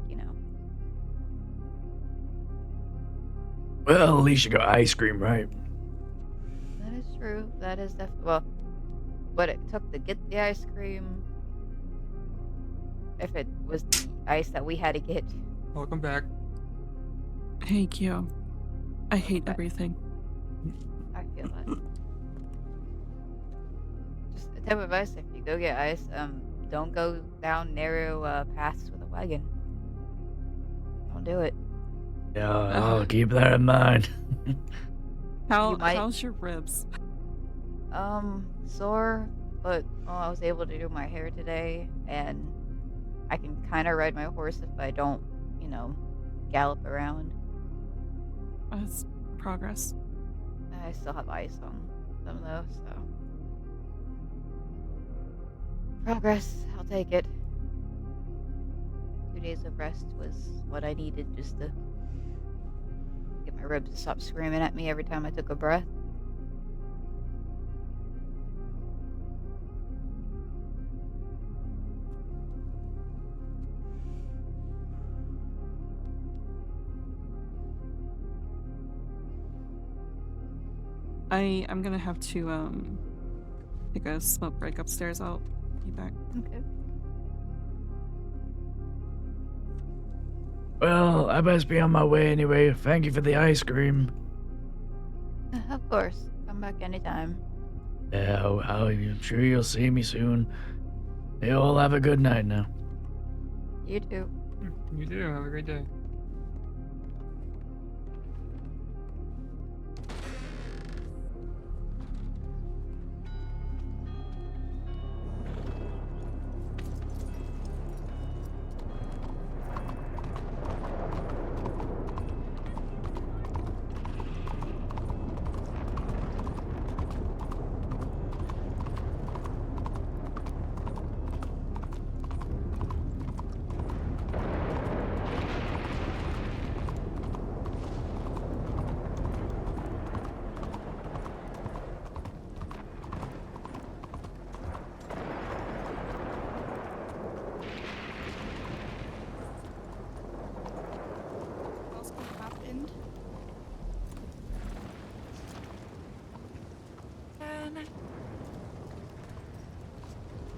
Well, at least you got ice cream, right? That is true. That is definitely, well, what it took to get the ice cream, if it was the ice that we had to get. Welcome back. Hey, Kyo. I hate everything. I feel that. Just a tip of advice: if you go get ice, don't go down narrow paths with a wagon. Don't do it. Yeah, I'll keep that in mind. How's your ribs? Sore, but I was able to do my hair today, and I can kind of ride my horse if I don't, gallop around. That's progress. I still have ice on them though, so progress. I'll take it. 2 days of rest was what I needed just to get my ribs to stop screaming at me every time I took a breath. I'm gonna have to take a smoke break upstairs. I'll be back. Okay. Well, I best be on my way anyway. Thank you for the ice cream. Of course. Come back anytime. Yeah, I'm sure you'll see me soon. You all have a good night now. You too. You do. Have a great day.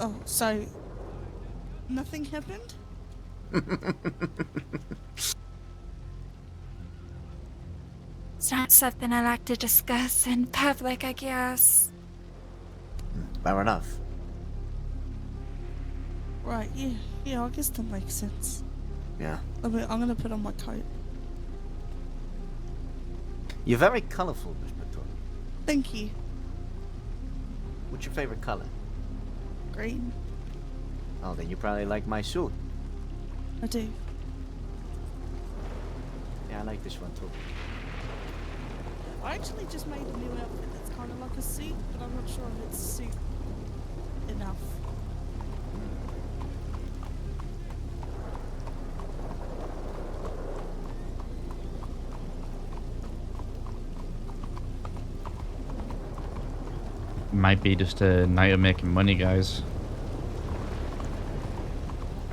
Oh, so nothing happened? It's not something I like to discuss in public, I guess. Fair enough. Right, yeah, I guess that makes sense. Yeah. I'm gonna put on my coat. You're very colorful, Miss Paton. Thank you. What's your favorite color? Green. Oh, then you probably like my suit. I do. Yeah, I like this one too. I actually just made a new outfit that's kind of like a suit, but I'm not sure if it's suit enough. Might be just a night of making money, guys.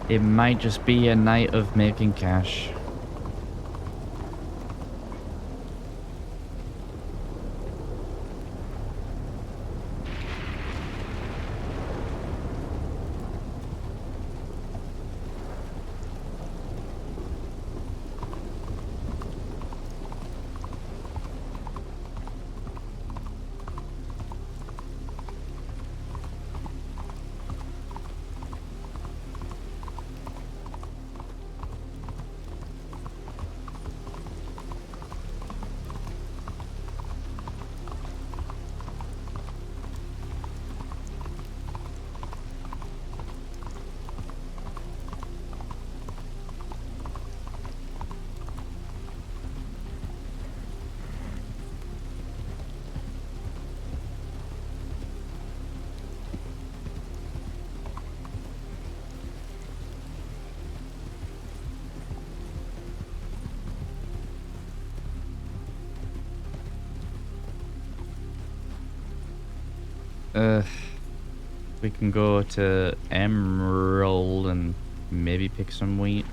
It might just be a night of making cash. We can go to Emerald and maybe pick some wheat.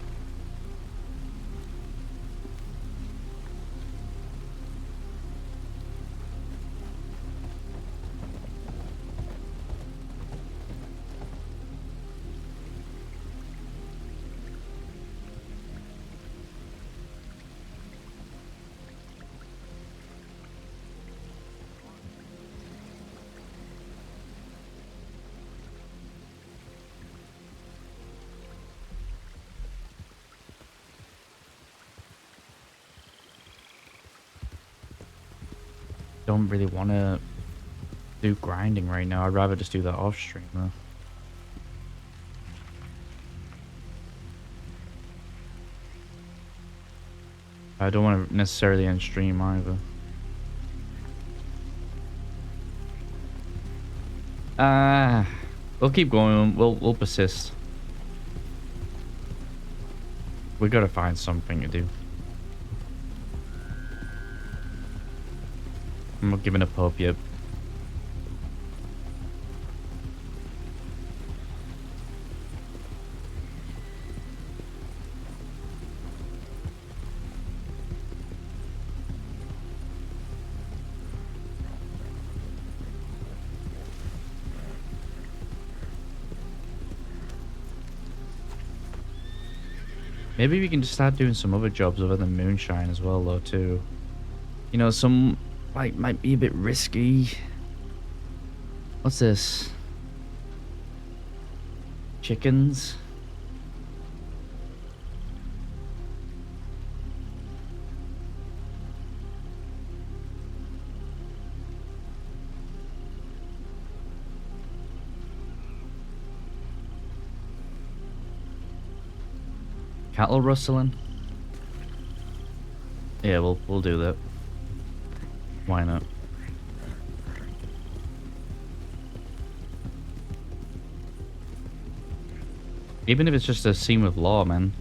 Don't really want to do grinding right now. I'd rather just do that off stream though. I don't want to necessarily end stream either. We'll keep going. We'll persist. We gotta find something to do. I'm not giving up hope yet. Maybe we can just start doing some other jobs other than moonshine as well, though, too. You know, some, like, might be a bit risky. What's this? Chickens? Cattle rustling? Yeah, we'll do that. Why not? Even if it's just a scene with law, man.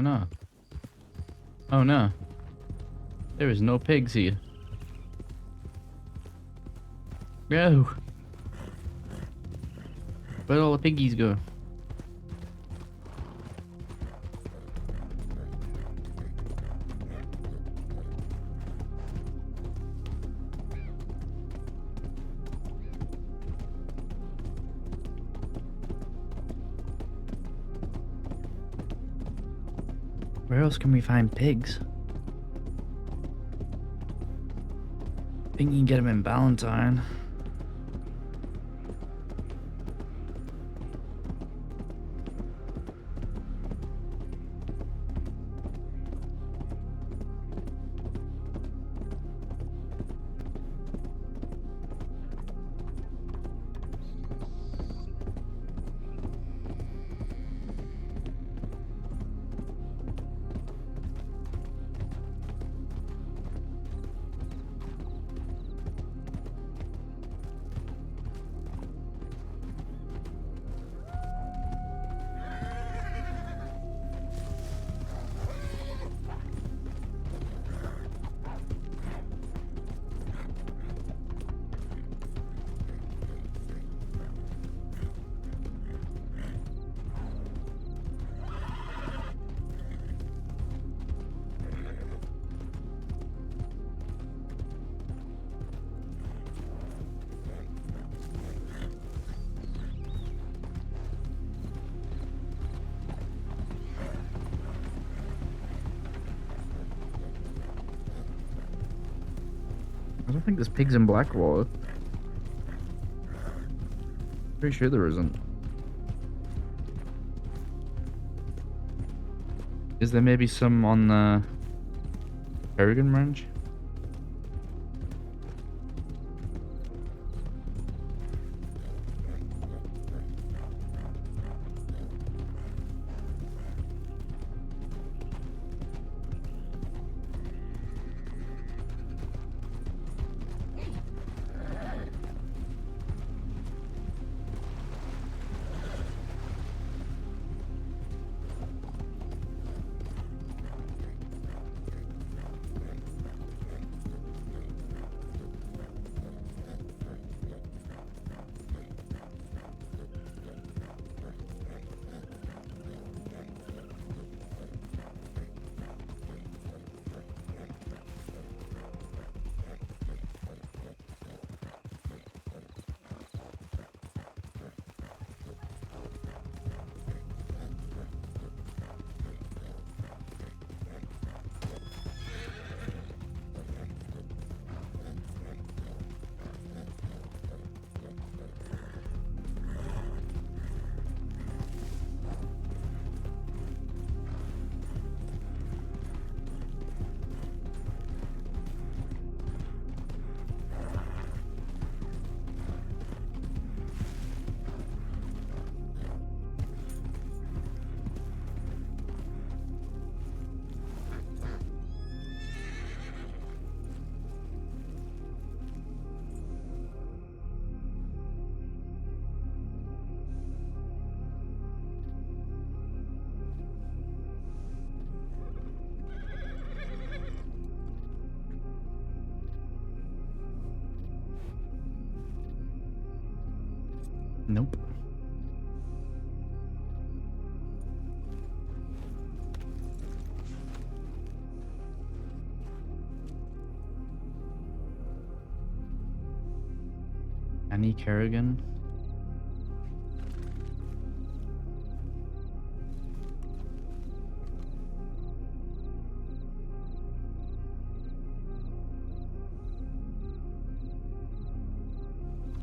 Oh no. Oh no. There is no pigs here. No. Where'd all the piggies go? Where else can we find pigs? I think you can get them in Valentine. I don't think there's pigs in Blackwater. Pretty sure there isn't. Is there maybe some on the Kerrigan Ranch? Nope. Annie Kerrigan.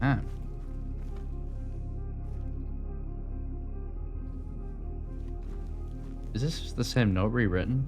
Ah. Is this the same note rewritten?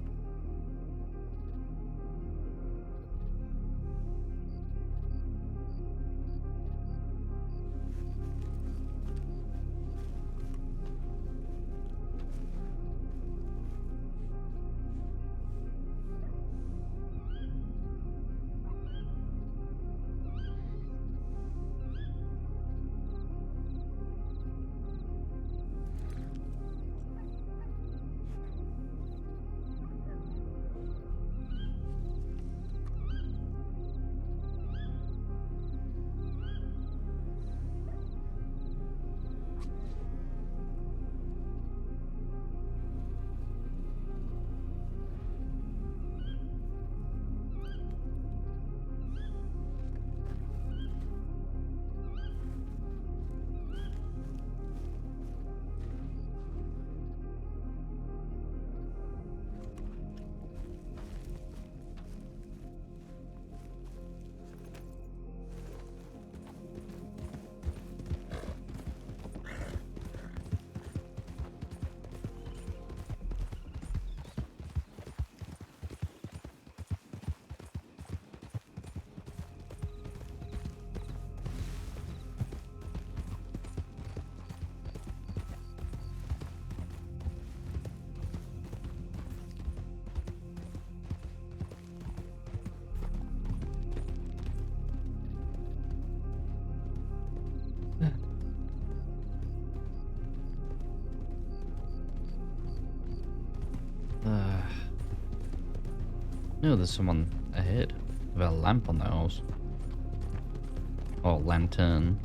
No, there's someone ahead with a lamp on their horse. Or lantern.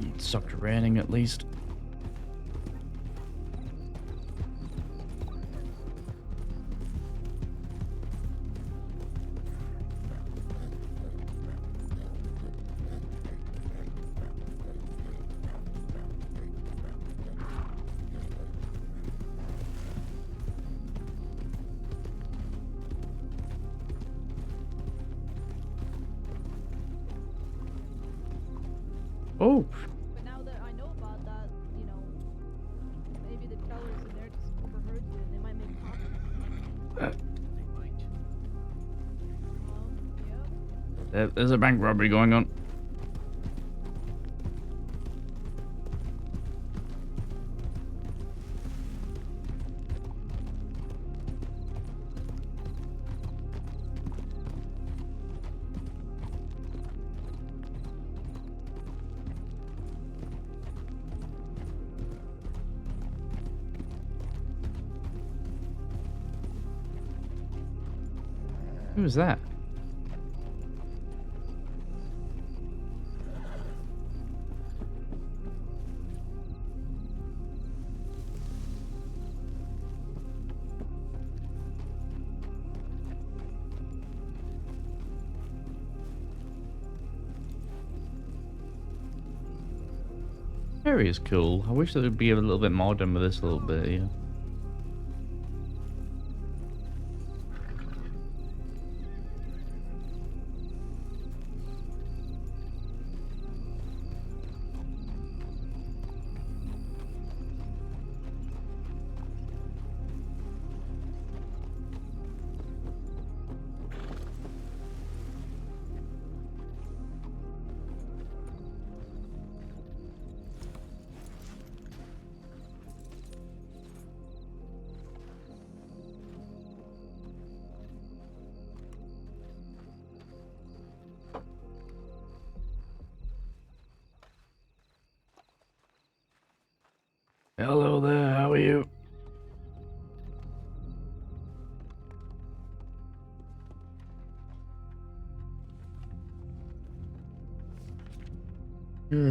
It stopped raining at least. Oh! But now that I know about that, you know, maybe the tellers in there just overheard you and they might make comments. There's a bank robbery going on. Who was that? Area is cool. I wish there would be a little bit more done with this a little bit, yeah. Hello there, how are you?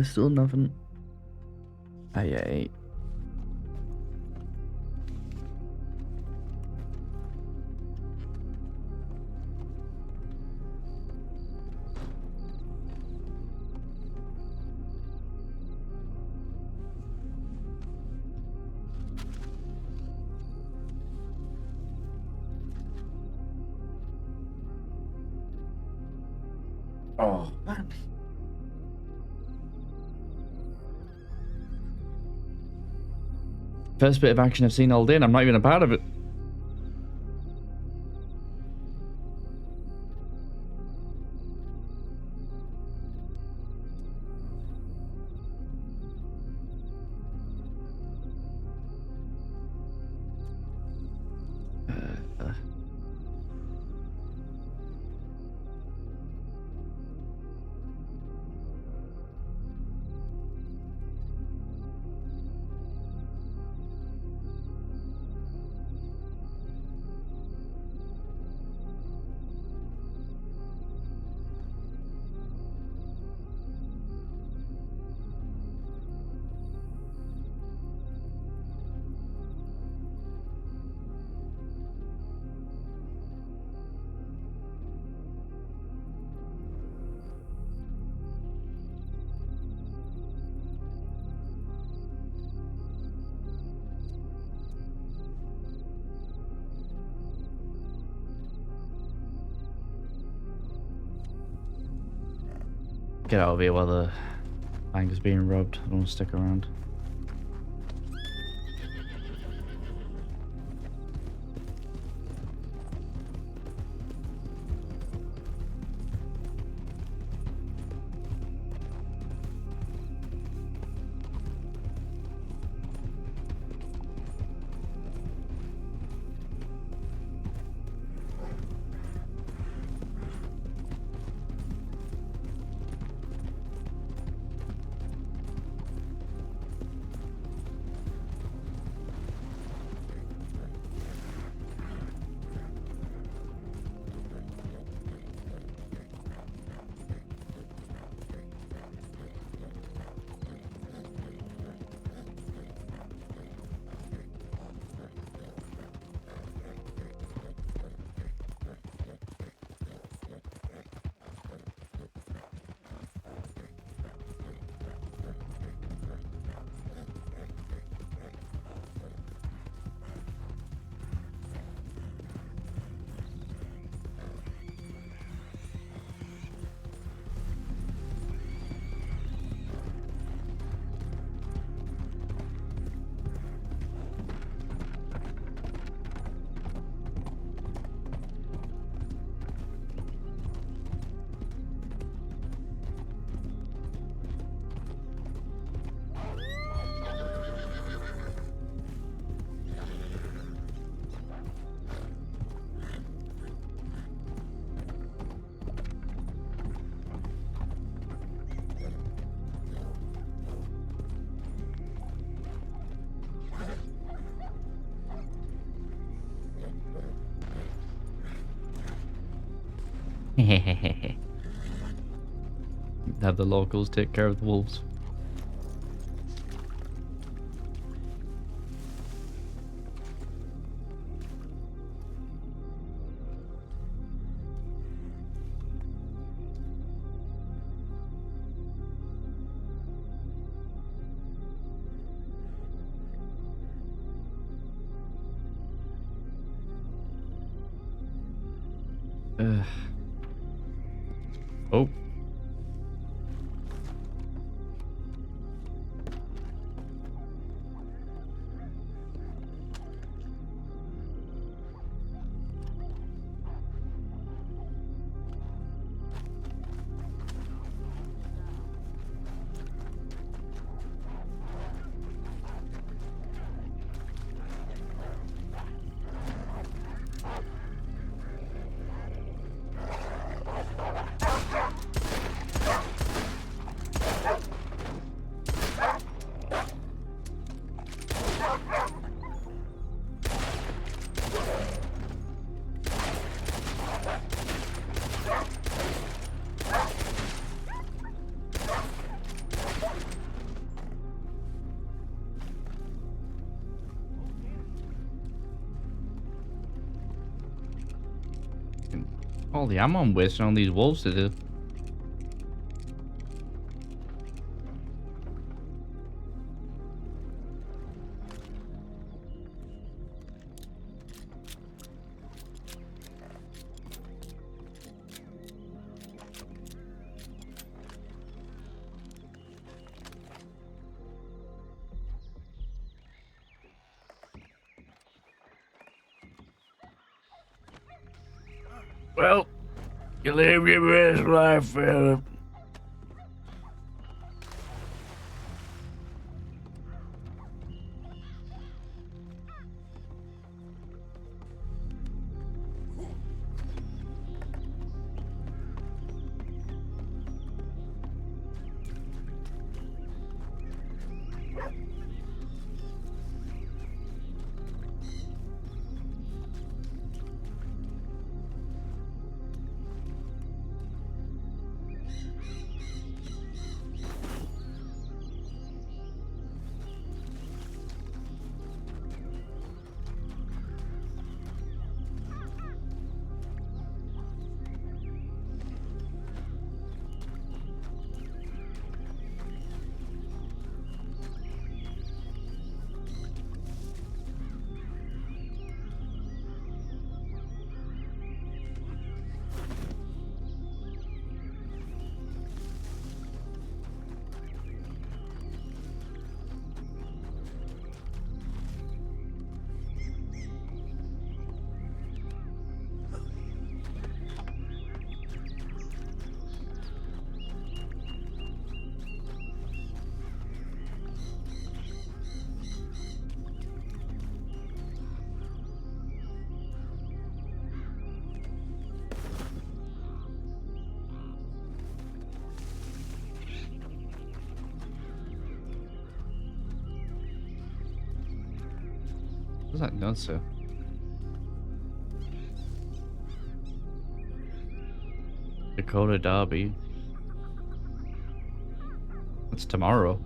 Still nothing. Aye. Oh, man. First bit of action I've seen all day and I'm not even a part of it. Get out of here while the bank is being robbed. I don't want to stick around. Have the locals take care of the wolves. Oh. Holy, I'm wasting on these wolves to do. Well, you live your best life, Philip. What's that done, sir? Dakota Derby. That's tomorrow.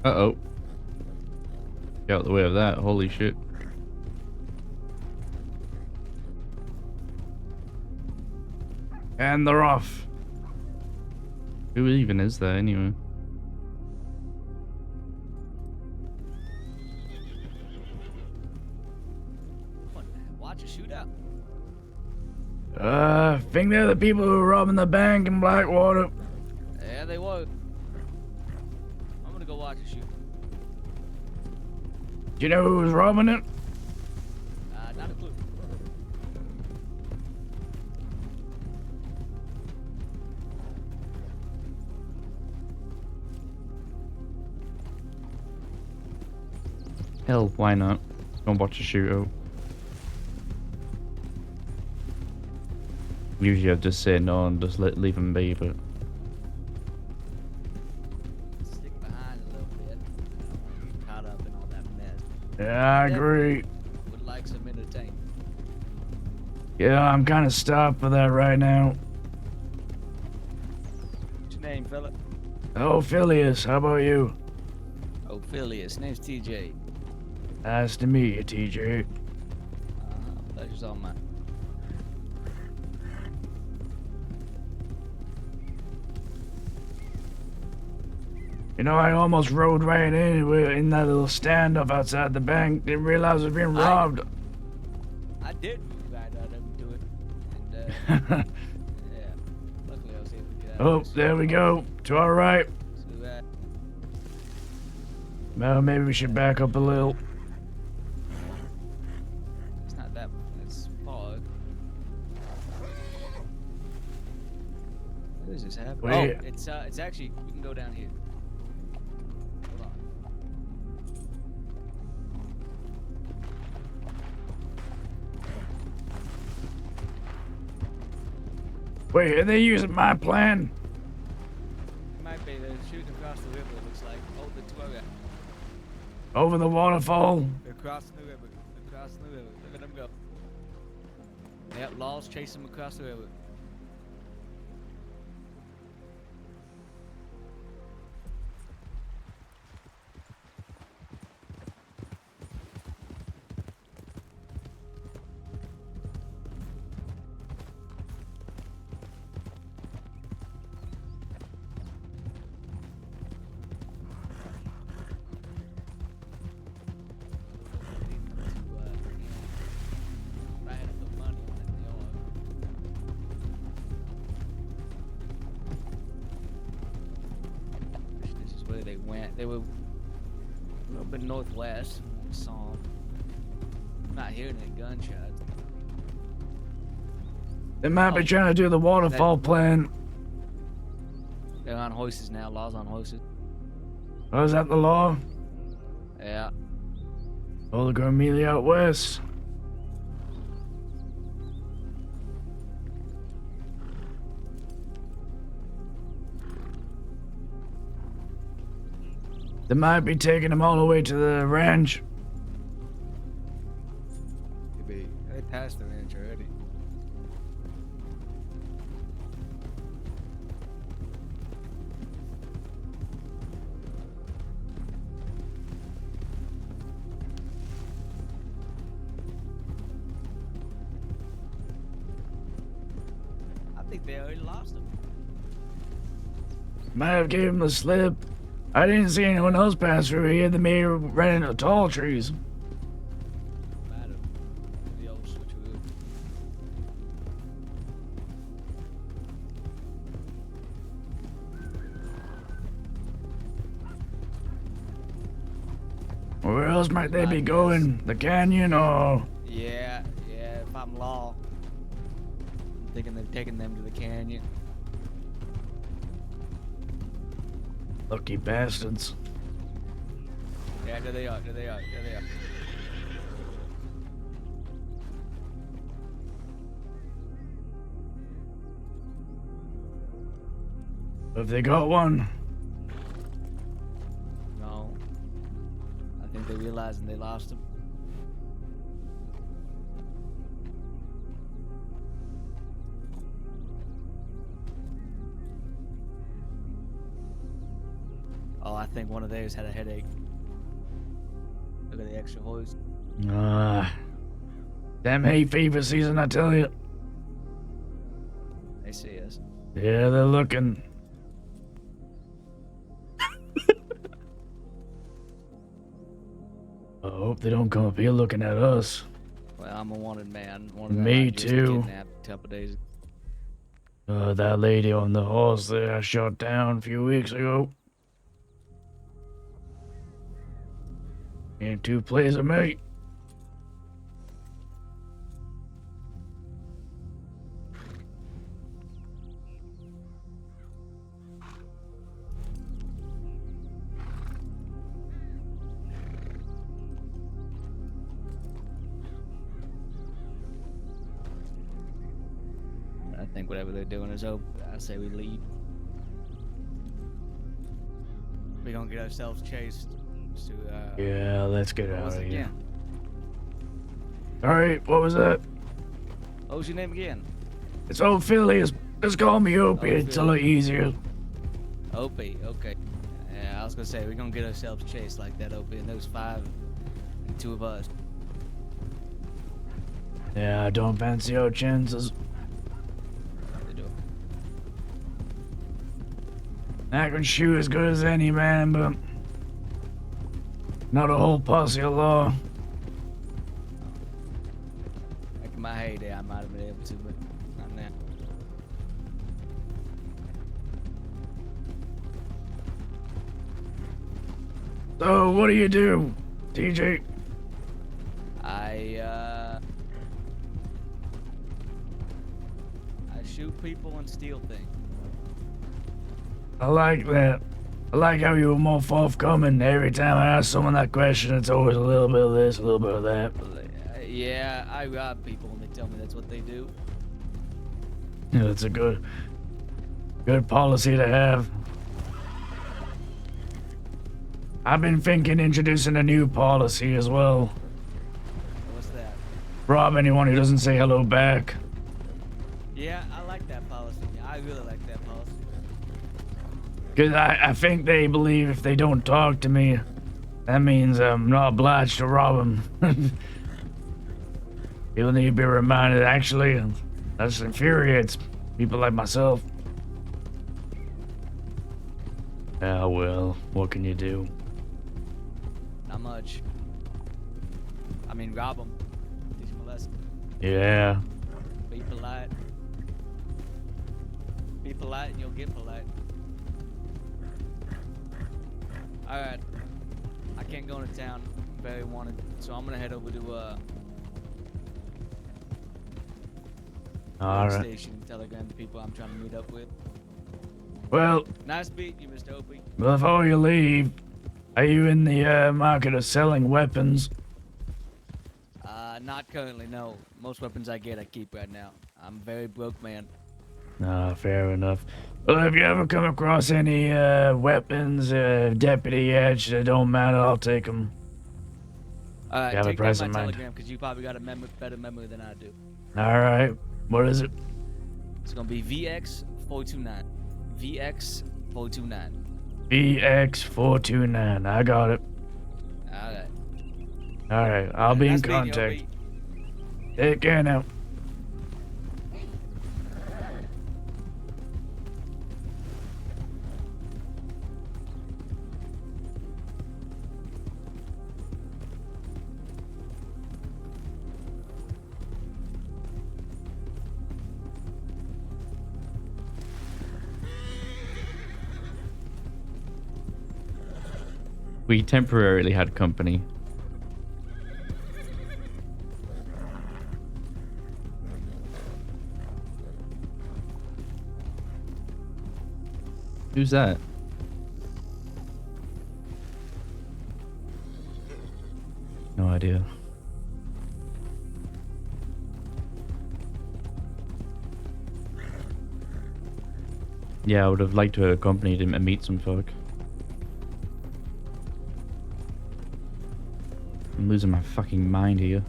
Uh-oh. Get out the way of that. Holy shit. And they're off. Who even is there anyway? Watch a shootout. Think they're the people who were robbing the bank in Blackwater. Yeah, they was. I'm gonna go watch a shoot. Do you know who was robbing it? Not a clue. Hell, why not? Go and watch a shootout. Usually I'd just say no and just leave them be, but... Stick behind a little bit. I don't want to get caught up in all that mess. Yeah, I agree. Would like some entertainment. Yeah, I'm kind of stopped for that right now. What's your name, fella? Ophelius, how about you? Ophelius. Name's TJ. Nice to meet you, TJ. Pleasure's all mine. You know, I almost rode right in that little standoff outside the bank. Didn't realize I was being robbed. I did move right out into it. And, yeah. Luckily I was able to get out Oh, of this. there we go. To our right. So that. Well, maybe we should back up a little. It's not that. It's fog. What is this happening? Wait. Oh, it's actually. We can go down here. Hold on. Wait, are they using my plan? It might be. They're shooting across the river. It looks like. Oh, the two other. Over the waterfall? They're crossing the river. They're crossing the river. Look at them go. Yep, Law's chasing them across the river. This is where they went. They were a little bit northwest. We saw them. I'm not hearing any gunshots. They might be trying to do the waterfall plan. They're on horses now. Law's on horses. Oh, is that the law? Yeah. Oh, they're going immediately out west. They might be taking them all the way to the ranch. Maybe. They passed the ranch already. I think they already lost them. Might have gave them the slip. I didn't see anyone else pass through here. They may have ran into tall trees. Matter. The old switcheroo. Where else might they be going? The canyon or... Yeah, if I'm Law. I'm thinking they're taking them to the canyon. Lucky bastards. Yeah, there they are, there they are. Have they got one? No. I think they realized they lost him. Oh, I think one of theirs had a headache. Look at the extra horse. Damn hay fever season, I tell you. They see us. Yeah, they're looking. I hope they don't come up here looking at us. Well, I'm a wanted man. One of them Me I just too. kidnapped a couple days. That lady on the horse there I shot down a few weeks ago. Ain't too pleased with me. I think whatever they're doing is over. I say we leave. We're gonna get ourselves chased to, Yeah, let's get what out was of it here. again? Alright, what was that? What was your name again? It's Ophelius. Just call me Opie. It's a lot easier. Opie, okay. Yeah, I was gonna say, we're gonna get ourselves chased like that, Opie, and those 5 and 2 of us. Yeah, I don't fancy our chances. They do. I can shoot as good as any man, but not a whole posse of law. Back in my heyday, I might have been able to, but not now. So, what do you do, TJ? I shoot people and steal things. I like that. I like how you were more forthcoming. Every time I ask someone that question, it's always a little bit of this, a little bit of that. Yeah, I rob people and they tell me that's what they do. Yeah, that's a good policy to have. I've been thinking introducing a new policy as well. What's that? Rob anyone who doesn't say hello back. Yeah, I like that policy. I really like that policy. Because I think they believe if they don't talk to me, that means I'm not obliged to rob them. People need to be reminded, actually. That just infuriates people like myself. Ah, well, what can you do? Not much. I mean, rob them. Teach them a lesson. Yeah. Be polite. Be polite and you'll get polite. Alright. I can't go into town. I'm very wanted. So I'm gonna head over to All right. station and telegram the people I'm trying to meet up with. Well, Nice meeting you, Mr. Opie. before you leave, are you in the market of selling weapons? Not currently, no. Most weapons I get, I keep right now. I'm a very broke man. Fair enough. Well, have you ever come across any weapons, deputy edge? It don't matter, I'll take them. Alright, You have a take down my present mind. telegram because you probably got a better memory than I do. Alright, what is it? It's gonna be VX429. VX429. VX429, I got it. Alright. Alright, I'll be in Nice meeting you, contact. Opie. Take care now. We temporarily had company. Who's that? No idea. Yeah, I would have liked to have accompanied him and meet some folk. I'm losing my fucking mind here.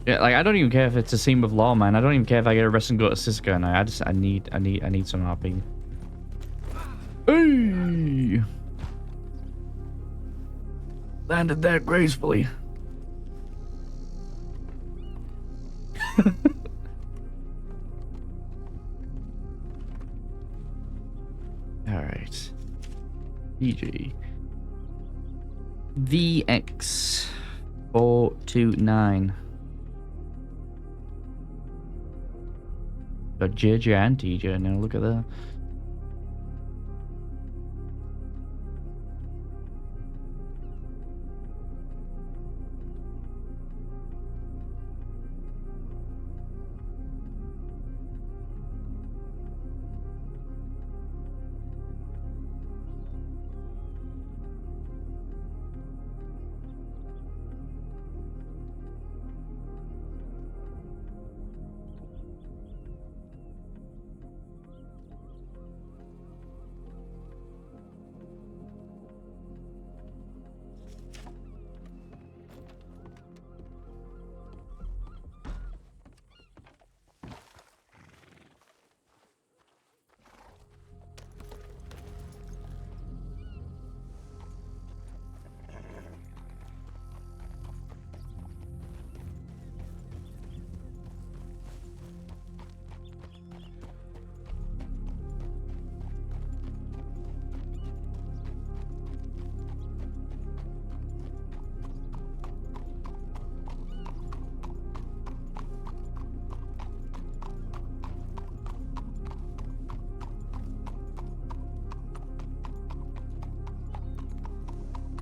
Yeah, like I don't even care if it's a scene with law, man. I don't even care if I get arrested and go to Cisco. And I need some RP. Hey! Landed that gracefully. All right. PG. VX429. Got JJ and TJ now. Look at that.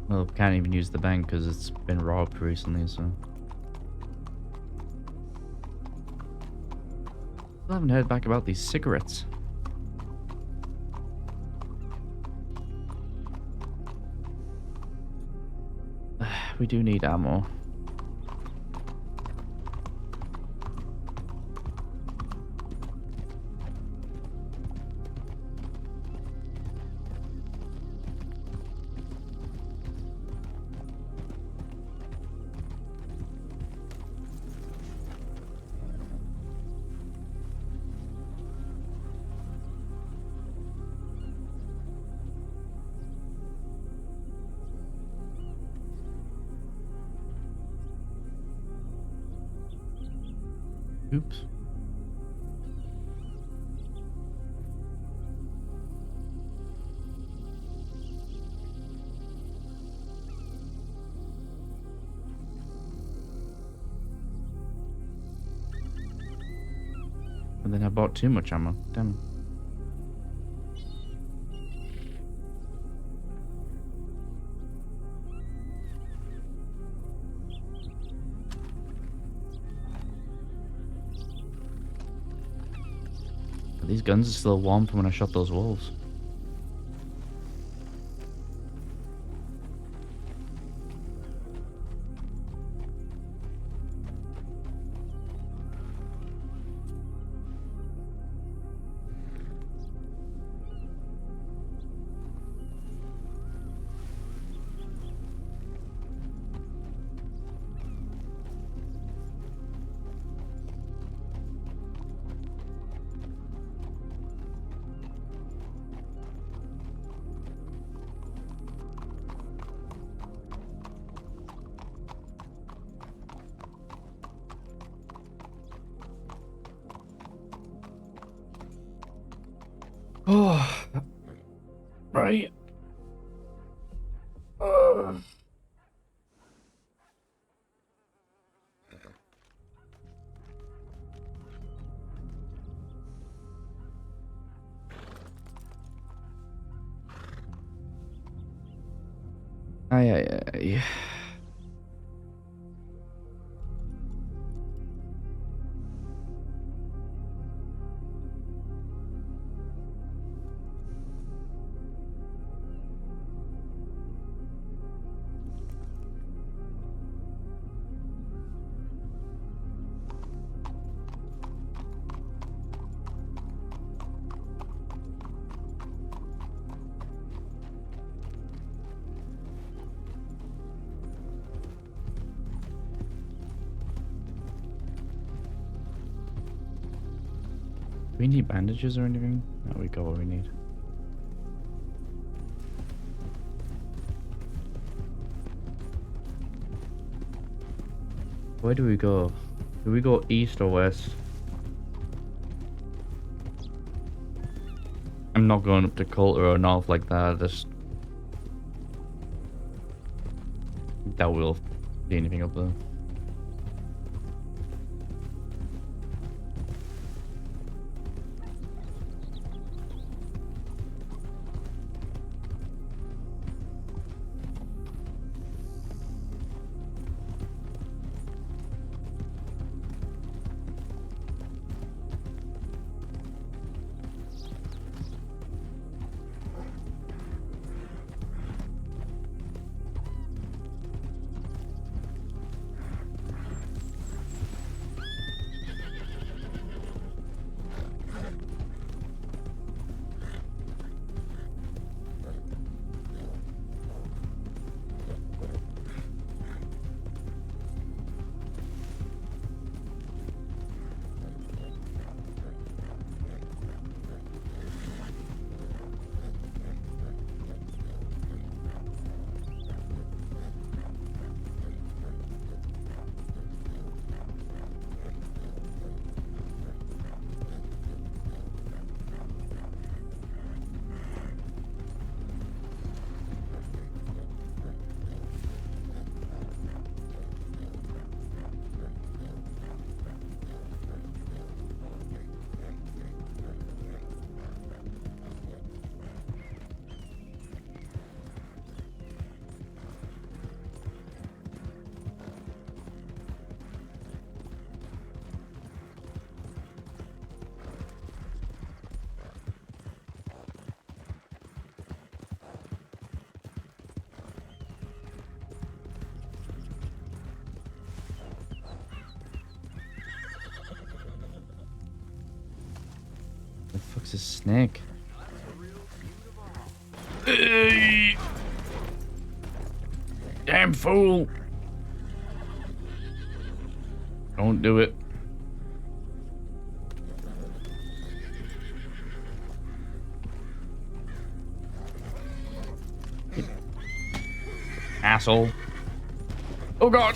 Well, can't even use the bank because it's been robbed recently, so. Still haven't heard back about these cigarettes. We do need ammo. Oops. And then I bought too much ammo. Damn it. These guns are still warm from when I shot those wolves. Oh, right. Aye. we need bandages or anything? No, we got what we need. Where do we go? Do we go east or west? I'm not going up to Coulter or north like that. I just doubt we'll see anything up there. The fuck's a snake? Hey! Damn fool! Don't do it. Asshole. Oh god!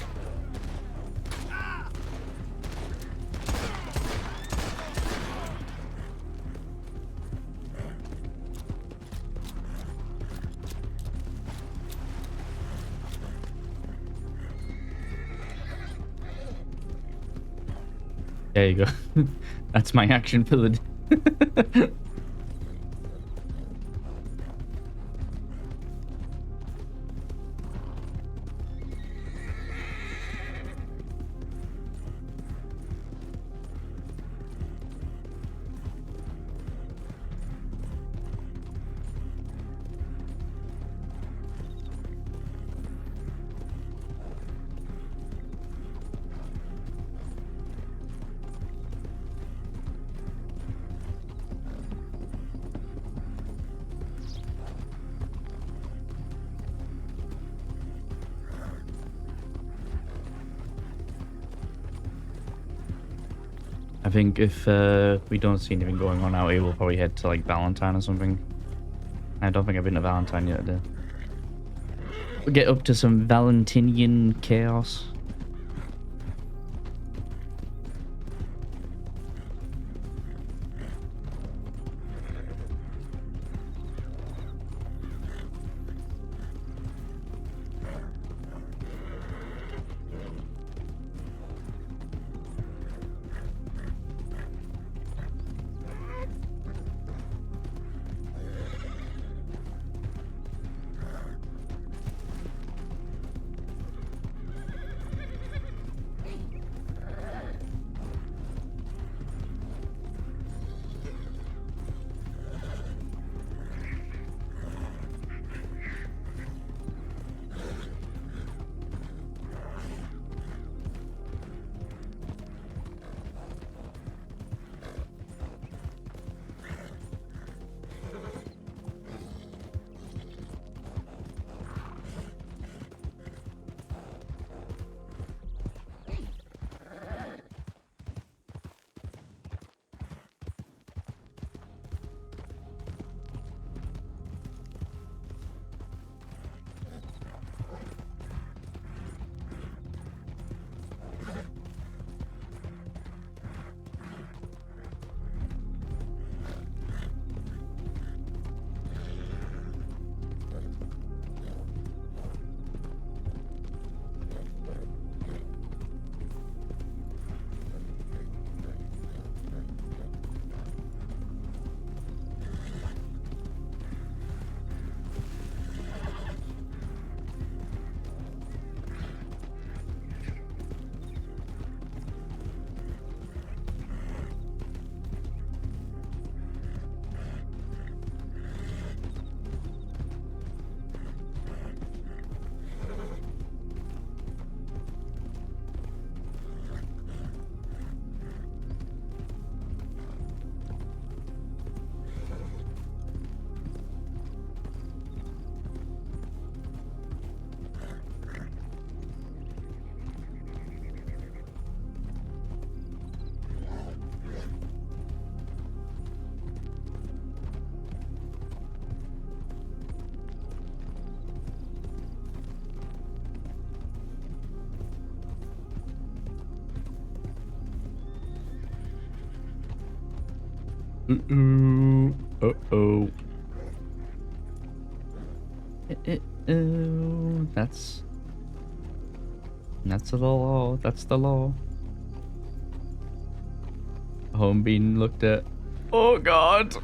There you go. That's my action for the day. I think if we don't see anything going on out here, we'll probably head to like Valentine or something. I don't think I've been to Valentine yet. We'll get up to some Valentinian chaos. Uh-oh. Uh-oh. That's the law. That's the law. Home being looked at. Oh God.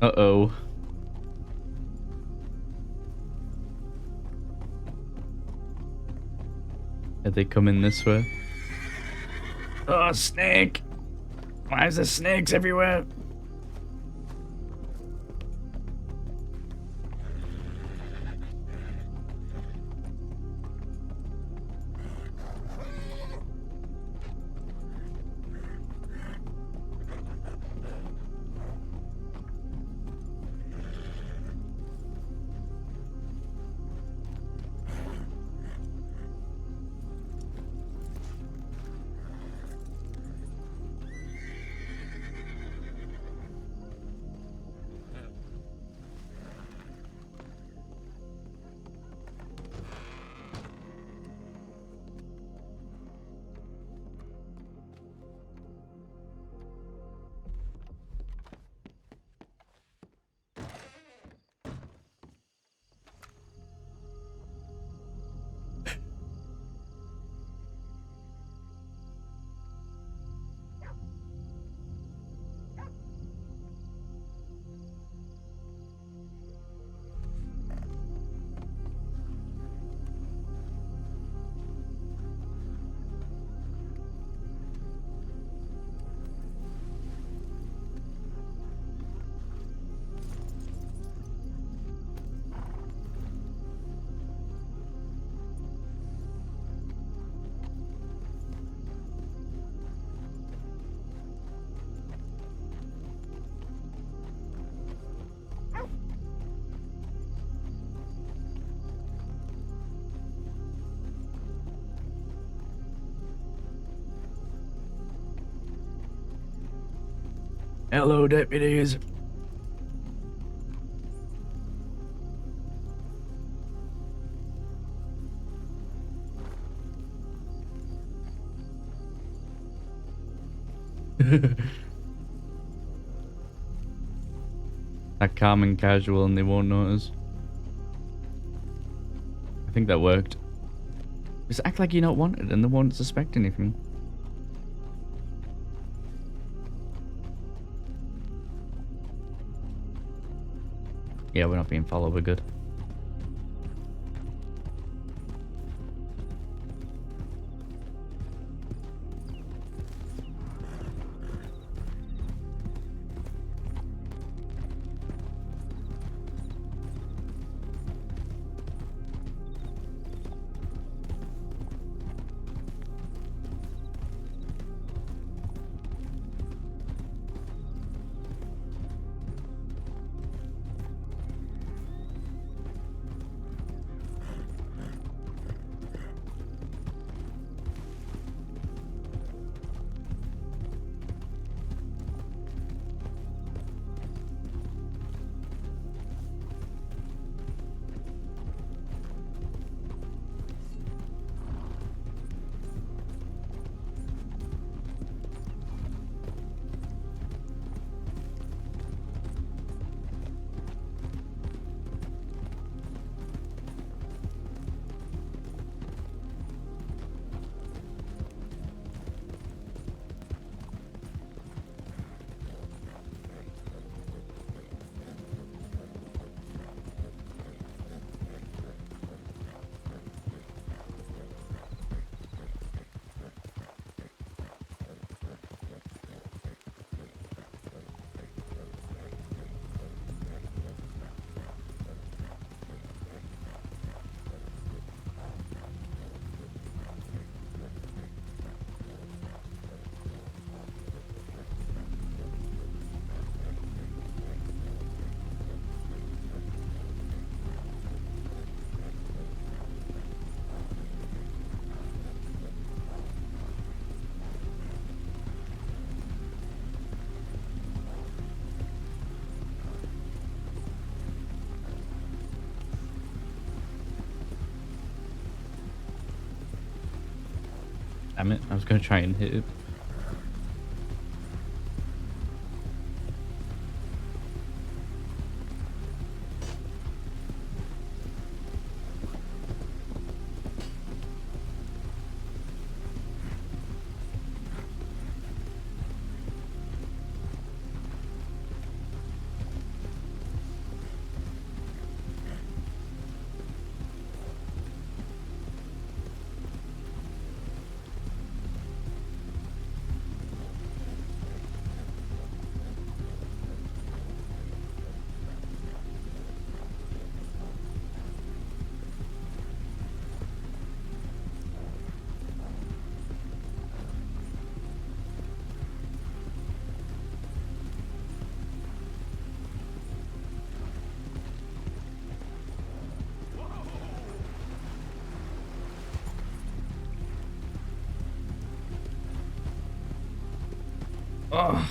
Uh-oh. Are they coming this way? Oh, snake! Why is there snakes everywhere? Hello, deputies. That calm and casual and they won't notice. I think that worked. Just act like you're not wanted and they won't suspect anything. Yeah, we're not being followed, we're good. Damn it, I was gonna try and hit it. Oh.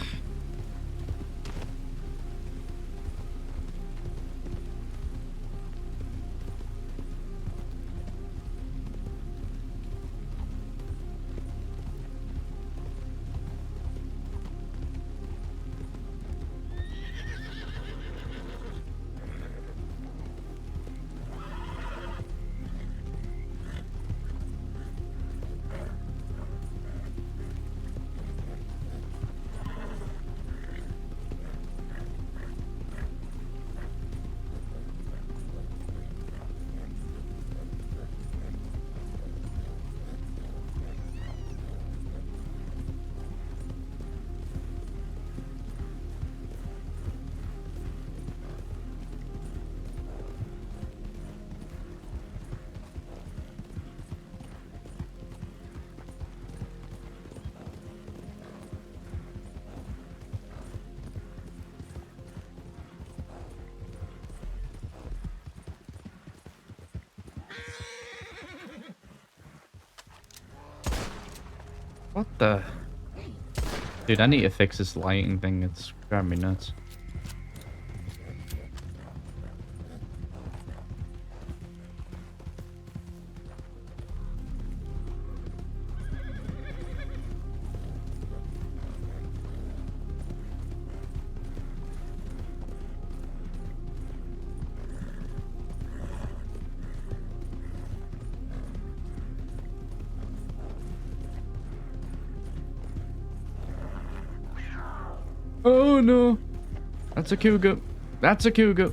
What the? Dude, I need to fix this lighting thing. It's driving me nuts. Oh no! That's a cougar. That's a cougar.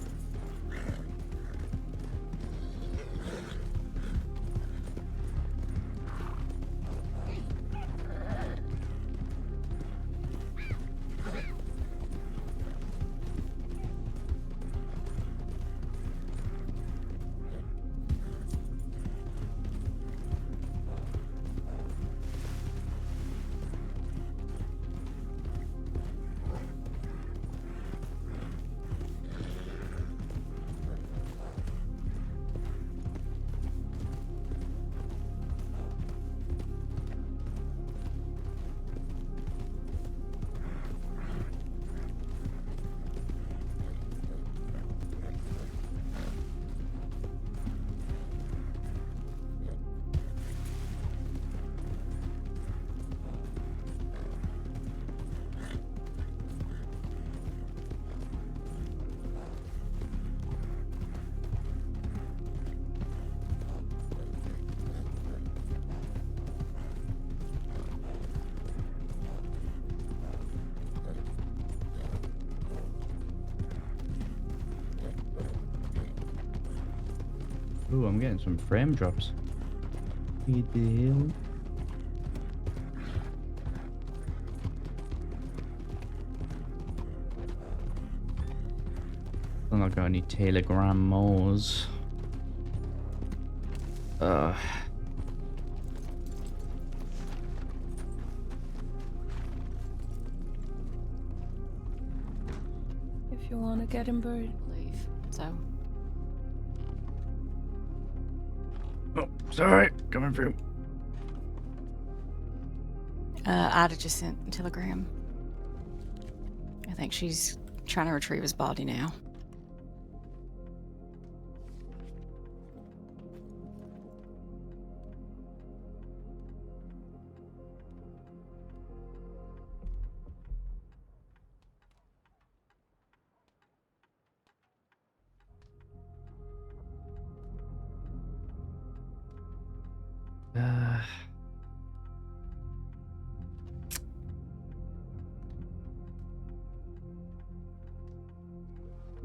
Ooh, I'm getting some frame drops. What the hell? I'm not got any telegramos. If you want to get him buried, Leave. So. Oh, sorry, coming through. Ida just sent a telegram. I think she's trying to retrieve his body now.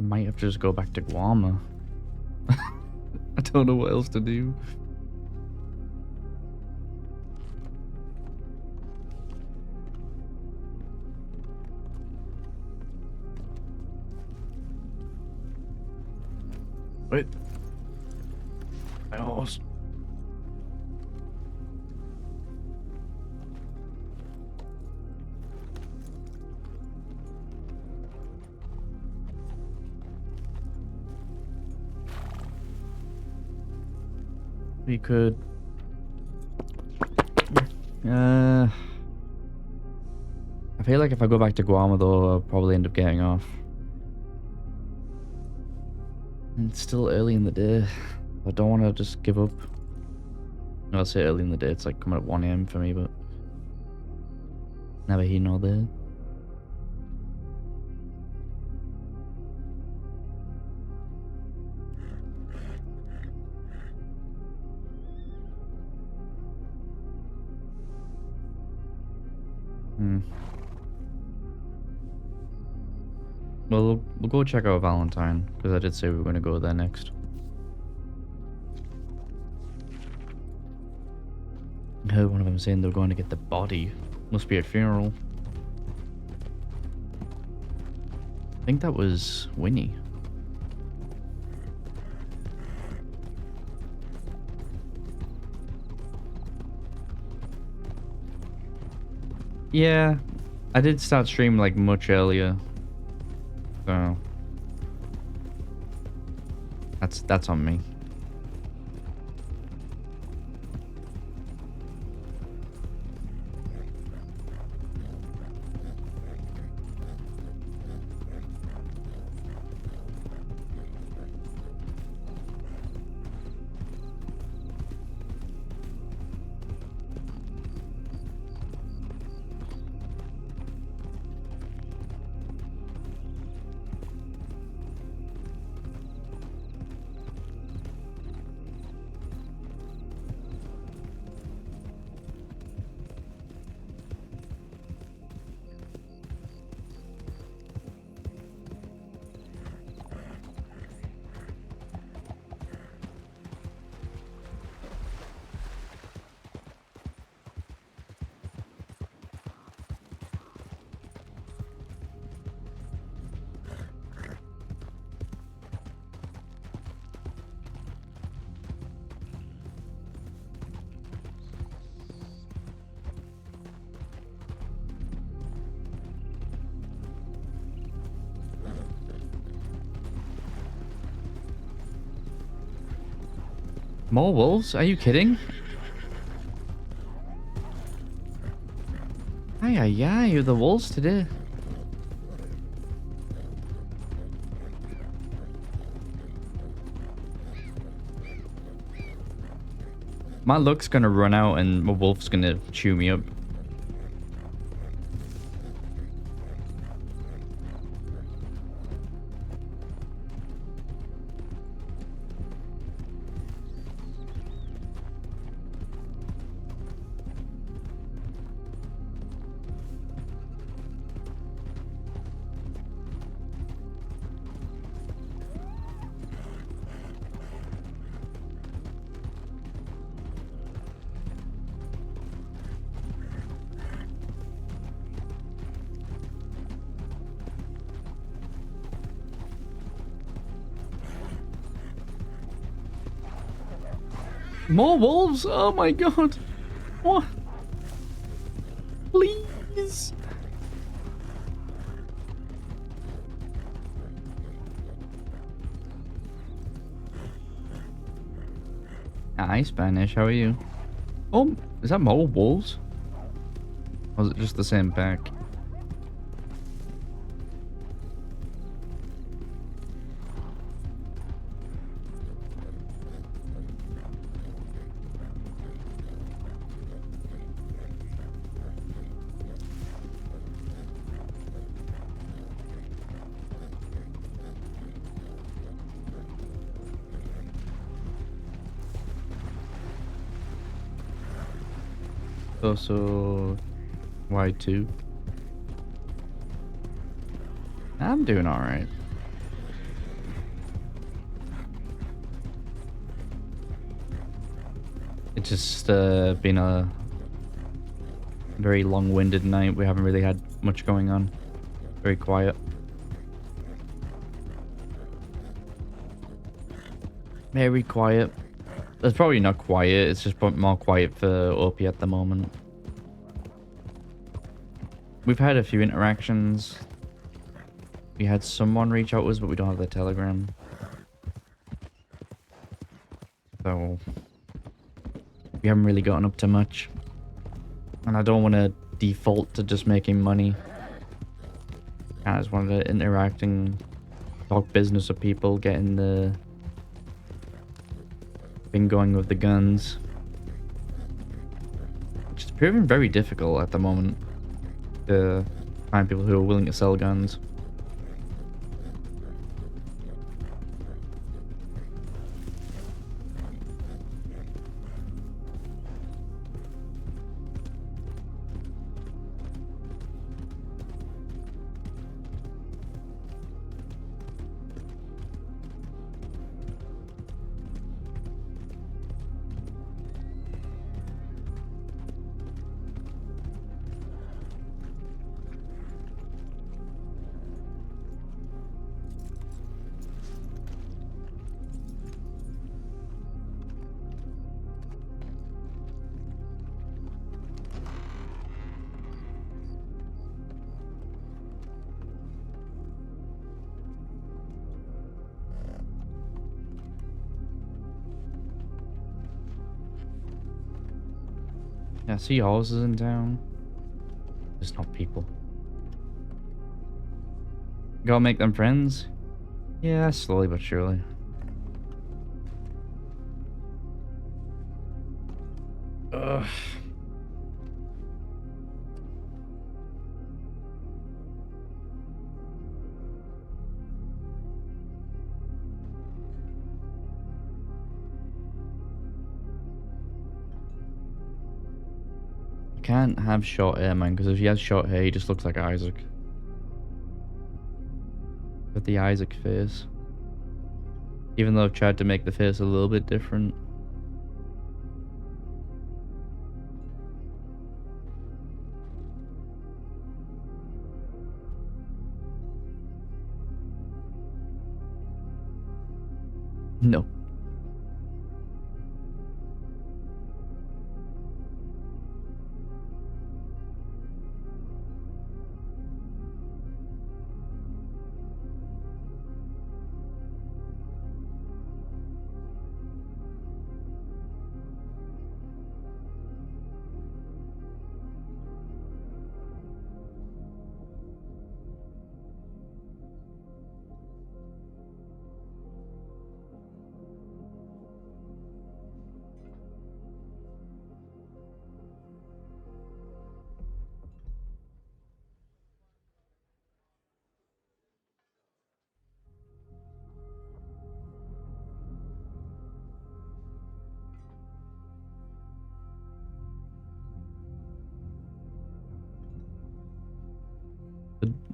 Might have to just go back to Guam. I don't know what else to do. Wait. My horse. We could... I feel like if I go back to Guam, though, I'll probably end up getting off. It's still early in the day. I don't want to just give up. I'll say early in the day, it's like coming at 1 AM for me, but... never here nor there. Well, we'll go check out Valentine, because I did say we were going to go there next. I heard one of them saying they were going to get the body. Must be a funeral. I think that was Winnie. Yeah, I did start stream like much earlier. So that's on me. More wolves? Are you kidding? Ay, you're the wolves today. My luck's gonna run out and my wolf's gonna chew me up. More wolves? Oh my god. What? Please. Hi, Spanish. How are you? Oh, is that more wolves? Or is it just the same pack? Also, Y2. I'm doing alright. It's just been a very long-winded night. We haven't really had much going on. Very quiet. Very quiet. It's probably not quiet. It's just more quiet for Opie at the moment. We've had a few interactions. We had someone reach out to us, but we don't have their telegram. So we haven't really gotten up to much. And I don't want to default to just making money. I just wanted to interact and talk business with people, getting the thing going with the guns. Which is proving very difficult at the moment to find people who are willing to sell guns. Yeah, I see houses in town. There's not people. Gotta make them friends? Yeah, slowly but surely. Ugh. Can't have short hair, man, because if he has short hair, he just looks like Isaac. With the Isaac face. Even though I've tried to make the face a little bit different. No.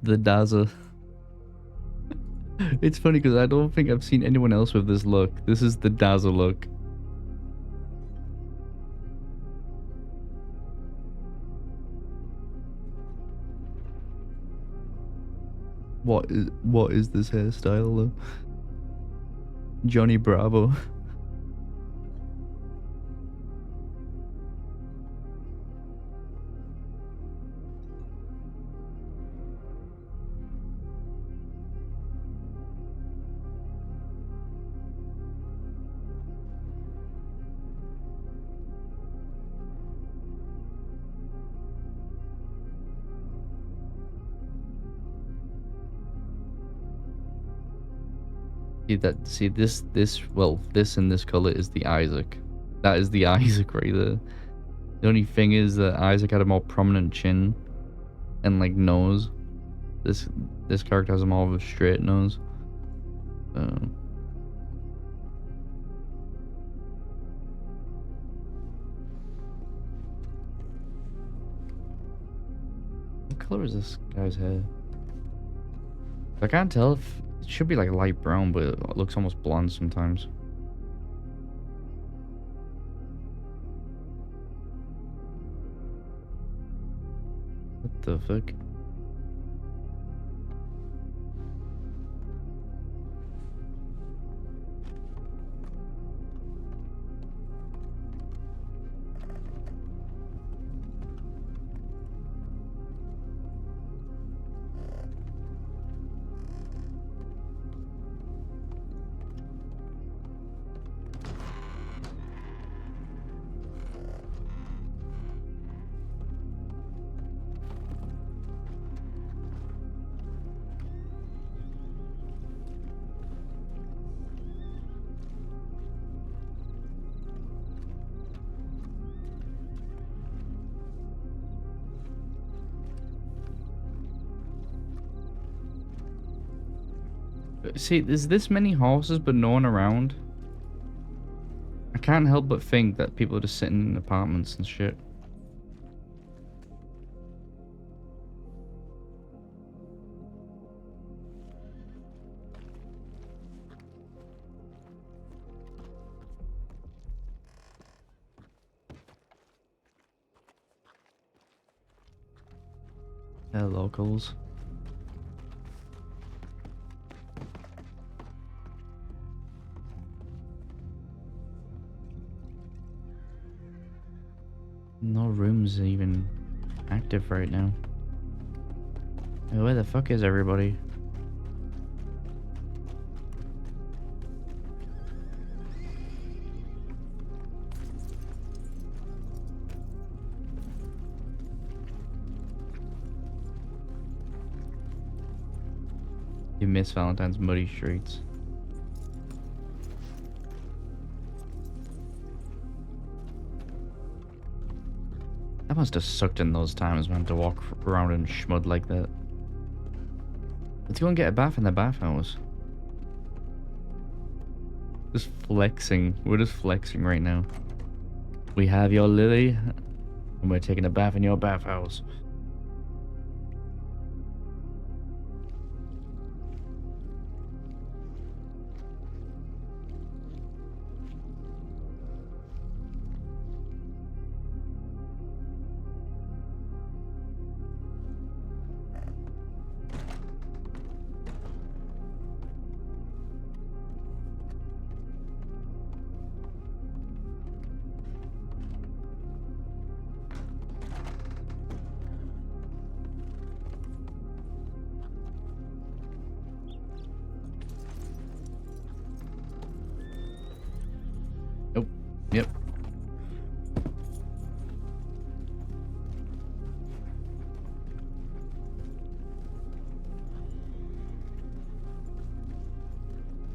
The Daza. It's funny because I don't think I've seen anyone else with this look. This is the Daza look. What is this hairstyle though? Johnny Bravo. This in this color is the Isaac. That is the Isaac right there. The only thing is that Isaac had a more prominent chin and like nose. This character has a more of a straight nose. What color is this guy's hair? I can't tell if it should be like light brown, but it looks almost blonde sometimes. What the fuck? See, there's this many horses, but no one around. I can't help but think that people are just sitting in apartments and shit. They're locals. No rooms even active right now. Hey, where the fuck is everybody? You miss Valentine's muddy streets. That must have sucked in those times, man, to walk around in schmud like that. Let's go and get a bath in the bathhouse. Just flexing. We're just flexing right now. We have your Lily, and we're taking a bath in your bathhouse. Nope. Yep.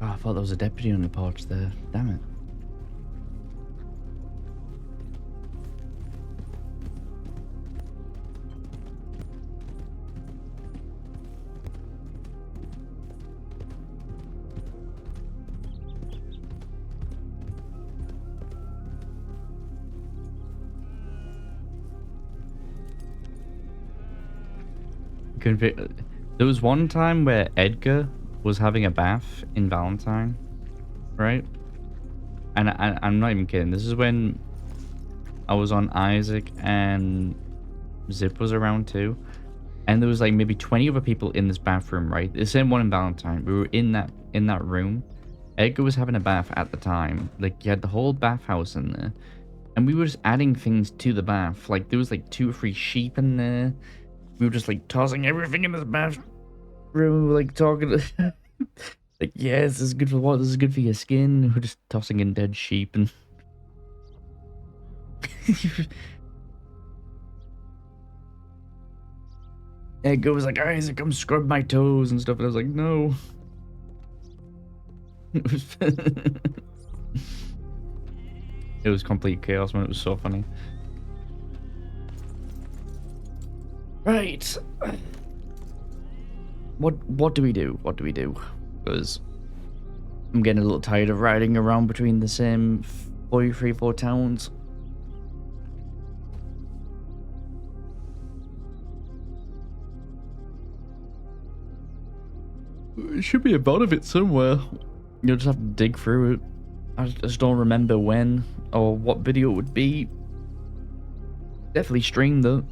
Oh, I thought there was a deputy on the porch there. Damn it. There was one time where Edgar was having a bath in Valentine, right? And I'm not even kidding. This is when I was on Isaac and Zip was around too. And there was like maybe 20 other people in this bathroom, right? The same one in Valentine. We were in that room. Edgar was having a bath at the time. Like, you had the whole bathhouse in there. And we were just adding things to the bath. Like, there was like 2 or 3 sheep in there. We were just like tossing everything in the bathroom. We were like talking like, yeah, this is good for what? This is good for your skin. We're just tossing in dead sheep and Edgar was like, Isaac, come scrub my toes and stuff. And I was like, no. It was complete chaos, man. It was so funny. Right. What do we do? What do we do? Because I'm getting a little tired of riding around between the same 4 towns. It should be a bot of it somewhere. You'll just have to dig through it. I just don't remember when or what video it would be. Definitely streamed though.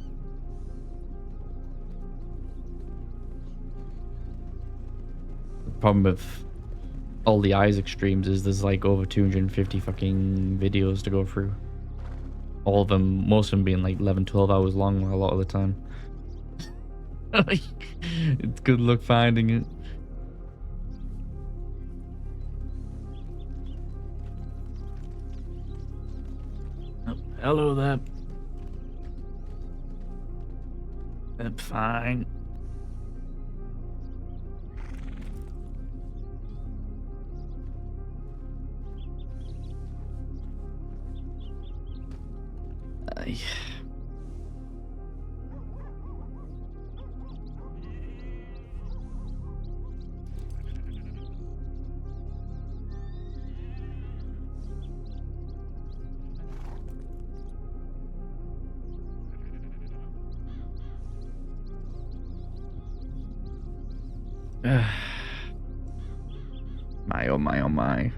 problem with all the Isaac streams is there's like over 250 fucking videos to go through. All of them, most of them being like 11, 12 hours long a lot of the time. It's good luck finding it. Hello there. I'm fine. Ay. My oh my oh my.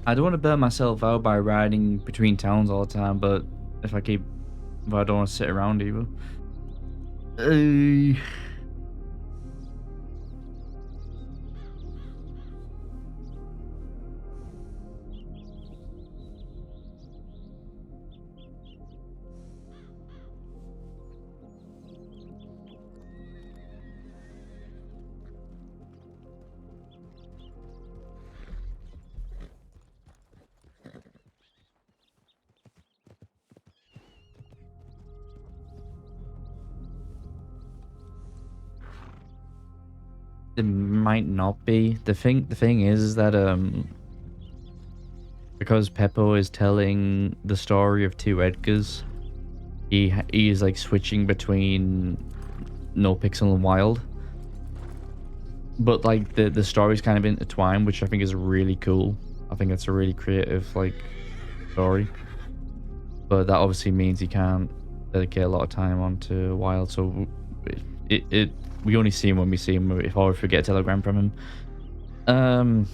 I don't want to burn myself out by riding between towns all the time, but if I don't want to sit around either. It might not be. The thing is that because Peppo is telling the story of two Edgars, he is like switching between No Pixel and Wild. But like the story's kind of intertwined, which I think is really cool. I think it's a really creative like story. But that obviously means he can't dedicate a lot of time onto Wild, so we only see him when we see him, if we get a telegram from him.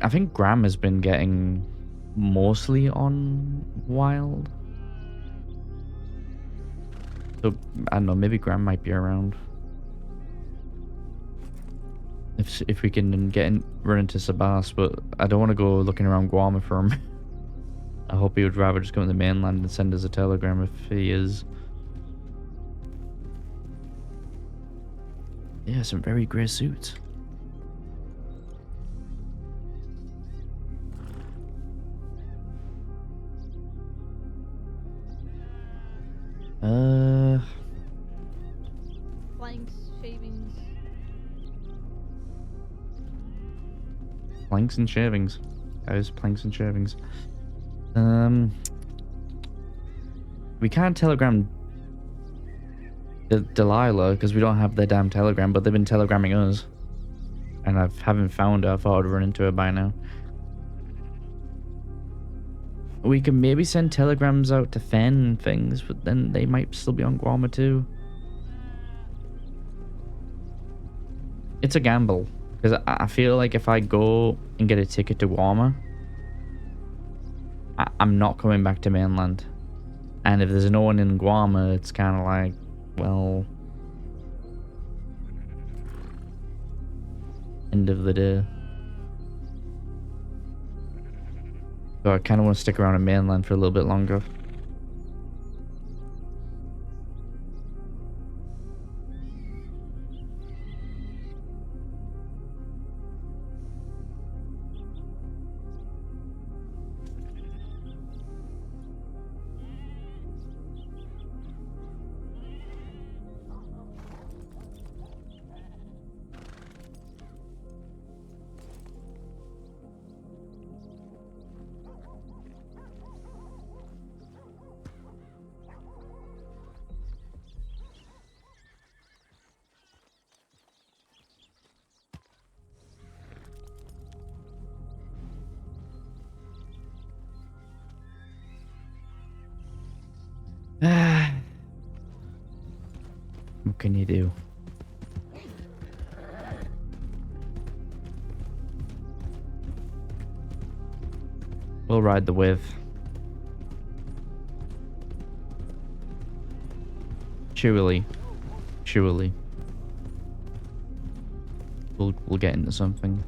I think Graham has been getting mostly on Wild. So, I don't know, maybe Graham might be around. If we can run into Sabas, but I don't want to go looking around Guarma for him. I hope he would rather just come to the mainland and send us a telegram if he is. Yeah, some very grey suits. Planks, shavings. Planks and shavings. Guys, planks and shavings. We can't telegram Delilah because we don't have their damn telegram, but they've been telegramming us. And I haven't found her. I thought I'd run into her by now. We can maybe send telegrams out to Fen and things, but then they might still be on Guarma too. It's a gamble. Because I feel like if I go and get a ticket to Guarma, I'm not coming back to mainland. And if there's no one in Guarma, it's kind of like, well, end of the day. So I kind of want to stick around in mainland for a little bit longer. What can you do? We'll ride the wave. Surely. Surely. We'll get into something.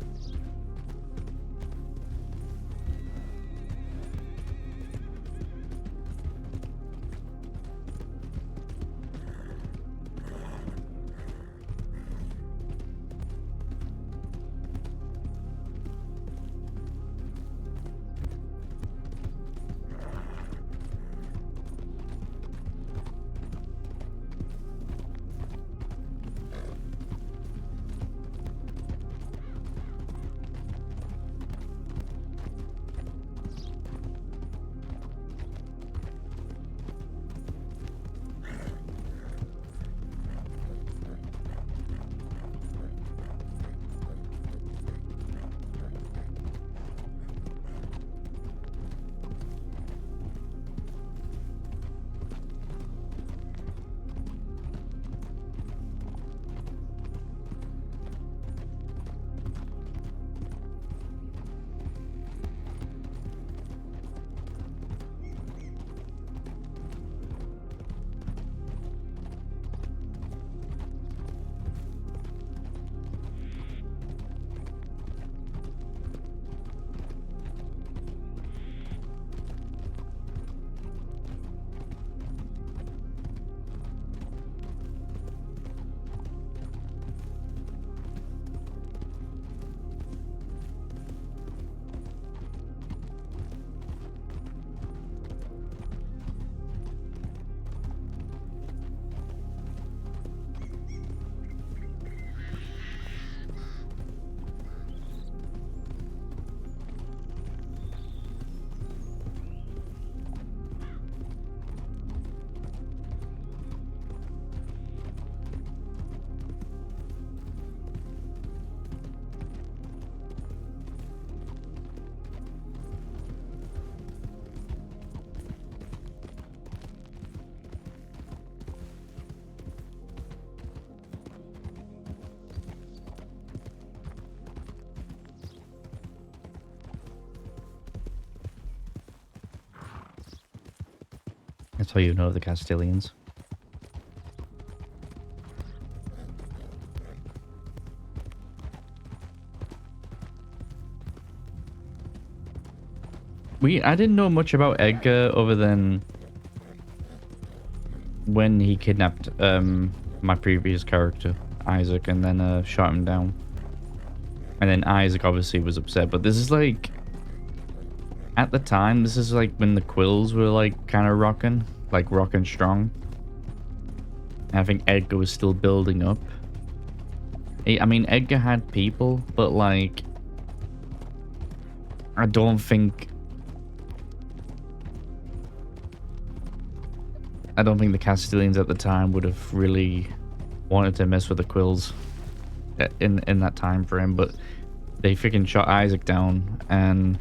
That's how you know the Castilians. I didn't know much about Edgar other than when he kidnapped my previous character, Isaac, and then shot him down. And then Isaac obviously was upset, but this is like, at the time, this is like when the Quills were like kind of rocking strong. And I think Edgar was still building up. I mean, Edgar had people, but like, I don't think the Castilians at the time would have really wanted to mess with the Quills in that time frame, but they freaking shot Isaac down, and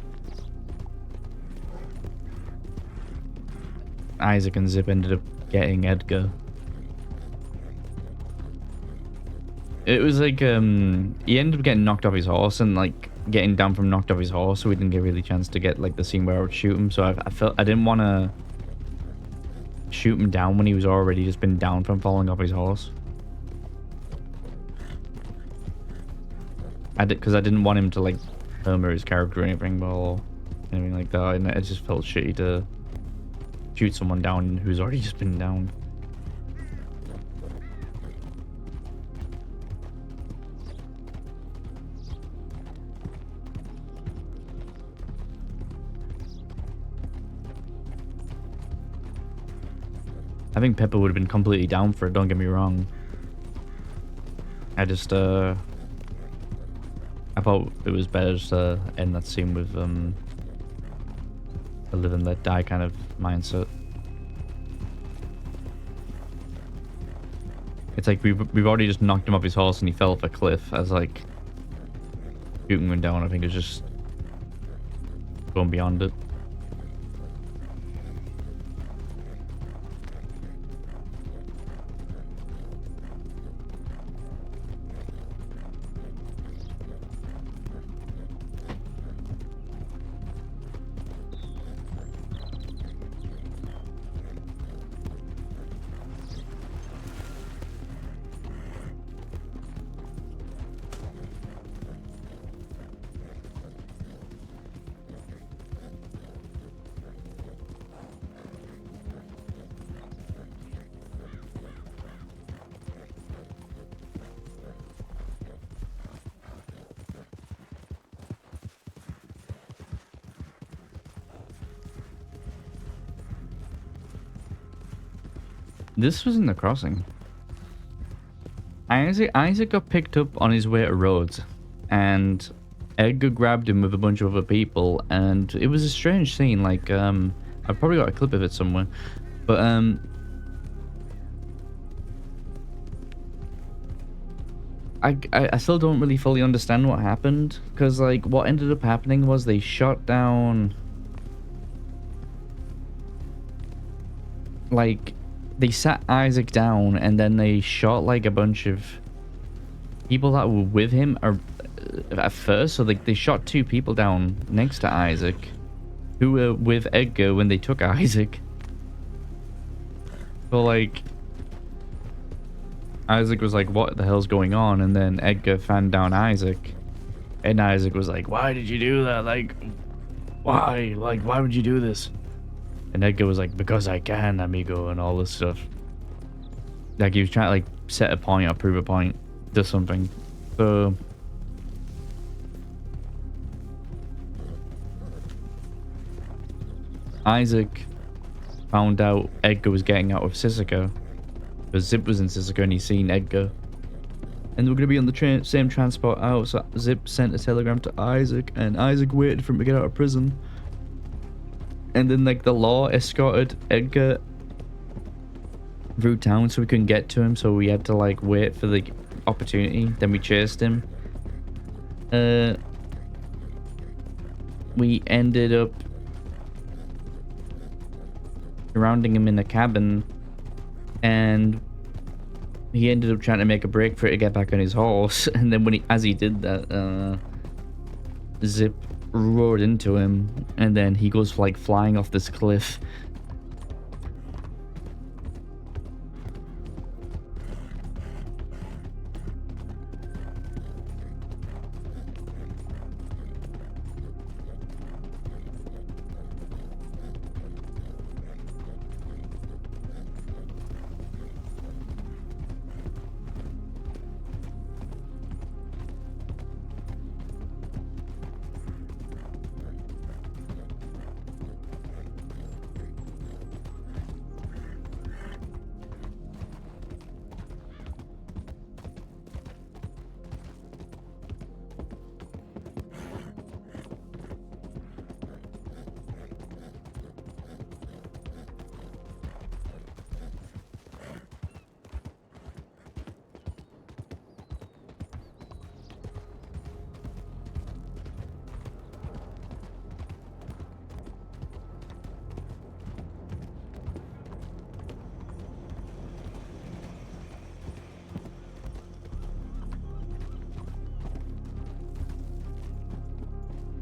Isaac and Zip ended up getting Edgar. It was like, he ended up getting knocked off his horse and like getting down from knocked off his horse, so we didn't get really a chance to get like the scene where I would shoot him. So I felt I didn't want to shoot him down when he was already just been down from falling off his horse. Because I didn't want him to like murder his character or anything or anything like that, and it just felt shitty to shoot someone down who's already just been down. I think Pepper would have been completely down for it, don't get me wrong. I just, I thought it was better to end that scene with, a live and let die kind of mindset. It's like we've already just knocked him off his horse and he fell off a cliff. As like, shooting him down, I think it's just going beyond it. This was in the crossing. Isaac got picked up on his way to Rhodes, and Edgar grabbed him with a bunch of other people, and it was a strange scene. Like, I've probably got a clip of it somewhere, but I still don't really fully understand what happened, because like what ended up happening was they shot down, like they sat Isaac down and then they shot like a bunch of people that were with him at first. So like they shot 2 people down next to Isaac who were with Edgar when they took Isaac. So like Isaac was like, what the hell's going on? And then Edgar fanned down Isaac, and Isaac was like, why did you do that? Like, why? Like, why would you do this? And Edgar was like, because I can, amigo, and all this stuff. Like, he was trying to, like, set a point or prove a point to something. So... Isaac found out Edgar was getting out of Sissika. Because Zip was in Sissika and he seen Edgar. And they were going to be on the same transport out, so Zip sent a telegram to Isaac, and Isaac waited for him to get out of prison. And then, like, the law escorted Edgar through town so we couldn't get to him, so we had to, like, wait for the opportunity. Then we chased him. We ended up surrounding him in a cabin, and he ended up trying to make a break for it to get back on his horse. And then as he did that, Zip roared into him, and then he goes like flying off this cliff.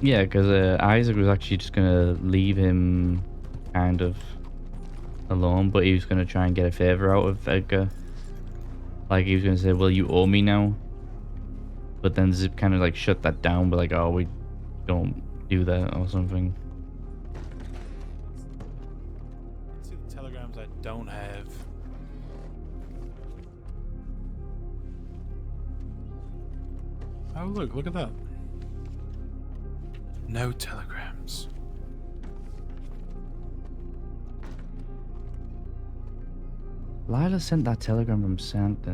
Yeah, because Isaac was actually just going to leave him kind of alone, but he was going to try and get a favor out of Edgar. Like, he was going to say, well, you owe me now. But then Zip kind of, like, shut that down, but like, oh, we don't do that or something. Let's see the telegrams I don't have. Oh, look at that. No telegrams. Lila sent that telegram from Santa.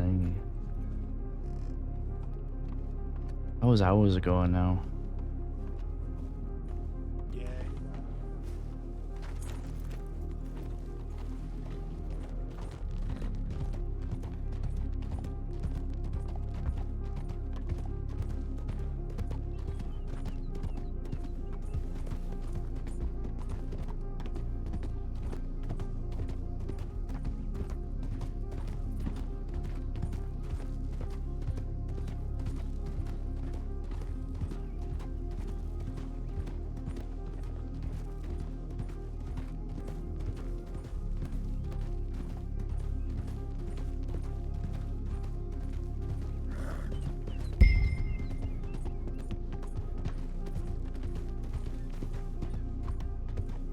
That was hours ago now.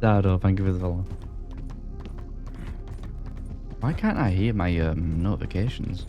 Dado, thank you for the follow. Why can't I hear my notifications?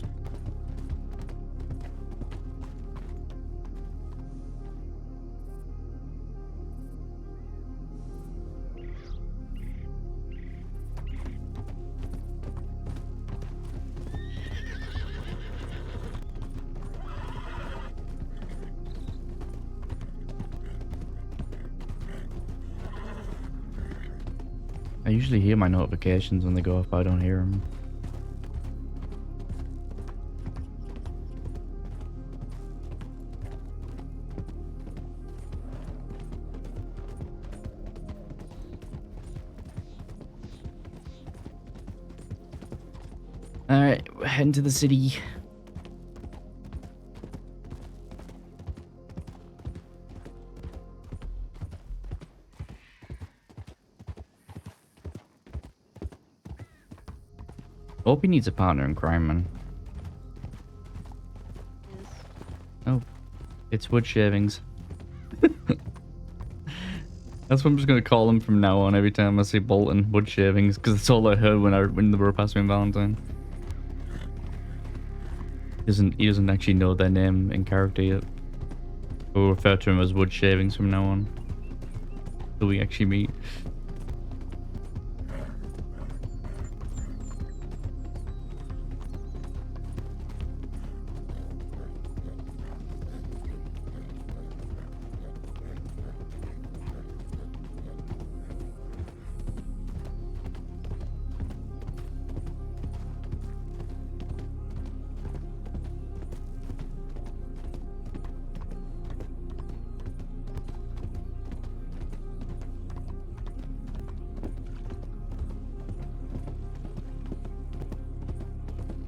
I usually hear my notifications when they go off, but I don't hear them. Alright, we're heading to the city. Opie needs a partner in crime, man. Oh, it's wood shavings. That's what I'm just gonna call him from now on. Every time I see Bolton, wood shavings, because that's all I heard when they were passing Valentine. He doesn't actually know their name in character yet. We'll refer to him as wood shavings from now on, till we actually meet.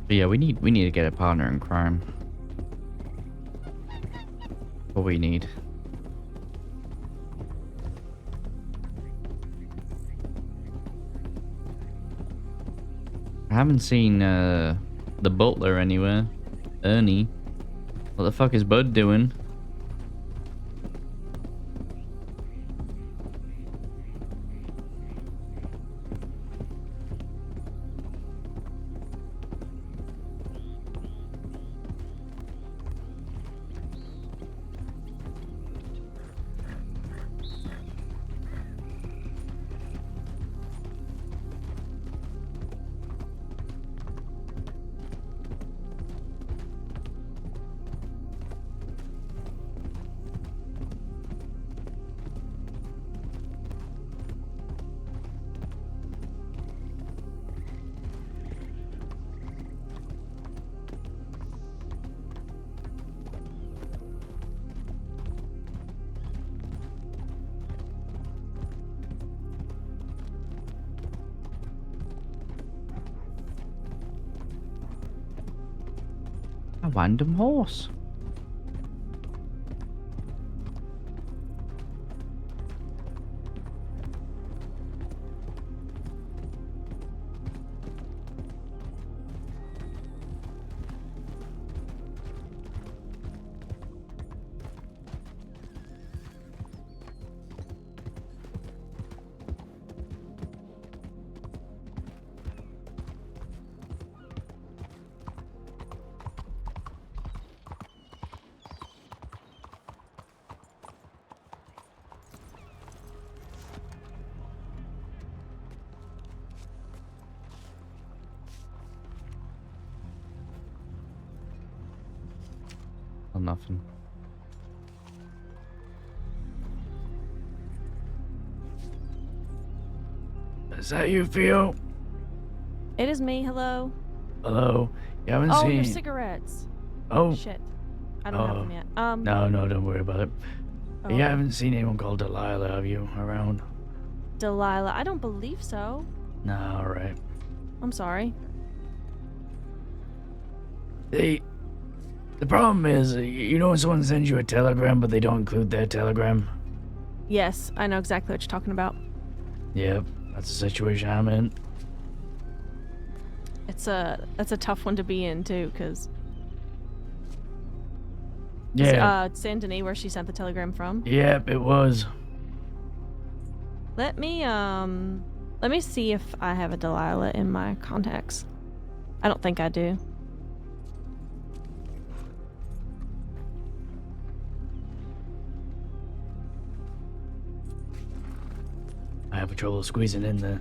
But yeah, we need to get a partner in crime. What we need. I haven't seen the butler anywhere. Ernie. What the fuck is Bud doing? A random horse. Or nothing. Is that you, Theo? It is me. Hello. Hello. You haven't Oh, seen... your cigarettes. Oh. Shit. I don't have them yet. No, don't worry about it. Oh. You haven't seen anyone called Delilah, have you, around? Delilah. I don't believe so. No, alright. I'm sorry. The problem is, you know when someone sends you a telegram but they don't include their telegram? Yes, I know exactly what you're talking about. Yep, that's the situation I'm in. That's a tough one to be in too, cause. Yeah. Saint Denis, where she sent the telegram from. Yep, it was. Let me see if I have a Delilah in my contacts. I don't think I do. I have trouble squeezing in there.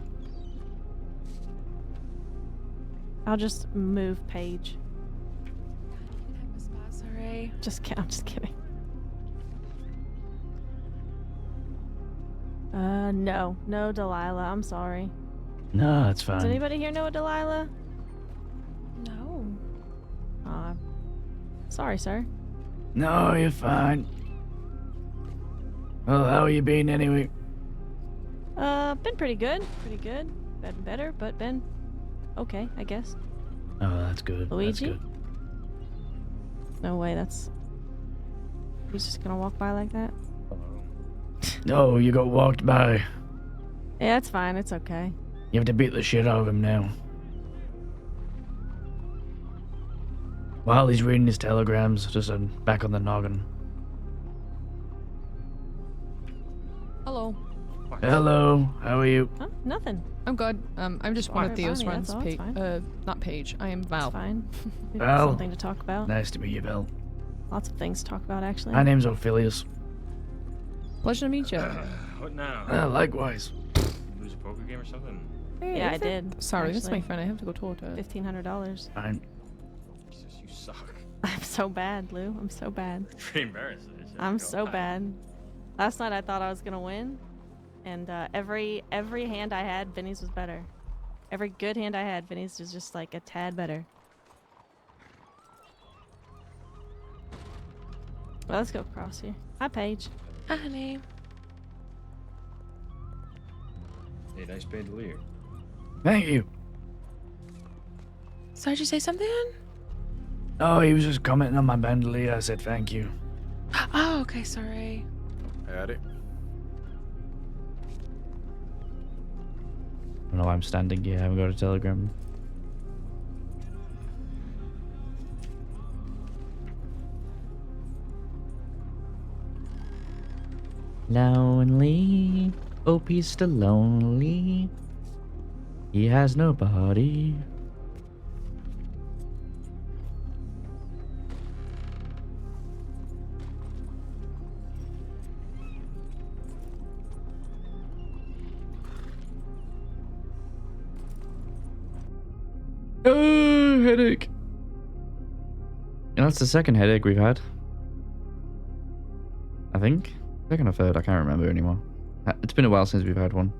I'll just move page. Sorry. I'm just kidding. No Delilah. I'm sorry. No, it's Does fine. anybody here know a Delilah? No. Sorry, sir. No, you're fine. Well, how you been anyway? Been pretty good. Pretty good. Been better, but been okay, I guess. Oh, that's good. Luigi? That's good. No way, that's... He's just gonna walk by like that? No, you got walked by. Yeah, it's fine. It's okay. You have to beat the shit out of him now. While he's reading his telegrams, just back on the noggin. Hello. Hello, how are you? Huh? Nothing. I'm good. I'm just one of Alright, Theo's Bonnie, friends. that's all, it's fine. Not Paige. I am Val. It's fine. We have Val. something to talk about. Nice to meet you, Val. Lots of things to talk about, actually. My name's Ophelius. Pleasure to meet you. What now? Likewise. Lose a poker game or something? Yeah, I did. Sorry, that's my actually. friend. I have to go talk to her. $1,500. Fine. Jesus, you suck. I'm so bad, Lou. I'm so bad. Pretty embarrassing. I'm so bad. Last night I thought I was gonna win, and every hand I had, Vinny's was better. Every good hand I had, Vinny's was just like a tad better. Well, let's go across here. Hi, Paige. Hi, honey. Hey, nice bandolier. Thank you. So did you say something? Oh, he was just commenting on my bandolier. I said thank you. Oh, okay, sorry. Had it. I don't know why I'm standing here. I haven't got a telegram. Lonely. Opie's still lonely. He has nobody. Oh, headache. And that's the second headache we've had. I think. Second or third, I can't remember anymore. It's been a while since we've had one.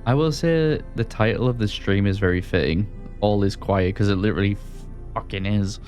I will say the title of the stream is very fitting. All is quiet, because it literally fucking is.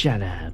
Shut up.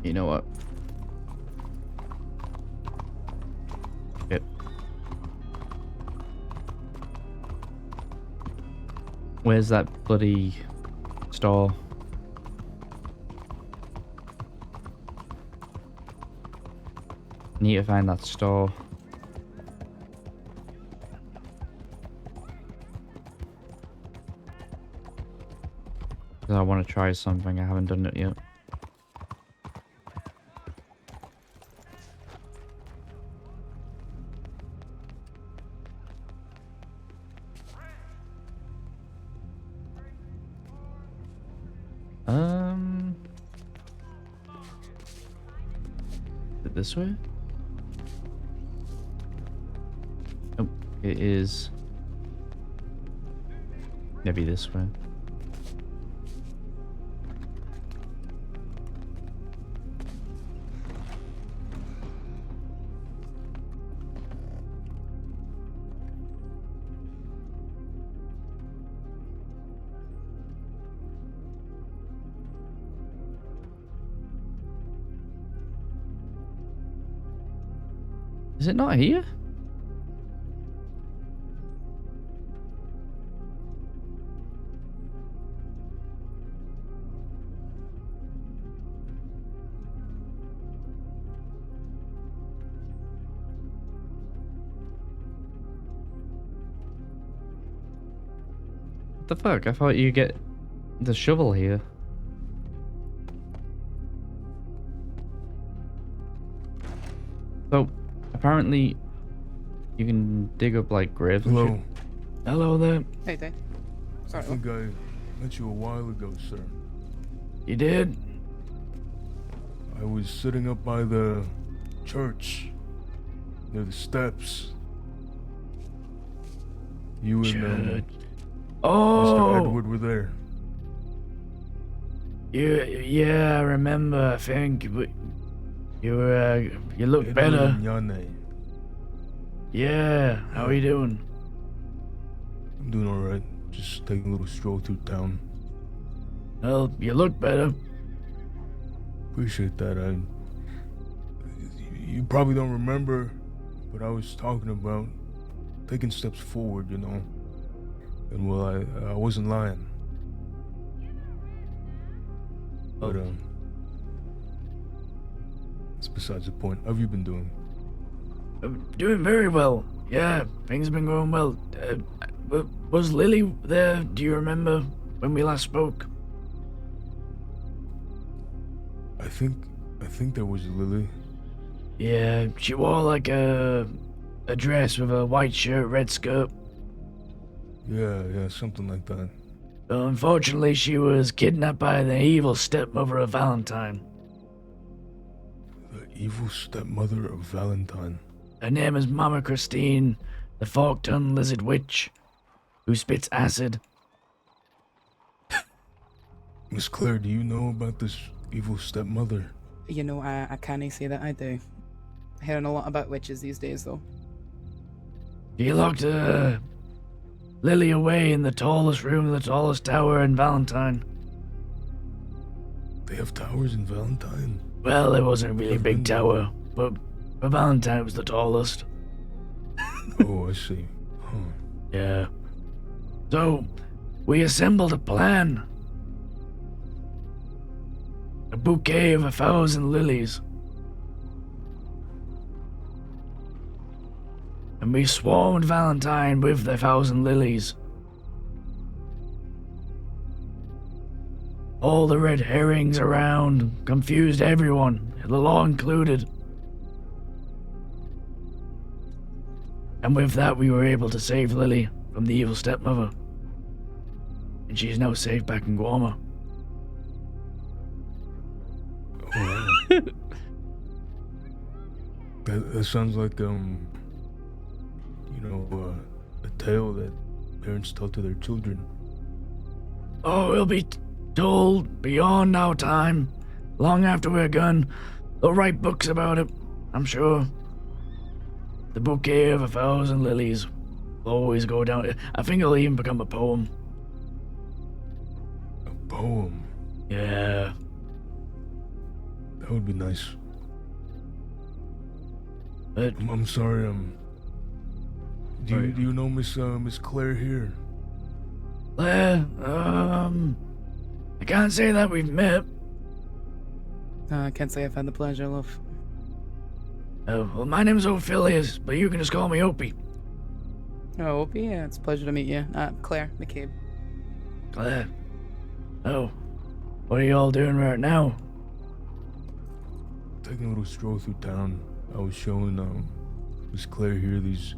You know what? Yep. Where's that bloody store? Need to find that store. I want to try something. I haven't done it yet. Is it this way? Oh, it is. Maybe this way. Is it not here? What the fuck? I thought you get the shovel here. So, apparently, you can dig up like graves and Hello. shit. Hello there. Hey, Dave. I think I met you a while ago, sir. You did? I was sitting up by the church, near the steps. You and Mr. Edward were there. Yeah, I remember, I think. But you look Edward better. and Yane. Yeah, how are you doing? I'm doing alright. Just taking a little stroll through town. Well, you look better. Appreciate that. You probably don't remember, but I was talking about taking steps forward, you know. And well, I wasn't lying. But it's besides the point. How have you been doing? I'm doing very well. Yeah, things have been going well. Was Lily there? Do you remember when we last spoke? I think there was Lily. Yeah, she wore like a dress with a white shirt, red skirt. Yeah, something like that. Unfortunately, she was kidnapped by the evil stepmother of Valentine. The evil stepmother of Valentine. Her name is Mama Christine, the fork-tongued lizard witch, who spits acid. Miss Claire, do you know about this evil stepmother? You know, I can't say that I do. Hearing a lot about witches these days, though. She locked Lily away in the tallest room, the tallest tower in Valentine. They have towers in Valentine? Well, it wasn't a really big tower, but for Valentine it was the tallest. Oh, I see. Huh. Yeah. So, we assembled a plan. a bouquet of 1,000 lilies. And we swarmed Valentine with the 1,000 lilies. All the red herrings around confused everyone, the law included. And with that, we were able to save Lily from the evil stepmother. And she's now safe back in Guarma. That sounds like, a tale that parents tell to their children. Oh, it'll be told beyond our time. Long after we're gone. They'll write books about it, I'm sure. The bouquet of 1,000 lilies will always go down. I think it'll even become a poem. A poem? Yeah. That would be nice. But I'm sorry, do you know Miss Claire here? Claire, I can't say that we've met. I can't say I've had the pleasure, love. Well, my name's Ophelius, but you can just call me Opie. Oh, Opie, yeah, it's a pleasure to meet you. Claire McCabe. Claire. Oh, what are you all doing right now? Taking a little stroll through town. I was showing Miss Claire here these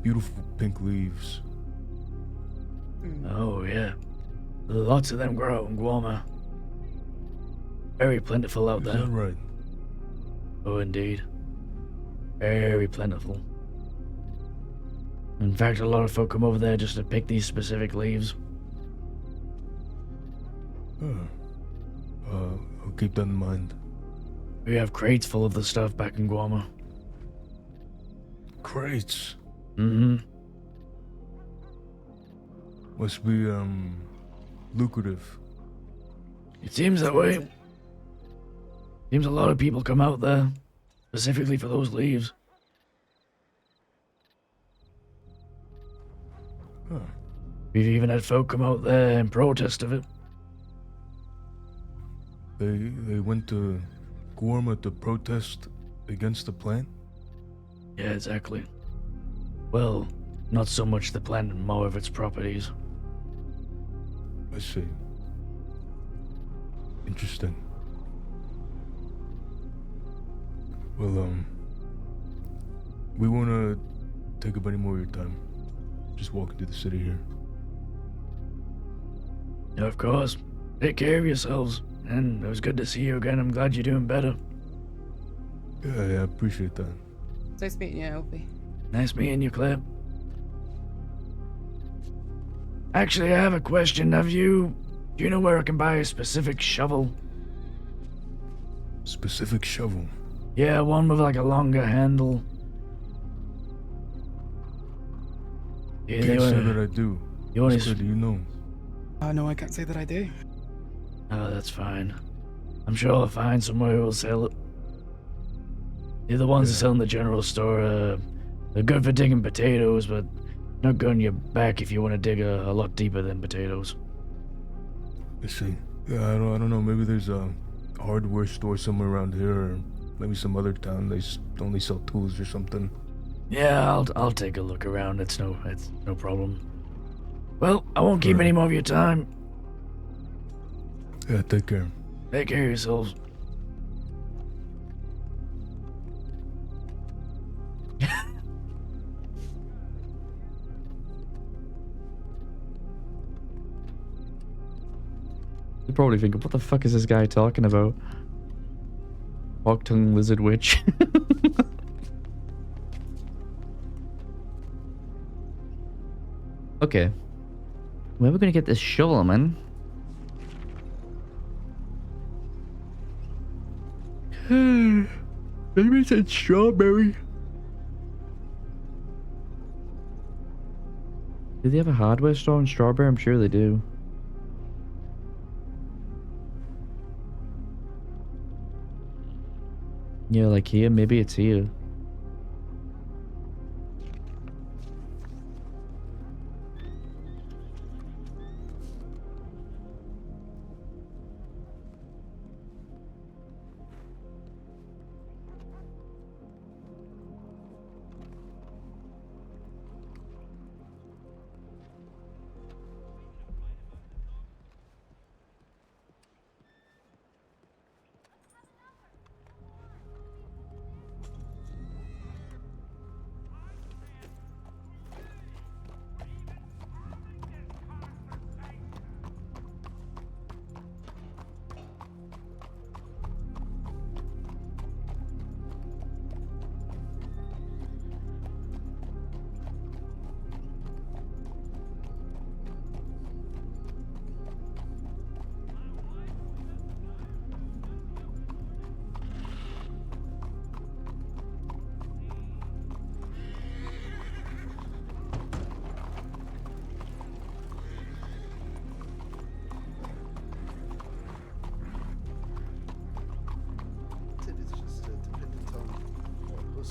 beautiful pink leaves. Oh, yeah. Lots of them grow out in Guarma. Very plentiful out there. Is that right? Oh, indeed. Very plentiful. In fact, a lot of folk come over there just to pick these specific leaves. I'll keep that in mind. We have crates full of the stuff back in Guarma. Crates? Mm-hmm. Must be, lucrative. It seems that way. Seems a lot of people come out there, specifically for those leaves. Huh. We've even had folk come out there in protest of it. They went to Guarma to protest against the plant? Yeah, exactly. Well, not so much the plant and more of its properties. I see. Interesting. Well, we won't take up any more of your time. Just walking through the city here. Yeah, of course. Take care of yourselves. And it was good to see you again. I'm glad you're doing better. Yeah, I appreciate that. Nice meeting you, Opie. Nice meeting you, Claire. Actually, I have a question. Do you know where I can buy a specific shovel? Specific shovel? Yeah, one with like a longer handle. Can't say that I do. Do you know? No, I can't say that I do. Oh, that's fine. I'm sure I'll find somewhere who will sell it. The ones that sell in the general store, they're good for digging potatoes, but not good on your back if you want to dig a lot deeper than potatoes. I see. Yeah, I don't know. Maybe there's a hardware store somewhere around here, or maybe some other town. They only sell tools or something. Yeah, I'll take a look around. It's no problem. Well, I won't keep any more of your time. Yeah, take care. Take care of yourselves. You're probably thinking, what the fuck is this guy talking about? Hawk-tongue lizard witch. Okay. Where are we gonna get this shovel, man? Maybe it's in strawberry. Do they have a hardware store in Strawberry? I'm sure they do. Yeah, like here. Maybe it's here.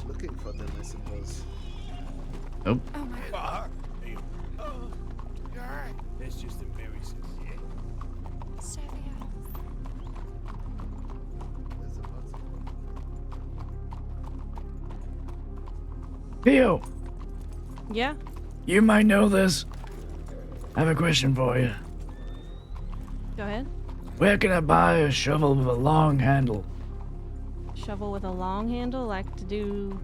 just looking for them, I suppose. Oh. Oh my God. Hey. Oh, you alright? That's just embarrassing. Yeah. Theo, Yeah? you might know this. I have a question for you. Go ahead. Where can I buy a shovel with a long handle? Shovel with a long handle, like to do.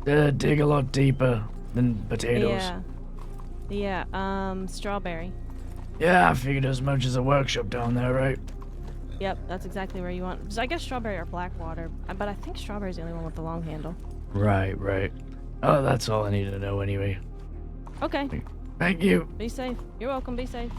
Dig a lot deeper than potatoes. Yeah. Strawberry. Yeah, I figured as much as a workshop down there, right? Yep, that's exactly where you want. I guess strawberry or blackwater, but I think strawberry's the only one with the long handle. Right. Oh, that's all I need to know anyway. Okay. Thank you. Be safe. You're welcome. Be safe.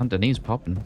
Underneath's popping.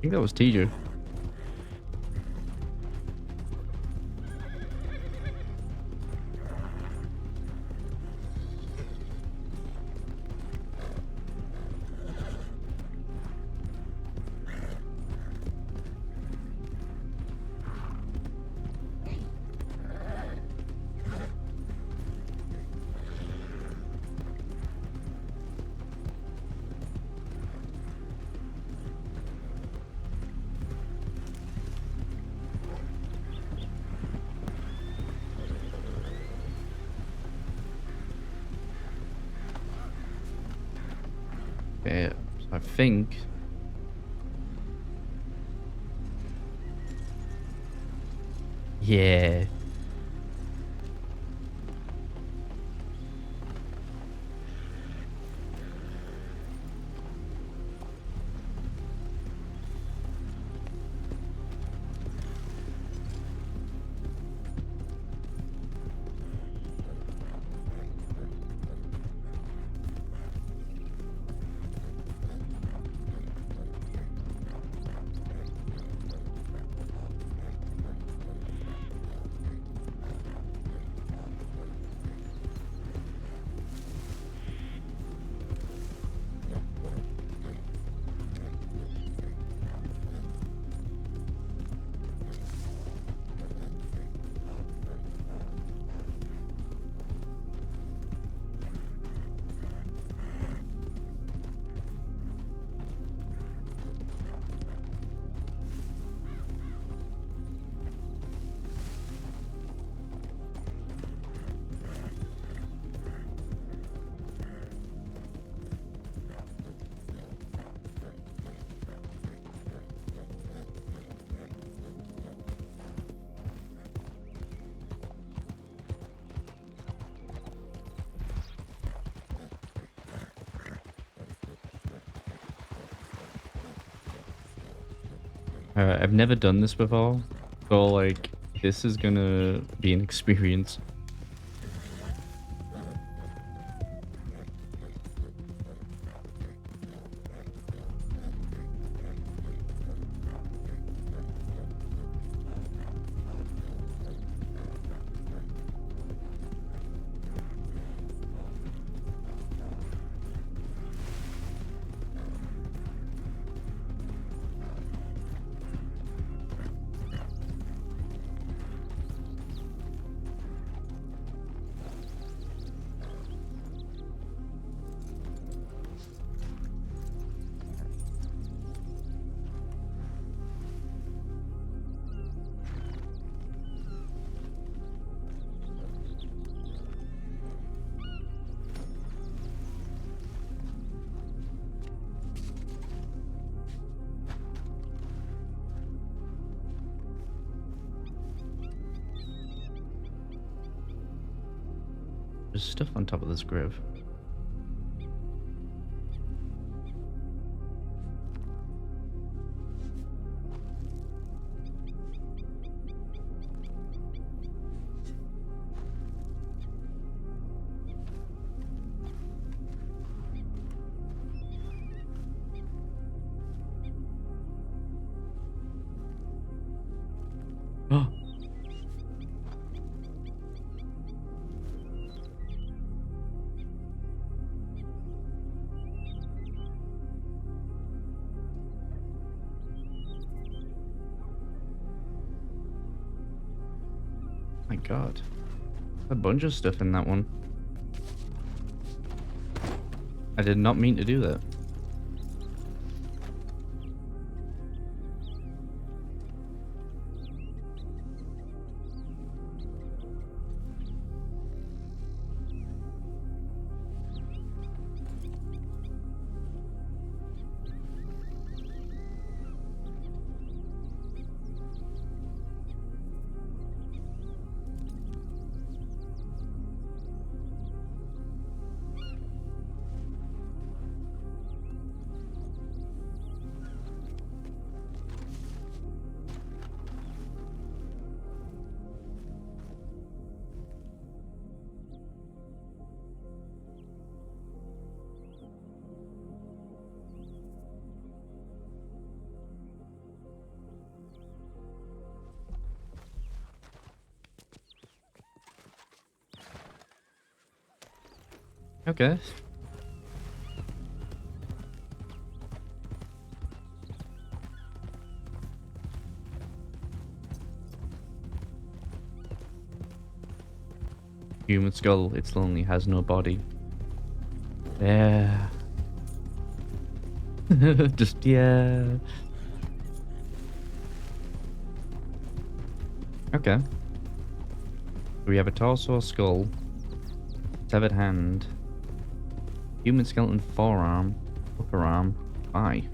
think that was TJ. Yeah, so I think. Yeah. I've never done this before, so like this is gonna be an experience. There's stuff on top of this grave. Oh. My god. A bunch of stuff in that one. I did not mean to do that. Okay. Human skull, it's lonely, has no body. Yeah. Just, yeah. Okay. We have a torso, skull, severed hand, human skeleton forearm, upper arm, eye.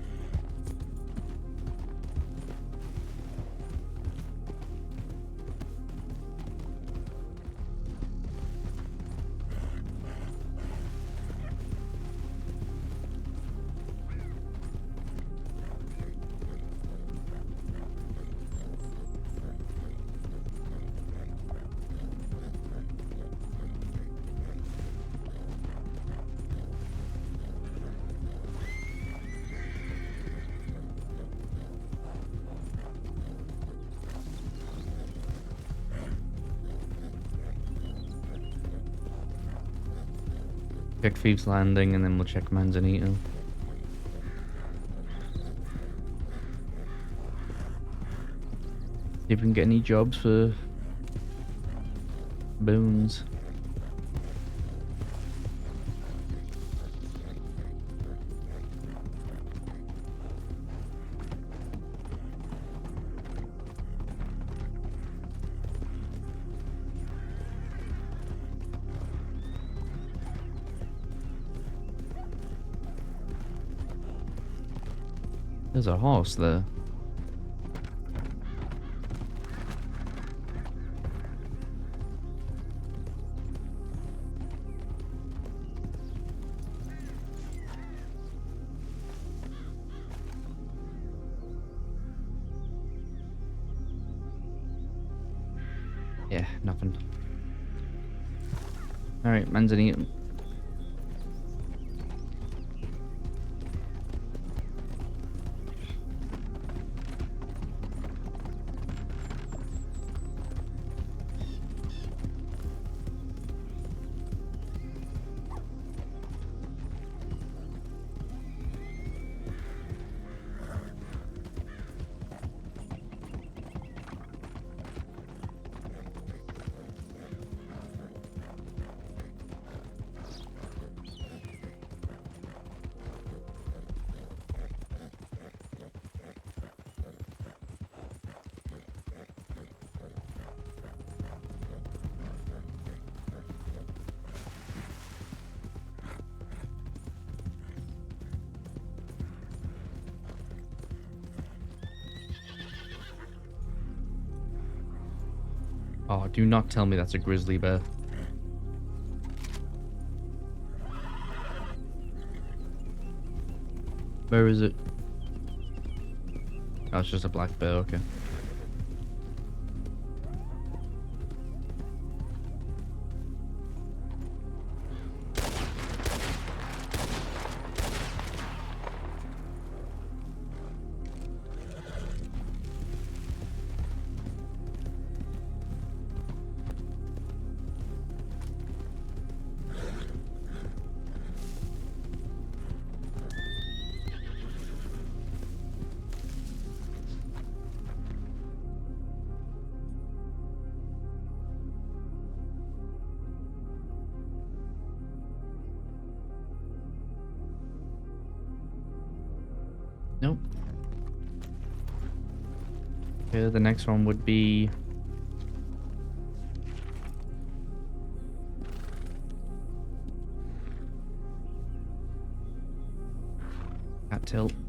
Check Thieves Landing and then we'll check Manzanito. See if we can get any jobs for boons. There's a horse there. Yeah, nothing. Alright, Manzanito. Oh, do not tell me that's a grizzly bear. Where is it? Oh, it's just a black bear, okay. Nope. Okay, the next one would be... Cat tilt. Man.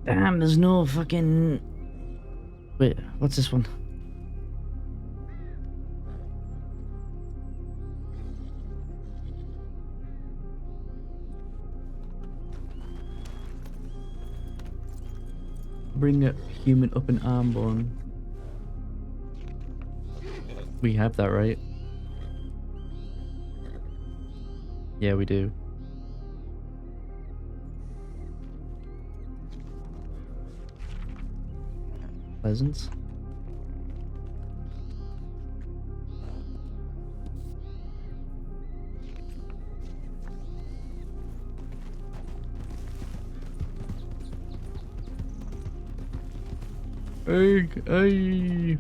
Damn, there's no fucking... Wait, what's this one? Bring a human up an arm bone. We have that, right? Yeah, we do. Pleasance? Hey.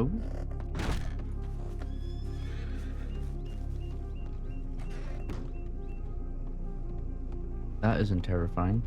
Oh. That isn't terrifying.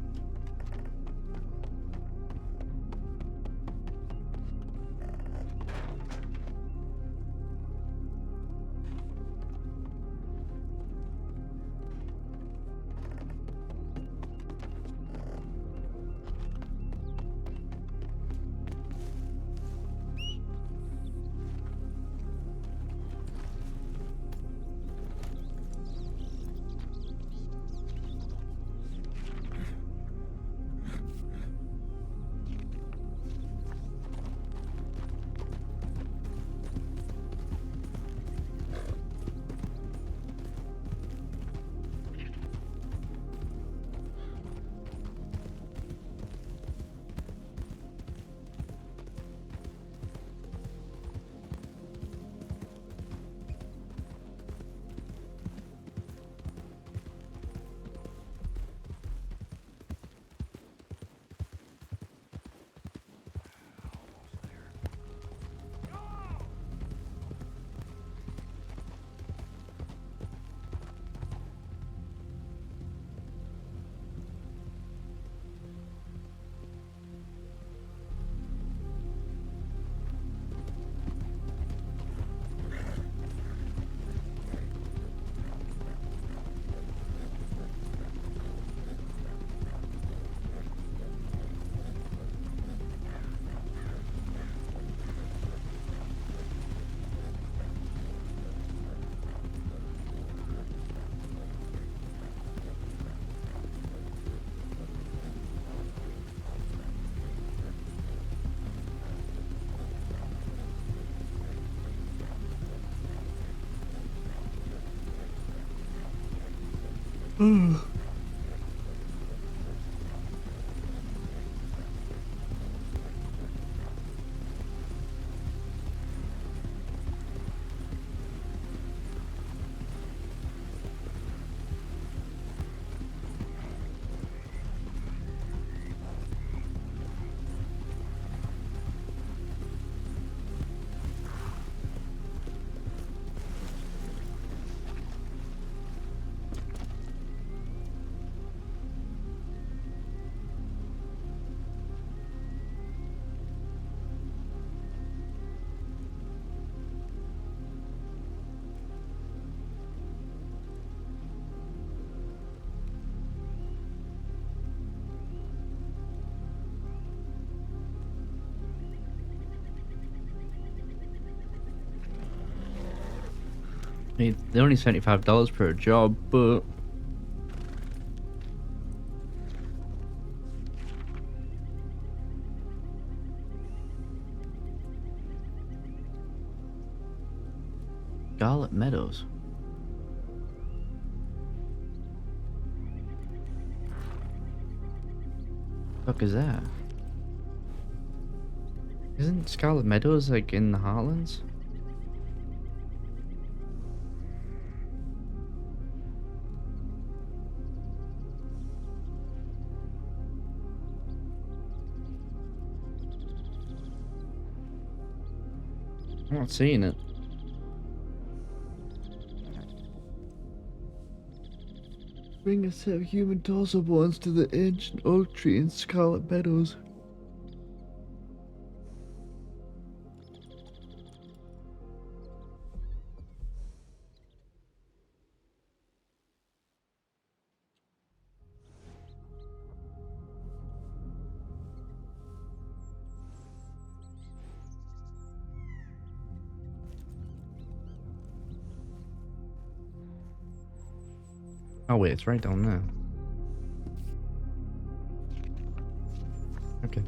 I mean, they're only $75 per job, but Scarlet Meadows. What the fuck is that? Isn't Scarlet Meadows like in the Heartlands? I'm not seeing it. Bring a set of human torso bones to the ancient oak tree in Scarlet Meadows. Oh wait, it's right down there. Okay.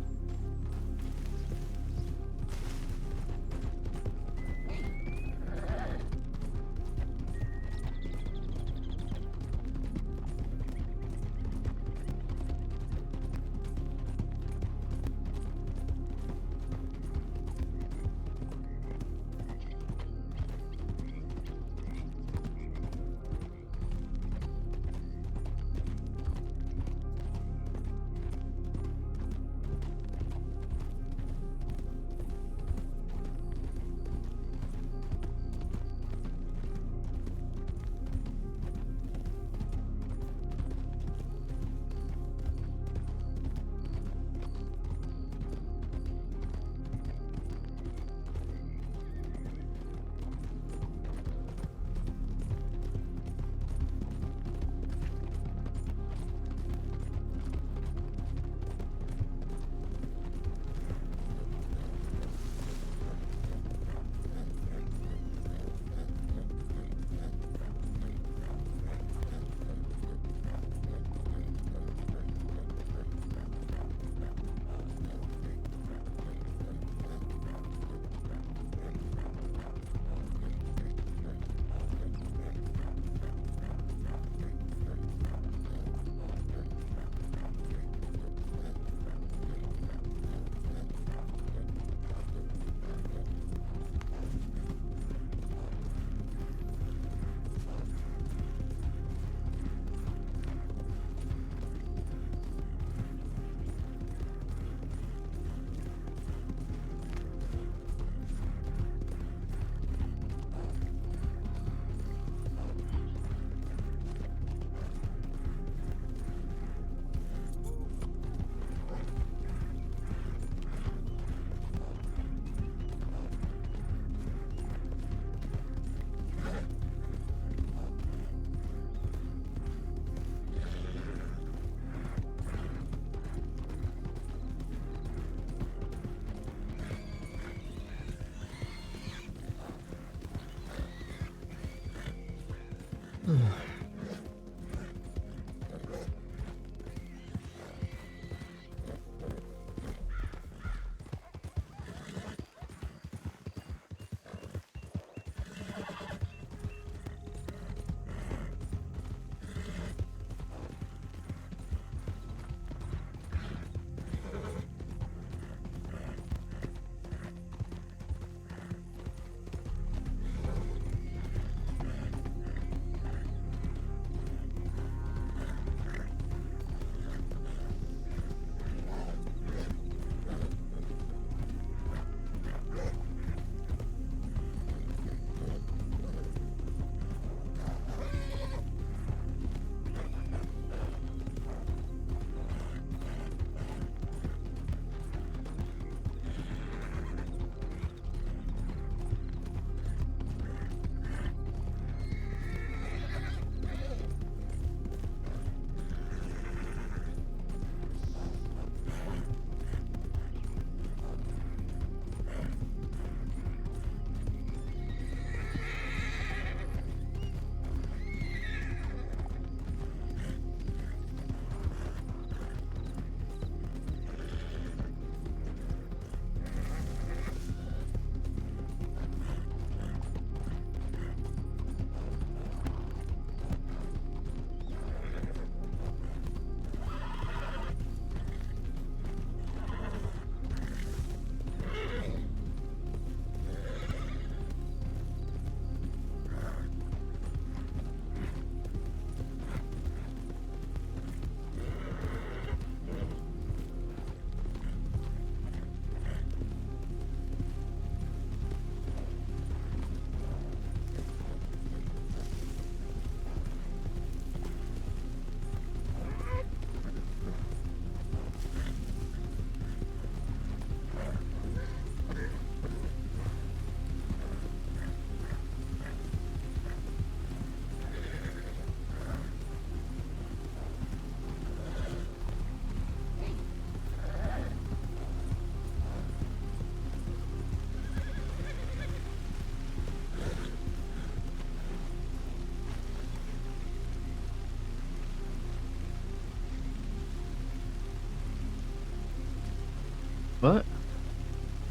What?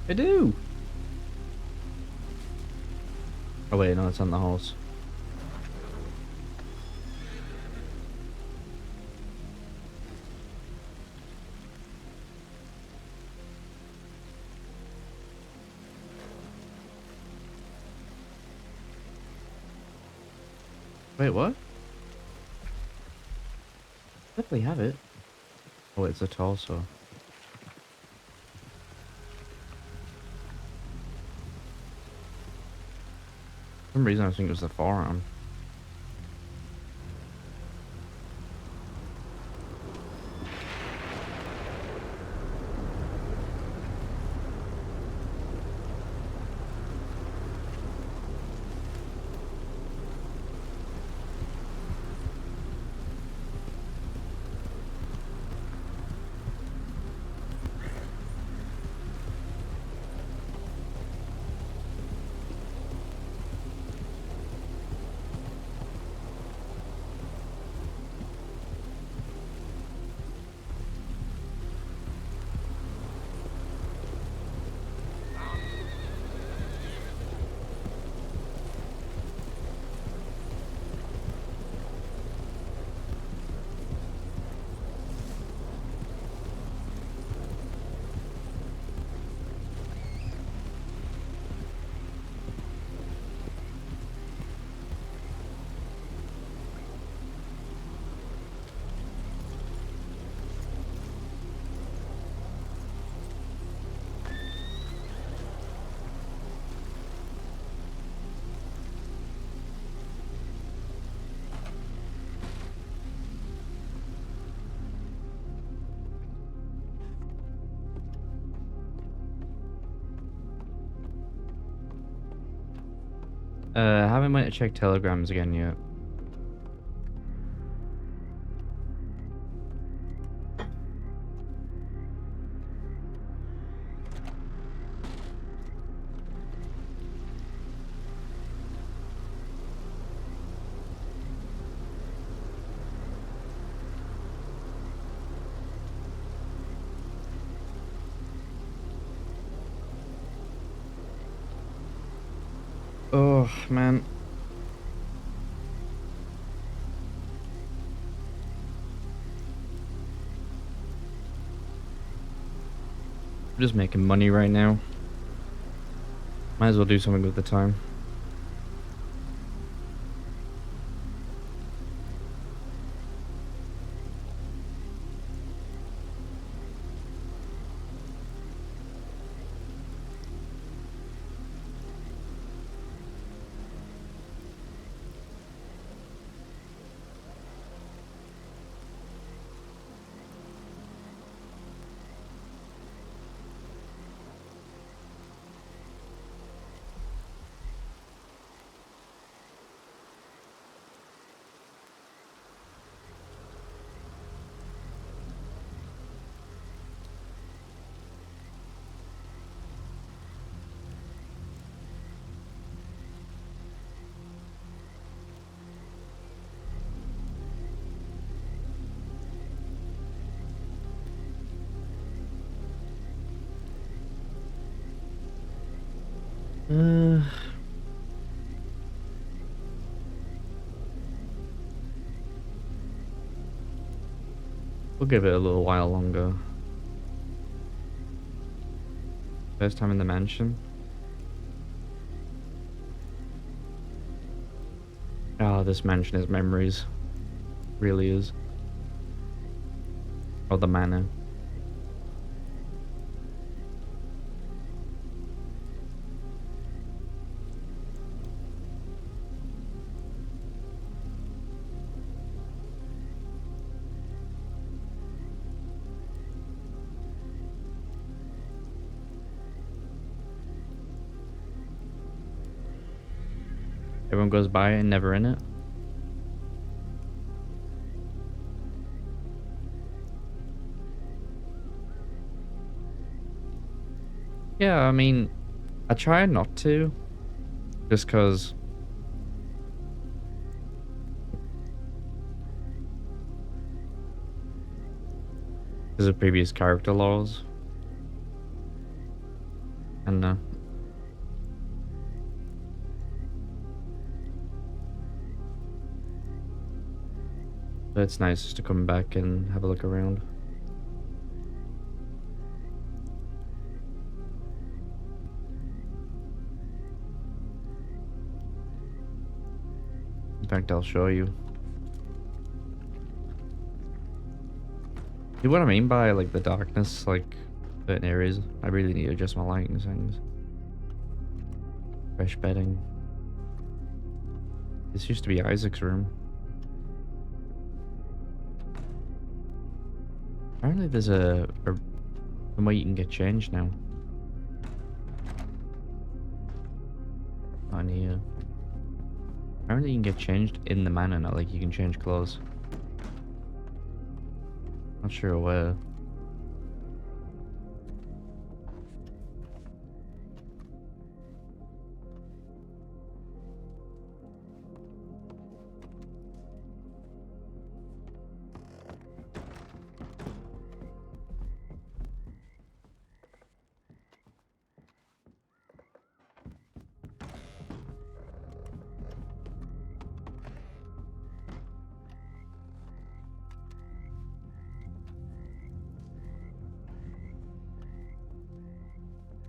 I do. Oh wait, no, it's on the horse. Wait, what? Definitely have it. Oh, it's a torso. For some reason I think it was the forearm. Haven't went to check telegrams again yet. Oh, man. I'm just making money right now. Might as well do something with the time. We'll give it a little while longer. First time in the mansion. Oh, this mansion is memories. Really is. Or the manor. Everyone goes by it and never in it. Yeah, I mean, I try not to. Just cause of previous character laws. And but it's nice just to come back and have a look around. In fact, I'll show you. See what I mean by like the darkness, like certain areas? I really need to adjust my lighting settings. Fresh bedding. This used to be Isaac's room. Apparently there's a way you can get changed now. On here. Apparently you can get changed in the manor, not like you can change clothes. Not sure where.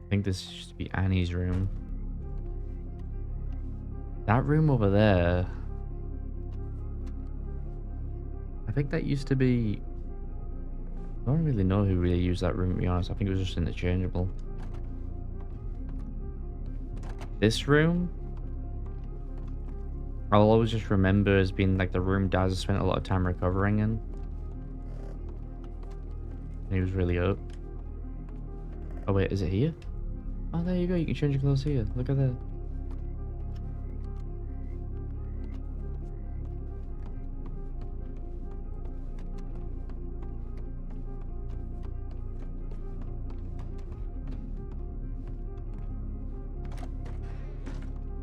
I think this used to be Annie's room. That room over there. I think that used to be... I don't really know who really used that room, to be honest. I think it was just interchangeable. This room, I'll always just remember as being like the room Daz spent a lot of time recovering in. And he was really up. Oh wait, is it here? Oh, there you go. You can change your clothes here. Look at that.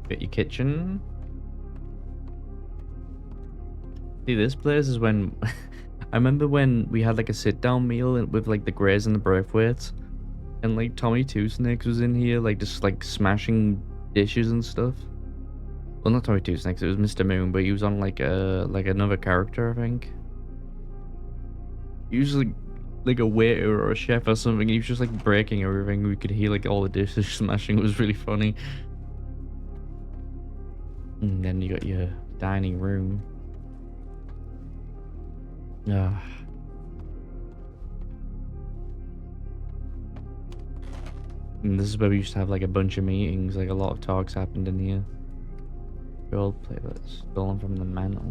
Got your kitchen. See, this place is when... I remember when we had like a sit-down meal with like the Greys and the Braithwaites. And like Tommy Two Snakes was in here, like just like smashing dishes and stuff. Well, not Tommy Two Snakes. It was Mr. Moon, but he was on like another character, I think. Usually, like a waiter or a chef or something. He was just like breaking everything. We could hear like all the dishes smashing. It was really funny. And then you got your dining room. Ah. And this is where we used to have like a bunch of meetings. Like a lot of talks happened in here. Gold platelets stolen from the mantle.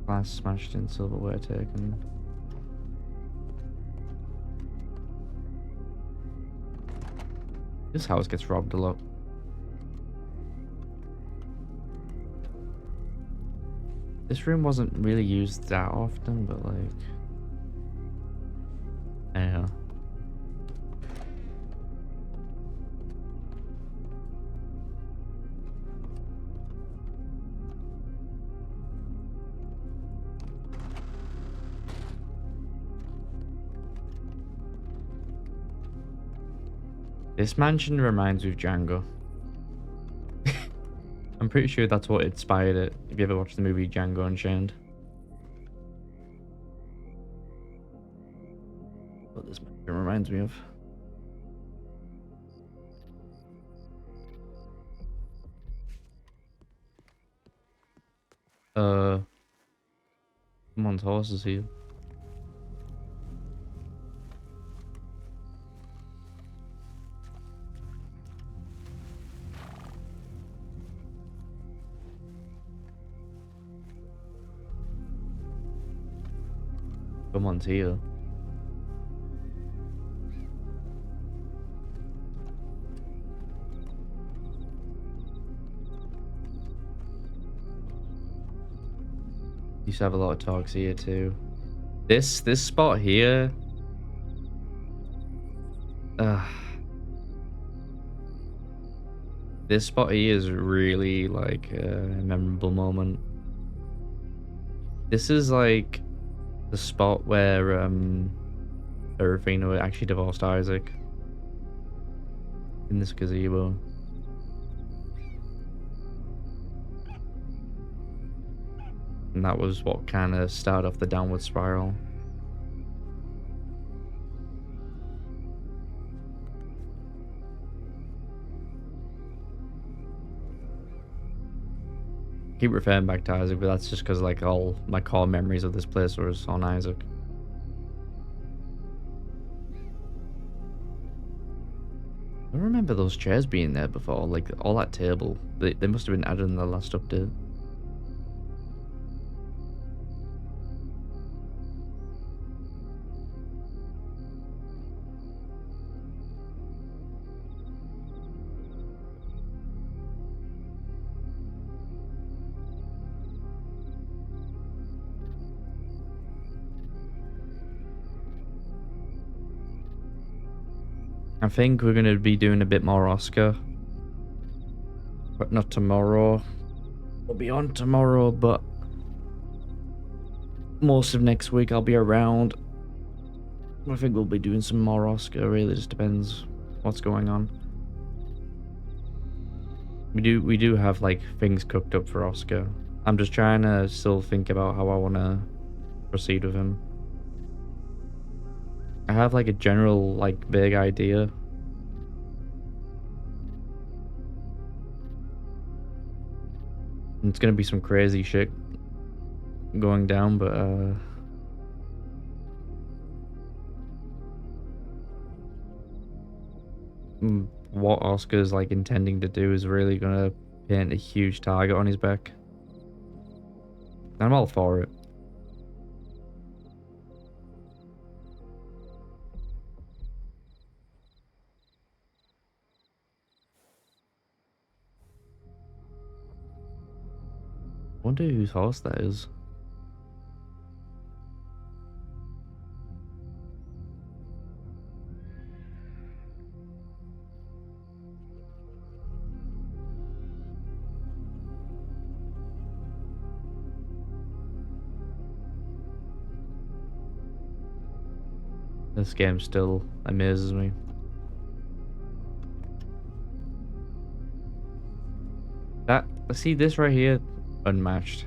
Glass smashed in, silverware taken. This house gets robbed a lot. This room wasn't really used that often, but like... yeah. This mansion reminds me of Django. I'm pretty sure that's what inspired it. If you ever watched the movie Django Unchained. What this mansion reminds me of. Someone's horse is here. Someone's here. Used to have a lot of talks here too. This spot here. This spot here is really like a memorable moment. This is like the spot where Serafina actually divorced Isaac. In this gazebo. And that was what kind of started off the downward spiral. Keep referring back to Isaac, but that's just because like all my core memories of this place was on Isaac. I don't remember those chairs being there before, like all that table. They must have been added in the last update. I think we're going to be doing a bit more Oscar. But not tomorrow. We'll be on tomorrow, but most of next week I'll be around. I think we'll be doing some more Oscar. Really just depends what's going on. We do have like things cooked up for Oscar. I'm just trying to still think about how I want to proceed with him. I have like a general like big idea. It's gonna be some crazy shit going down, but what Oscar's like intending to do is really gonna paint a huge target on his back. I'm all for it. Wonder whose horse that is. This game still amazes me. see this right here, unmatched.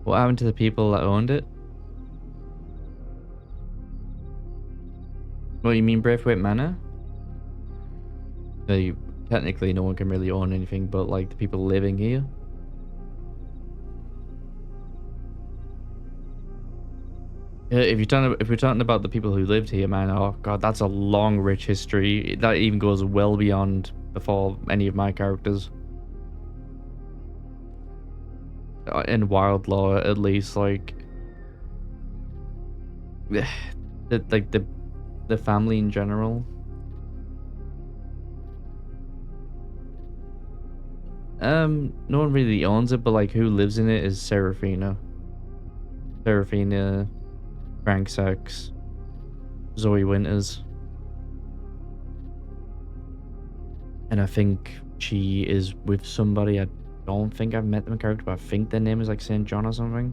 What happened to the people that owned it? What, you mean Braithwaite Manor? Technically, no one can really own anything but like the people living here. If you're talking about the people who lived here, man, oh god, that's a long, rich history. That even goes well beyond before any of my characters. In wild law, at least, like the family in general. No one really owns it, but like who lives in it is Seraphina, Frank Sachs, Zoe Winters, and I think she is with somebody. I don't think I've met them in character, but I think their name is like St. John or something,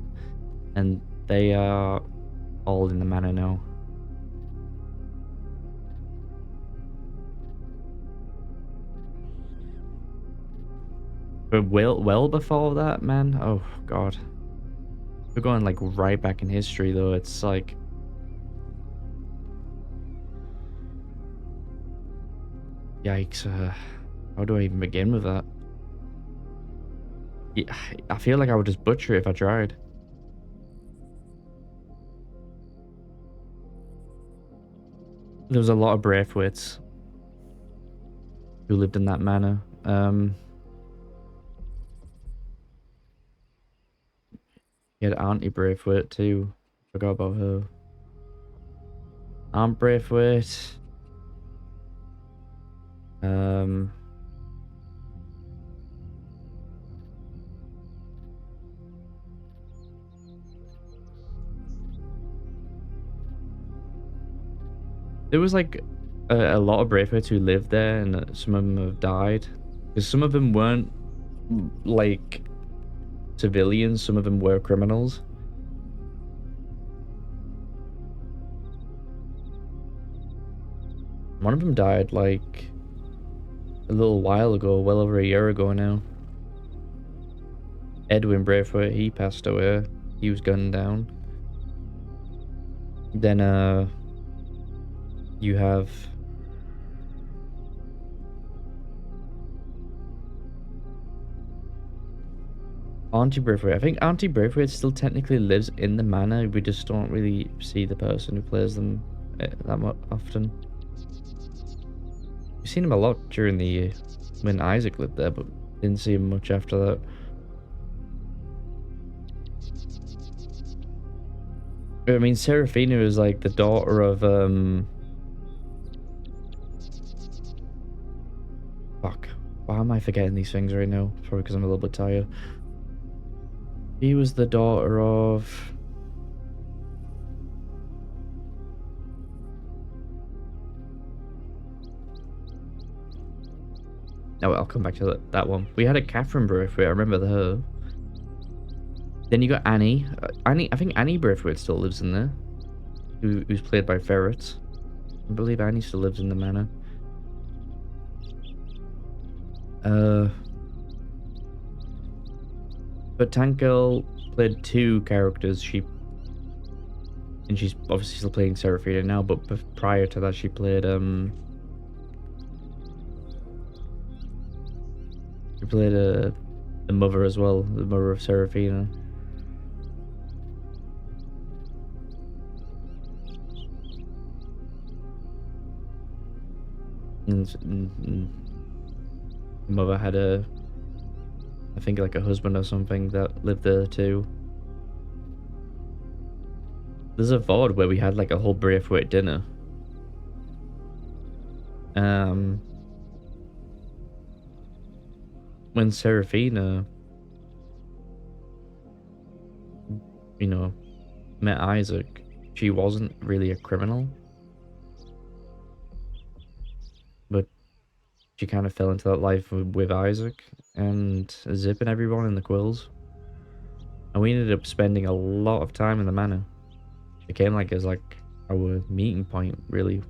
and they are all in the manor now. But well before that, man. Oh god, we're going like right back in history though. It's like yikes. How do I even begin with that? Yeah, I feel like I would just butcher it if I tried. There was a lot of Braithwaites who lived in that manor. He had Auntie Braithwaite too. Forgot about her. Aunt Braithwaite. There was like a lot of Braithwaites who lived there, and some of them have died. Because some of them weren't like civilians, some of them were criminals. One of them died like a little while ago, well over a year ago now. Edwin Braithwaite, he passed away. He was gunned down. Then you have Auntie Braithwaite. I think Auntie Braithwaite still technically lives in the manor. We just don't really see the person who plays them that much often. We've seen him a lot during the year when Isaac lived there, but didn't see him much after that. I mean, Seraphina is like the daughter of fuck. Why am I forgetting these things right now? Probably because I'm a little bit tired. He was the daughter of... Oh, I'll come back to that one. We had a Catherine Braithwaite, I remember her. Then you got Annie. I think Annie Braithwaite still lives in there. Who's played by Ferret. I believe Annie still lives in the manor. But Tank Girl played two characters. She's obviously still playing Seraphina now, but prior to that she played the mother as well, the mother of Seraphina. And mother had I think like a husband or something that lived there too. There's a VOD where we had like a whole Braithwaite dinner. when Serafina, you know, met Isaac, she wasn't really a criminal. But she kind of fell into that life with Isaac and Zip and everyone in the Quills. And we ended up spending a lot of time in the manor. It became like as like our meeting point, really.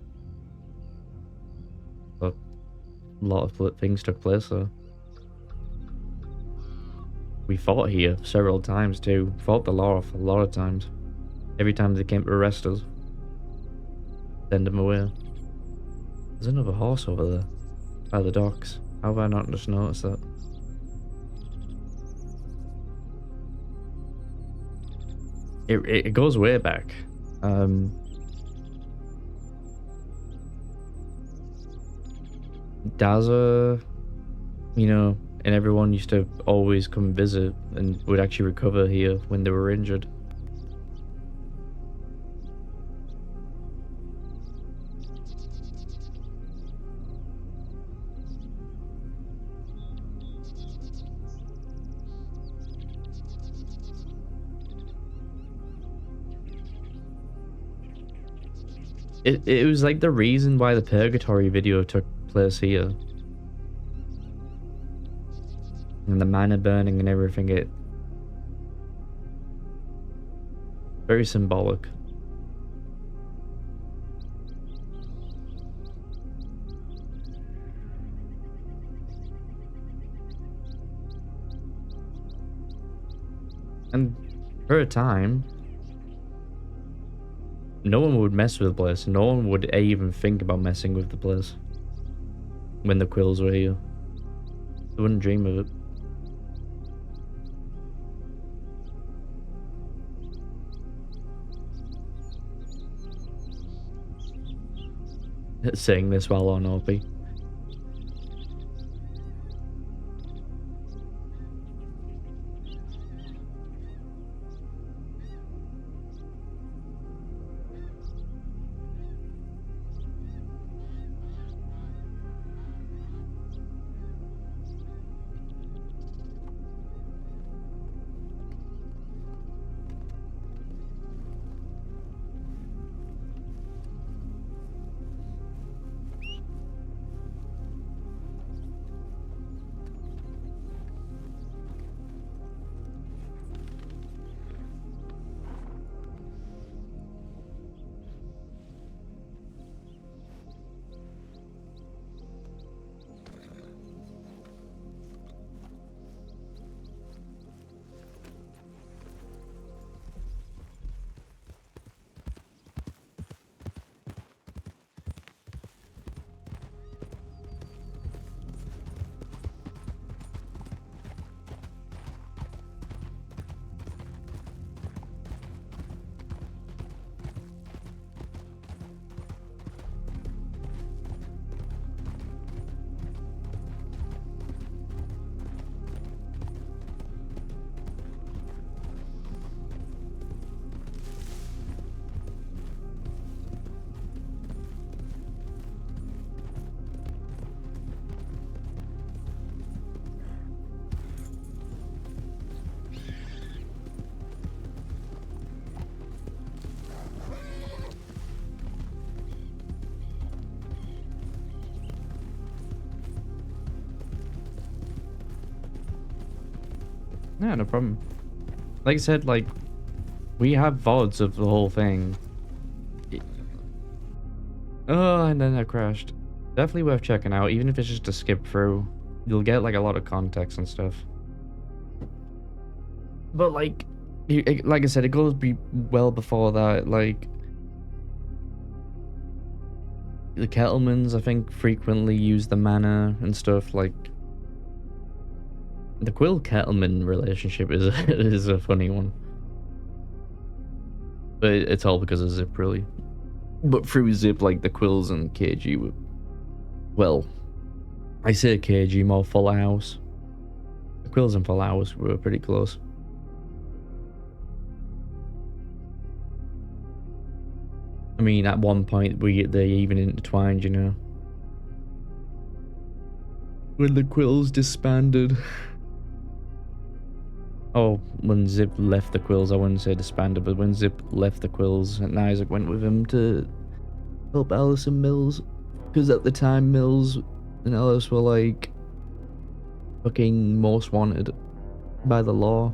But a lot of things took place there. We fought here several times too. Fought the law off a lot of times. Every time they came to arrest us. Send them away. There's another horse over there. By the docks. How have I not just noticed that? It goes way back. Daza, you know, and everyone used to always come visit and would actually recover here when they were injured. It was like the reason why the Purgatory video took place here. And the manor burning and everything, it... very symbolic. And for a time, no one would mess with the place. No one would even think about messing with the place. When the Quills were here. They wouldn't dream of it. Saying this while on Opie. Yeah, no problem. Like I said, like, we have VODs of the whole thing. Oh, and then I crashed. Definitely worth checking out, even if it's just to skip through. You'll get, like, a lot of context and stuff. But, like I said, it goes well before that, like... The Kettlemans, I think, frequently use the manor and stuff, like... The Quill-Kettleman relationship is is a funny one. But it's all because of Zip, really. But through Zip, like, the Quills and KG were... Well, I say KG, more Full House. The Quills and Full House were pretty close. I mean, at one point, they even intertwined, you know. When the Quills disbanded. Oh, when Zip left the Quills, I wouldn't say disbanded, but when Zip left the Quills and Isaac went with him to help Alice and Mills. Because at the time, Mills and Alice were like fucking most wanted by the law.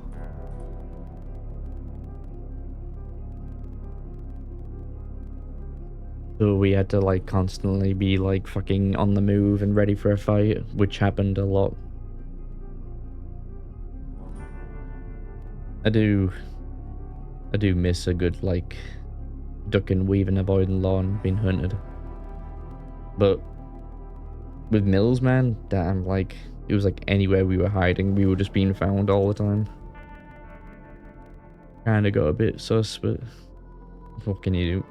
So we had to like constantly be like fucking on the move and ready for a fight, which happened a lot. I do miss a good like ducking, weaving, avoiding law and being hunted. But with Mills, man, damn, like it was like anywhere we were hiding, we were just being found all the time. Kinda got a bit sus, but what can you do?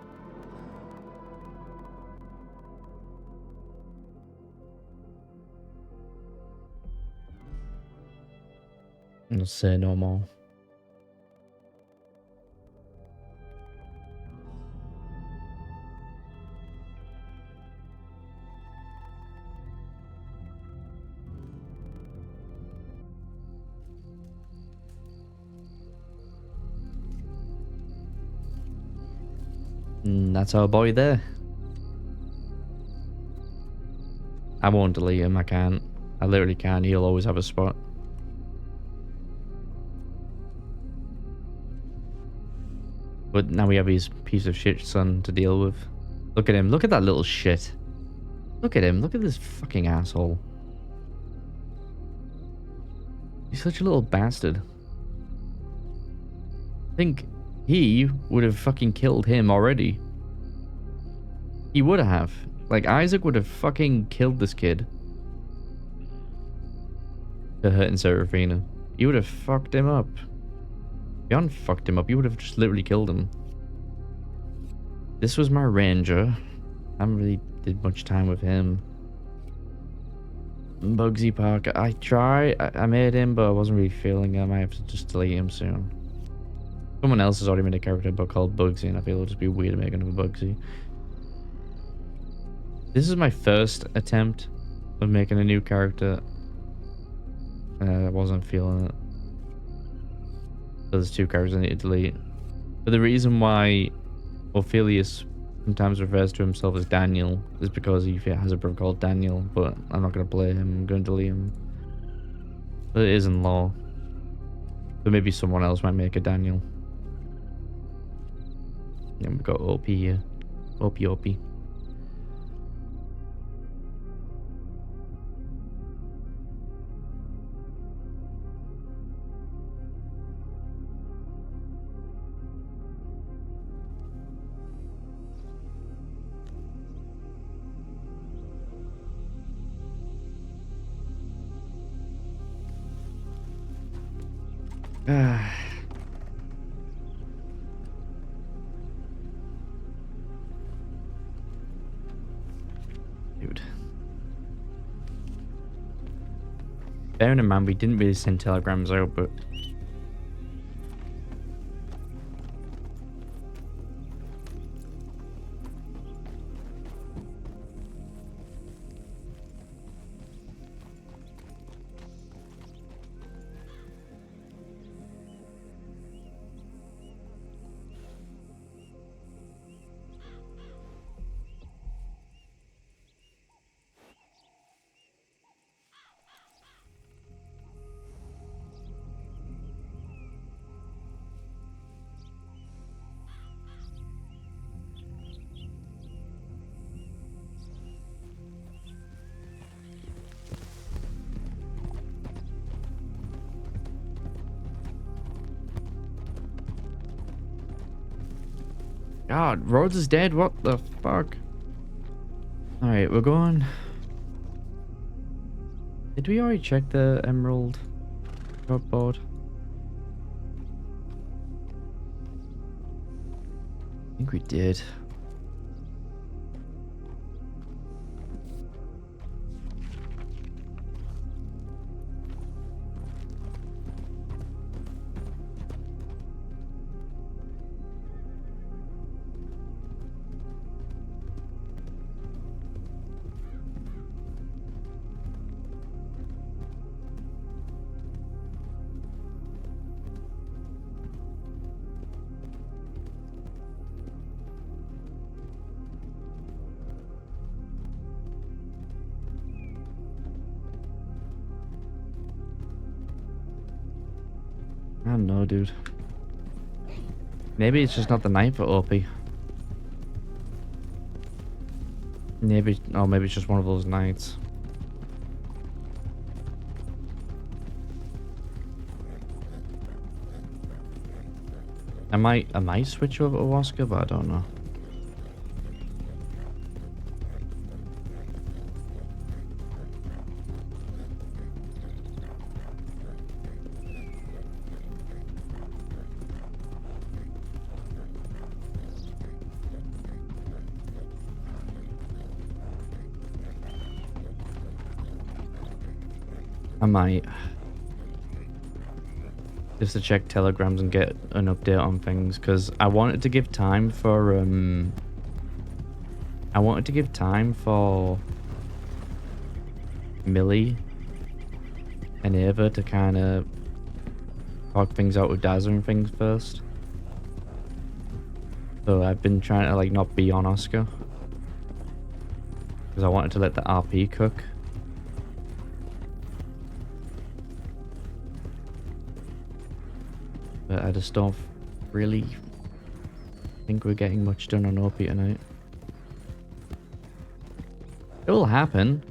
I'll say no more. And that's our boy there. I won't delete him, I can't. I literally can't, he'll always have a spot. But now we have his piece of shit son to deal with. Look at him, look at that little shit. Look at him, look at this fucking asshole. He's such a little bastard. I think he would have fucking killed him already. He would have. Like, Isaac would have fucking killed this kid. For hurting Serafina. You would have fucked him up. Beyond fucked him up, you would have just literally killed him. This was my ranger. I haven't really did much time with him. Bugsy Parker. I made him, but I wasn't really feeling him. I have to just delete him soon. Someone else has already made a character book called Bugsy, and I feel it'll just be weird making him a Bugsy. This is my first attempt of making a new character. I wasn't feeling it. So there's 2 characters I need to delete. But the reason why Ophelius sometimes refers to himself as Daniel is because he has a brother called Daniel, but I'm not going to play him. I'm going to delete him. But it is in law. But maybe someone else might make a Daniel. And we've got Opie here. Opie. Dude. Bearing in mind, we didn't really send telegrams out, but... God, Rhodes is dead? What the fuck? Alright, we're going... Did we already check the Emerald board? I think we did. I don't know, dude. Maybe it's just not the night for Opie. Maybe it's just one of those nights. I might switch over to Oscar, but I don't know. I might. Just to check telegrams and get an update on things, because I wanted to give time for Millie and Ava to kind of talk things out with Dazza and things first. So I've been trying to like not be on Oscar, because I wanted to let the RP cook. But I just don't really think we're getting much done on Opie tonight. It will happen.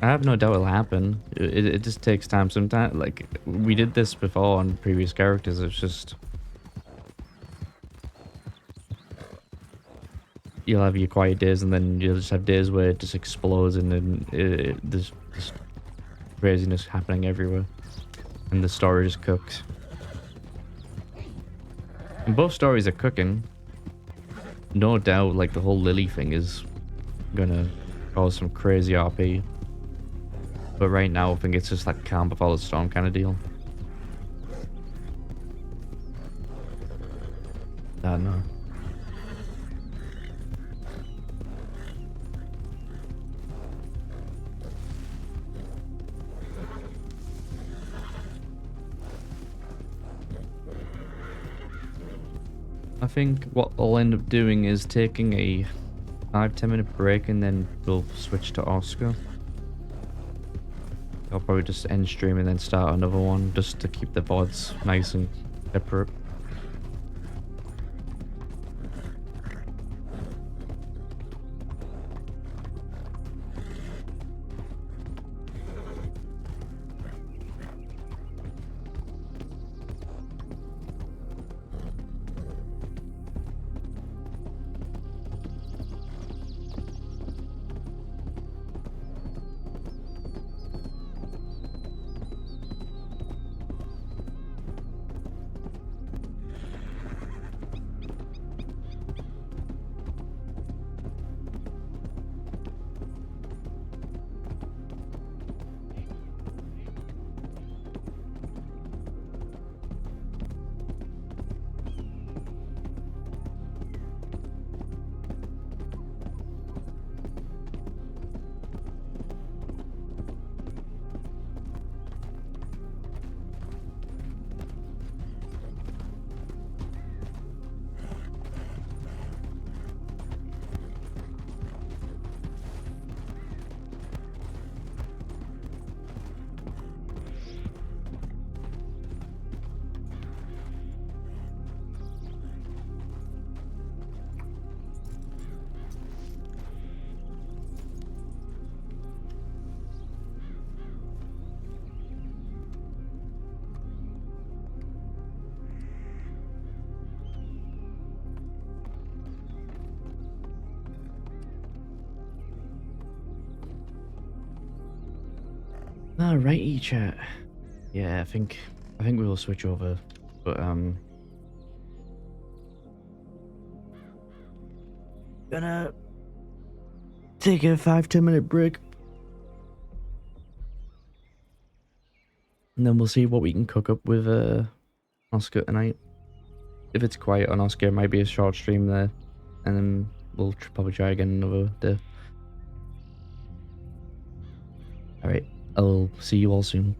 I have no doubt it'll happen. It just takes time sometimes. Like, we did this before on previous characters. It's just... You'll have your quiet days and then you'll just have days where it just explodes and then there's just craziness happening everywhere. And the story just cooks. And both stories are cooking. No doubt, like, the whole Lily thing is gonna cause some crazy RP. But right now, I think it's just like calm before the storm kind of deal. I don't know. I think what I'll end up doing is taking a 5-10 minute break and then we'll switch to Oscar. I'll probably just end stream and then start another one just to keep the VODs nice and separate. Alrighty, chat. Yeah, I think we will switch over, but gonna take a 5-10 minute break, and then we'll see what we can cook up with Oscar tonight. If it's quiet on Oscar, it might be a short stream there, and then we'll probably try again another day. Alright, I'll see you all soon.